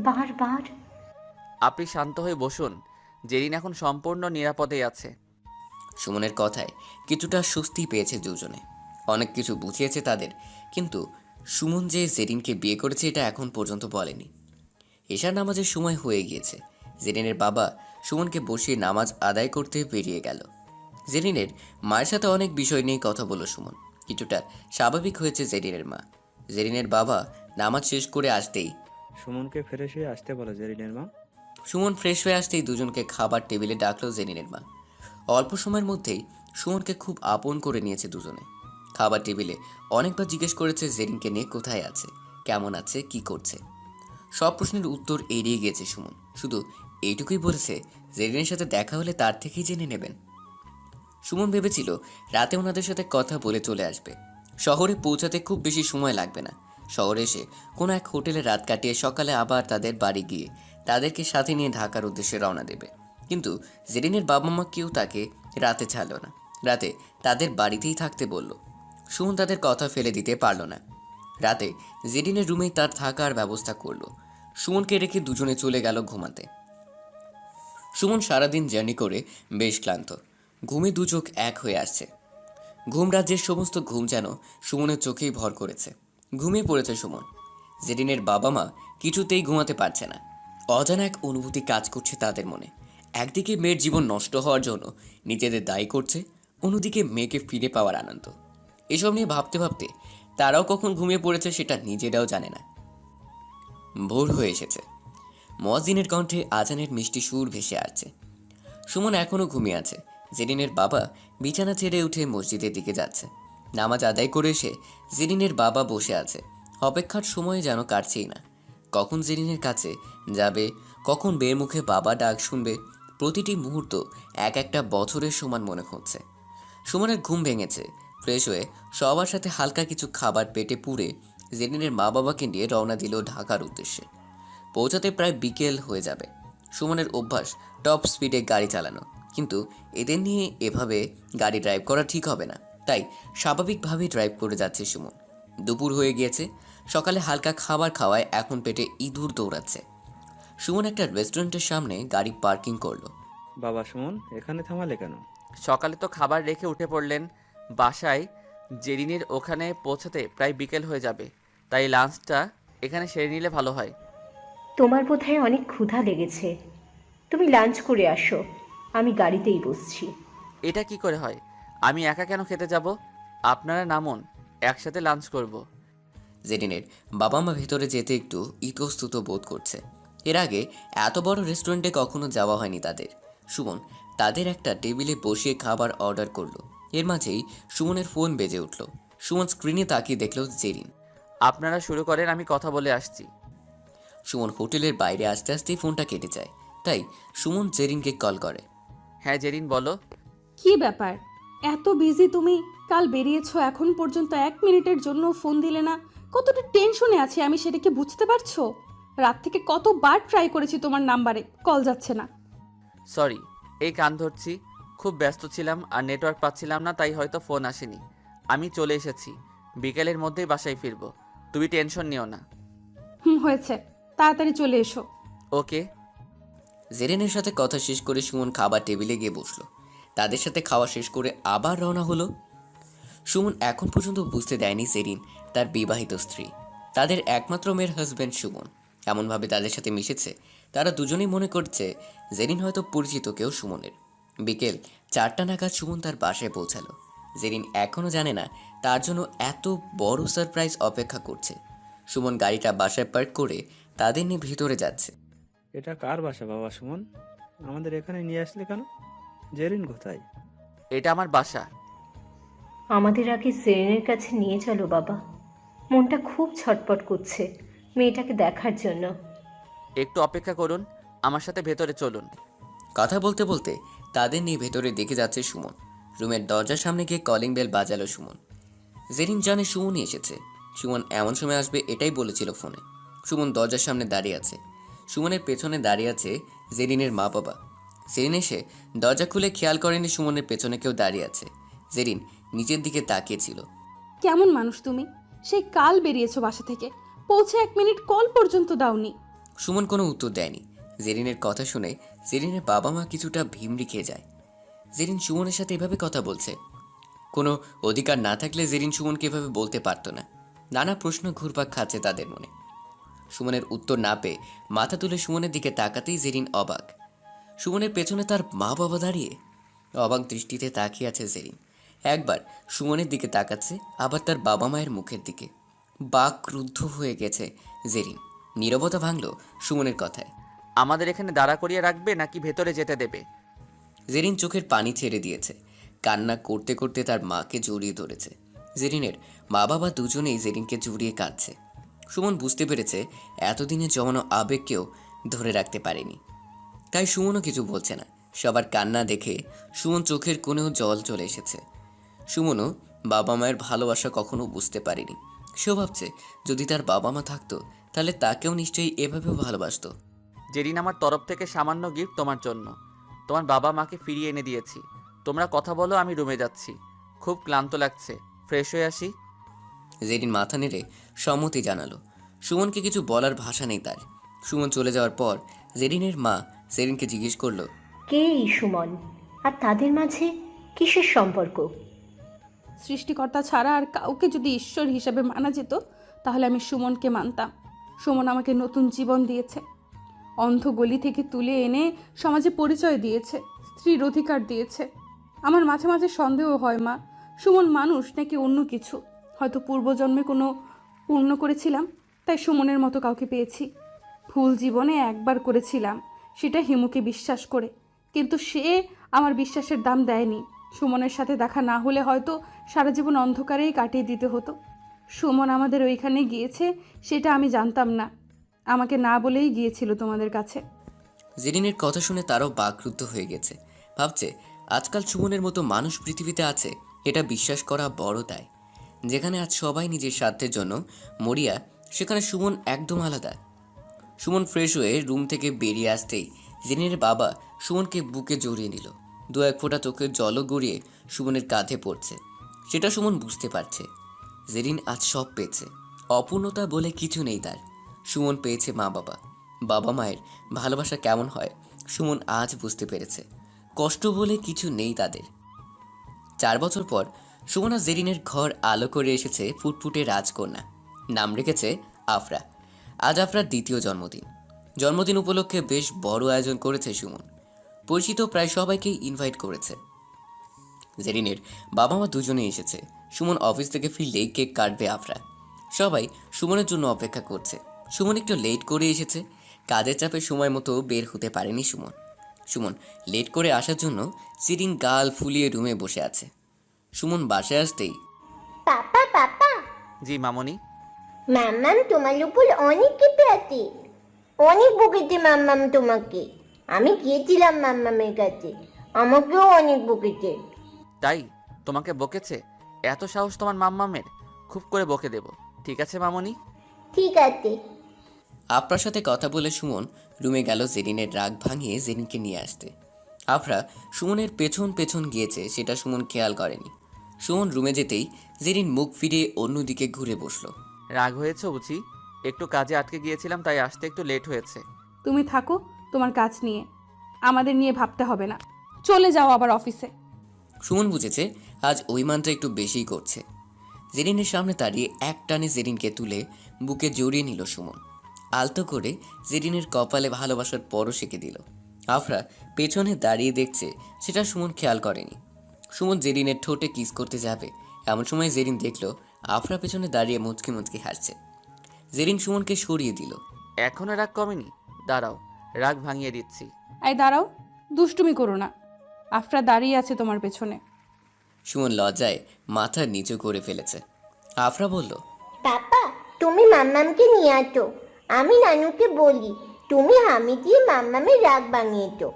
বারবার। আপনি শান্ত হয়ে বসুন। জেরিন এখন সম্পূর্ণ নিরাপদে আছে। সুমনের কথায় কিছুটা স্বস্তি পেয়েছে দুজনে। অনেক কিছু বুঝিয়েছে তাদের, কিন্তু সুমন যে জেরিনকে বিয়ে করেছে এটা এখন পর্যন্ত বলেনি। এশার নামাজের সময় হয়ে গিয়েছে। জেরিনের বাবা সুমনকে বসিয়ে নামাজ আদায় করতে বেরিয়ে গেল। জেরিনের মায়ের সাথে অনেক বিষয় নিয়ে কথা বলল সুমন। কিছুটা স্বাভাবিক হয়েছে জেরিনের মা। জেরিনের বাবা নামাজ শেষ করে আসতেই সুমনকে ফ্রেশ হয়ে আসতে বলো জেরিনের মা। সুমন ফ্রেশ হয়ে আসতেই দুজনকে খাবার টেবিলে ডাকলো জেরিনের মা। অল্প সময়ের মধ্যেই সুমনকে খুব আপন করে নিয়েছে দুজনে। খাবার টেবিলে অনেকবার জিজ্ঞেস করেছে জেরিনকে নিয়ে কোথায় আছে, কেমন আছে, কি করছে। সব প্রশ্নের উত্তর এড়িয়ে গিয়েছে সুমন। শুধু এইটুকুই বলেছে জেরিনের সাথে দেখা হলে তার থেকেই জেনে নেবেন। সুমন ভেবেছিল রাতে ওনাদের সাথে কথা বলে চলে আসবে। শহরে পৌঁছাতে খুব বেশি সময় লাগবে না। শহরে এসে কোনো এক হোটেলে রাত কাটিয়ে সকালে আবার তাদের বাড়ি গিয়ে তাদেরকে সাথে নিয়ে ঢাকার উদ্দেশ্যে রওনা দেবে। কিন্তু জেরিনের বাবা মা কেউ তাকে রাতে ছাড়ল না। রাতে তাদের বাড়িতেই থাকতে বলল। সুমন তাদের কথা ফেলে দিতে পারল না। রাতে জেরিনের রুমেই তার থাকার ব্যবস্থা করলো। সুমনকে রেখে দুজনে চলে গেল ঘুমাতে। সুমন সারাদিন জার্নি করে বেশ ক্লান্ত। ঘুমে দু চোখ এক হয়ে আসছে। ঘুম রাজ্যের সমস্ত ঘুম যেন সুমনের চোখেই ভর করেছে। ঘুমিয়ে পড়েছে সুমন। জেরিনের বাবা মা কিছুতেই ঘুমাতে পারছে না। অজানা এক অনুভূতি কাজ করছে তাদের মনে। একদিকে মেয়ের জীবন নষ্ট হওয়ার জন্য নিজেদের দায়ী করছে, অন্যদিকে মেয়েকে ফিরে পাওয়ার আনন্দ। এসব নিয়ে ভাবতে ভাবতে তারাও কখন ঘুমিয়ে পড়েছে সেটা নিজেরাও জানে না। ভোর হয়ে এসেছে। মুয়াজ্জিনের কণ্ঠে আজানের মিষ্টি সুর ভেসে আসছে। সুমন এখনও ঘুমিয়ে আছে। জেরিনের বাবা বিছানা ছেড়ে উঠে মসজিদের দিকে যাচ্ছে। নামাজ আদায় করে এসে জেরিনের বাবা বসে আছে। অপেক্ষার সময় যেন কাটছেই না। কখন জেরিনের কাছে যাবে, কখন বের মুখে বাবা ডাক শুনবে, প্রতিটি মুহূর্ত এক একটা বছরের সমান মনে হচ্ছে। সুমনের ঘুম ভেঙেছে। ফ্রেশ হয়ে সবার সাথে হালকা কিছু খাবার পেটে পুরে জেরিনের মা বাবাকে নিয়ে রওনা দিল ঢাকার উদ্দেশ্যে। পৌঁছাতে প্রায় বিকেল হয়ে যাবে। সুমনের অভ্যাস টপ স্পিডে গাড়ি চালানো, কিন্তু এদের নিয়ে এভাবে গাড়ি ড্রাইভ করা ঠিক হবে না। তাই স্বাভাবিকভাবেই ড্রাইভ করে যাচ্ছে সুমন। দুপুর হয়ে গিয়েছে। সকালে হালকা খাবার খাওয়ায় এখন পেটে ইঁদুর দৌড়াচ্ছে। সুমন একটা রেস্টুরেন্টের সামনে গাড়ি পার্কিং করলো। বাবা সুমন, এখানে থামালে কেন? সকালে তো খাবার রেখে উঠে পড়লেন। বাসায় জেরিনের ওখানে পৌঁছাতে প্রায় বিকেল হয়ে যাবে, তাই লাঞ্চটা এখানে সেরে নিলে ভালো হয়। তোমার বোধহয় অনেক ক্ষুধা লেগেছে, তুমি লাঞ্চ করে আসো, আমি গাড়িতেই বসছি। এটা কি করে হয়? আমি একা কেন খেতে যাব? আপনারা নামুন, একসাথে লাঞ্চ করব। জেরিনের বাবা মা ভেতরে যেতে একটু ইতস্তত বোধ করছে। এর আগে এত বড় রেস্টুরেন্টে কখনো যাওয়া হয়নি তাদের। সুমন তাদের একটা টেবিলে বসিয়ে খাবার অর্ডার করলো। এর মাঝেই সুমনের ফোন বেজে উঠল। সুমন স্ক্রিনে তাকিয়ে দেখল জেরিন। আপনারা শুরু করেন, আমি কথা বলে আসছি। সুমন হোটেলের বাইরে আসতে আসতেই ফোনটা কেটে যায়। তাই সুমন জেরিনকে কল করে। হ্যাঁ জেরিন বলো। কি ব্যাপার, এত বিজি তুমি? কাল বেরিয়েছো, এখন পর্যন্ত 1 মিনিটের জন্য ফোন দিলে না। কতটা টেনশনে আছি আমি, সেটা কি বুঝতে পারছো? রাত থেকে কতবার ট্রাই করেছি তোমার নাম্বারে, কল যাচ্ছে না। সরি, এই কান ধরছি, খুব ব্যস্ত ছিলাম আর নেটওয়ার্ক পাচ্ছিলাম না, তাই হয়তো ফোন আসেনি। আমি চলে এসেছি, বিকেলের মধ্যেই বাসায় ফিরবো, তুমি টেনশন নিও না। হয়েছে, তাড়াতাড়ি চলে এসো। ওকে। জেরিনের সাথে কথা শেষ করে সুমন খাবার টেবিলে গিয়ে বসলো। তাদের সাথে খাওয়া শেষ করে আবার রওনা হলো। সুমন এখন পর্যন্ত বুঝতে দেয়নি জেরিন তার বিবাহিত স্ত্রী। তাদের একমাত্র মেয়ের হাজব্যান্ড সুমন। এমনভাবে তাদের সাথে মিশেছে, তারা দুজনেই মনে করছে জেরিন হয়তো পরিচিত কেউ সুমনের। বিকেল 4টা নাগাদ সুমন তার বাসায় পৌঁছালো। জেরিন এখনও জানে না তার জন্য এত বড় সারপ্রাইজ অপেক্ষা করছে। সুমন গাড়িটা বাসায় পার্ক করে তাদের নিয়ে ভিতরে যাচ্ছে। এটা কার বাসা বাবা সুমন? আমাদের এখানে নিয়ে আসলে কেন? জেরিন কোথায়? এটা আমার বাসা। আমাদের আগে জেরিনের কাছে নিয়ে চলো বাবা, মনটা খুব ছটপট করছে মেয়েটাকে দেখার জন্য। একটু অপেক্ষা করুন, আমার সাথে ভেতরে চলুন। কথা বলতে বলতে তাদের নিয়ে ভেতরে দেখে যাচ্ছে সুমন। রুমের দরজার সামনে গিয়ে কলিং বেল বাজালো সুমন। জেরিন জানে সুমনই এসেছে। সুমন এমন সময় আসবে এটাই বলেছিল ফোনে। সুমন দরজার সামনে দাঁড়িয়ে আছে। সুমনের পেছনে দাঁড়িয়ে আছে জেরিনের মা বাবা। জেরিন এসে দরজা খুলে খেয়াল করেনি সুমনের পেছনে কেউ দাঁড়িয়ে আছে। জেরিন নিচের দিকে তাকিয়েছিল। কেমন মানুষ তুমি? সেই কাল বেরিয়েছো বাসা থেকে, পৌঁছে 1 মিনিট কল পর্যন্ত দাওনি। সুমন কোনো উত্তর দেয়নি। জেরিনের কথা শুনে জেরিনের বাবা মা কিছুটা ভিমড়ি খেয়ে যায়। জেরিন সুমনের সাথে এভাবে কথা বলছে। কোনো অধিকার না থাকলে জেরিন সুমনকে এভাবে বলতে পারতো না। নানা প্রশ্ন ঘুরপাক খাচ্ছে তাদের মনে। সুমনের উত্তর না পেয়ে মাথা তুলে সুমনের দিকে তাকাতেই জেরিন অবাক। সুমনের পেছনে তার মা বাবা দাঁড়িয়ে। অবাক দৃষ্টিতে তাকিয়ে আছে জেরিন। একবার সুমনের দিকে তাকাচ্ছে, আবার তার বাবা মায়ের মুখের দিকে। বাক রুদ্ধ হয়ে গেছে জেরিন। নীরবতা ভাঙল সুমনের কথায়। আমাদের এখানে দাঁড়া করিয়ে রাখবে নাকি ভেতরে যেতে দেবে? জেরিন চোখের পানি ছেড়ে দিয়েছে। কান্না করতে করতে তার মাকে জড়িয়ে ধরেছে। জেরিনের মা বাবা দুজনেই জেরিনকে জড়িয়ে কাঁদছে। সুমন বুঝতে পেরেছে এতদিনে জমানো আবেগকেও ধরে রাখতে পারেনি। তাই সুমনও কিছু বলছে না। সবার কান্না দেখে সুমন চোখের কোণেও জল চলে এসেছে। সুমনও বাবা মায়ের ভালোবাসা কখনো বুঝতে পারেনি। সেও ভাবছে যদি তার বাবা মা থাকতো তাহলে তাকেও নিশ্চয়ই এভাবেও ভালোবাসতো। জেরিন, আমার তরফ থেকে সামান্য গিফট তোমার জন্য। তোমার বাবা মাকে ফিরিয়ে এনে দিয়েছি। তোমরা কথা বলো, আমি রুমে যাচ্ছি। খুব ক্লান্ত লাগছে, ফ্রেশ হয়ে আসি। জেরিন মাথা নেড়ে সম্মতি জানালো। সুমনকে কিছু বলার ভাষা নেই তার। সুমন চলে যাওয়ার পর জেরিনের মা জেরিনকে জিজ্ঞেস করলো, কে এই সুমন, আর তাদের মাঝে কিসের সম্পর্ক? সৃষ্টিকর্তা ছাড়া আর কাউকে যদি ঈশ্বর হিসাবে মানা যেত তাহলে আমি সুমনকে মানতাম। সুমন আমাকে নতুন জীবন দিয়েছে, অন্ধ গলি থেকে তুলে এনে সমাজে পরিচয় দিয়েছে, স্ত্রীর অধিকার দিয়েছে। আমার মাঝে মাঝে সন্দেহ হয় মা, সুমন মানুষ নাকি অন্য কিছু। হয়তো পূর্বজন্মে কোনো পূর্ণ করেছিলাম, তাই সুমনের মতো কাউকে পেয়েছি। ভুল জীবনে একবার করেছিলাম, সেটা হিমুকে বিশ্বাস করে, কিন্তু সে আমার বিশ্বাসের দাম দেয়নি। সুমনের সাথে দেখা না হলে হয়তো সারা জীবন অন্ধকারেই কাটিয়ে দিতে হতো। সুমন আমাদের ওইখানে গিয়েছে সেটা আমি জানতাম না, আমাকে না বলেই গিয়েছিল তোমাদের কাছে। জেরিনের কথা শুনে তারও বাকরুদ্ধ হয়ে গেছে। ভাবছে আজকাল সুমনের মতো মানুষ পৃথিবীতে আছে, এটা বিশ্বাস করা বড় দায়। যেখানে আজ সবাই নিজের স্বার্থের জন্য মরিয়া, সেখানে সুমন একদম আলাদা। সুমন ফ্রেশ হয়ে রুম থেকে বেরিয়ে আসতেই জেরিনের বাবা সুমনকে বুকে জড়িয়ে নিল। দু এক ফোঁটা চোখের জলও গড়িয়ে সুমনের কাঁধে পড়ছে। সেটা সুমন বুঝতে পারছে। জেরিন আজ সব পেয়েছে। অপূর্ণতা বলে কিছু নেই তার। সুমন পেয়েছে মা বাবা। বাবা মায়ের ভালোবাসা কেমন হয় সুমন আজ বুঝতে পেরেছে। কষ্ট বলে কিছু নেই তাদের। 4 বছর পর সুমন আর জেরিনের ঘর আলো করে এসেছে ফুটফুটে রাজকন্যা। নাম রেখেছে আফরা। আজ আফরার দ্বিতীয় জন্মদিন। জন্মদিন উপলক্ষে বেশ বড় আয়োজন করেছে সুমন। পরিচিত প্রায় সবাইকেই ইনভাইট করেছে। জেরিনের বাবা মা দুজনেই এসেছে। সুমন অফিস থেকে ফিরলেই কেক কাটবে আফরা। সবাই সুমনের জন্য অপেক্ষা করছে। সুমন একটু লেট করে এসেছে। কাজের চাপে সময় মতো বের হতে পারেনি সুমন। সুমন লেট করে আসার জন্য জেরিন গাল ফুলিয়ে রুমে বসে আছে। সুমন বাসায় আসতেই, পাপা পাপা, জি মামনি। মাম্মাম তোমার উপর অনেক কেঁপে আছে, অনেক বকেছে মাম্মাম তোমাকে। আমি গিয়েছিলাম মাম্মামের কাছে, আমাকেও অনেক বকেছে। তাই তোমাকে বকেছে? এত সাহস তোমার মাম্মামের? খুব করে বকে দেব। ঠিক আছে মামনি। ঠিক আছে। আফরার সাথে কথা বলে সুমন রুমে গেল জেরিনের রাগ ভাঙিয়ে জেরিনকে নিয়ে আসতে। আফরা সুমনের পেছন পেছন গিয়েছে সেটা সুমন খেয়াল করেনি। সুমন রুমে যেতেই জেরিন মুখ ফিরিয়ে অন্যদিকে ঘুরে বসলো। রাগ হয়েছে বুঝি? একটু কাজে আটকে গিয়েছিলাম, তাই আসতে একটু লেট হয়েছে। তুমি থাকো তোমার কাজ নিয়ে, আমাদের নিয়ে ভাবতে হবে না। চলে যাও আবার অফিসে। সুমন বুঝেছে আজ ওই মানটা একটু বেশিই করছে। জেরিনের সামনে দাঁড়িয়ে এক টানে জেরিনকে তুলে বুকে জড়িয়ে নিল সুমন। আলতো করে জেরিনের কপালে ভালোবাসার পরশ এঁকে দিল। আফরা পেছনে দাঁড়িয়ে দেখছে, সেটা সুমন খেয়াল করেনি। সুমন জেরিনের ঠোঁটে কিস করতে যাবে, এমন সময় জেরিন দেখল আফরা পেছনে দাঁড়িয়ে মুচকি মুচকি হাসছে। জেরিন সুমনকে সরিয়ে দিল। এখনো রাগ কমেনি? দাঁড়াও, রাগ ভাঙিয়ে দিচ্ছি। এই দাঁড়াও, দুষ্টুমি করো না। আফরা দাঁড়িয়ে আছে তোমার পেছনে। সুমন লজ্জায় মাথা নিচু করে ফেলেছে। আফরা বলল, পাপা তুমি মাম্মামকে নিয়ে আসো, আমি নানুকে বলি তুমি হামি দিয়ে মাম্মামের রাগ ভাঙিয়েছো।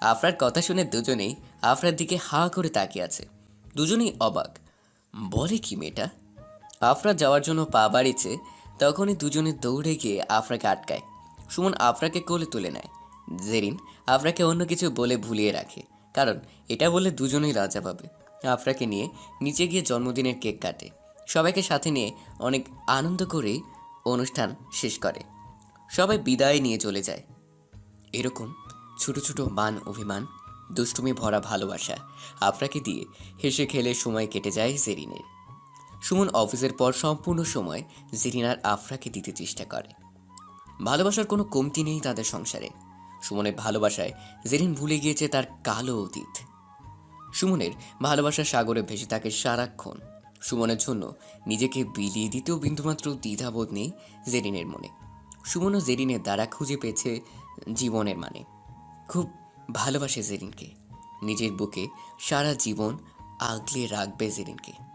আফরার কথা শুনে দুজনেই আফরার দিকে হা করে তাকিয়ে আছে। দুজনেই অবাক, বলে কি মেয়েটা। আফরা যাওয়ার জন্য পা বাড়িয়েছে, তখনই দুজনে দৌড়ে গিয়ে আফরাকে আটকায়। সুমন আফরাকে কোলে তুলে নেয়। জেরিন আফরাকে অন্য কিছু বলে ভুলিয়ে রাখে, কারণ এটা বলে দুজনেই লজ্জা পাবে। আফরাকে নিয়ে নিচে গিয়ে জন্মদিনের কেক কাটে। সবাইকে সাথে নিয়ে অনেক আনন্দ করেই অনুষ্ঠান শেষ করে। সবাই বিদায় নিয়ে চলে যায়। এরকম ছোট ছোট মান অভিমান, দুষ্টুমি ভরা ভালোবাসা আফরাকে দিয়ে হেসে খেলে সময় কেটে যায় জেরিনের। সুমন অফিসের পর সম্পূর্ণ সময় জেরিন আর আফরাকে দিতে চেষ্টা করে। ভালোবাসার কোনো কমতি নেই তাদের সংসারে। সুমনের ভালোবাসায় জেরিন ভুলে গিয়েছে তার কালো অতীত। সুমনের ভালোবাসার সাগরে ভেসে থাকে সারাক্ষণ। সুমনের জন্য নিজেকে বিলিয়ে দিতেও বিন্দুমাত্র দ্বিধাবোধ নেই জেরিনের মনে। সুমনও জেরিনের দ্বারা খুঁজে পেয়েছে জীবনের মানে। খুব ভালোবাসে জেরিনকে, নিজের বুকে সারা জীবন আগলে রাখবে জেরিনকে।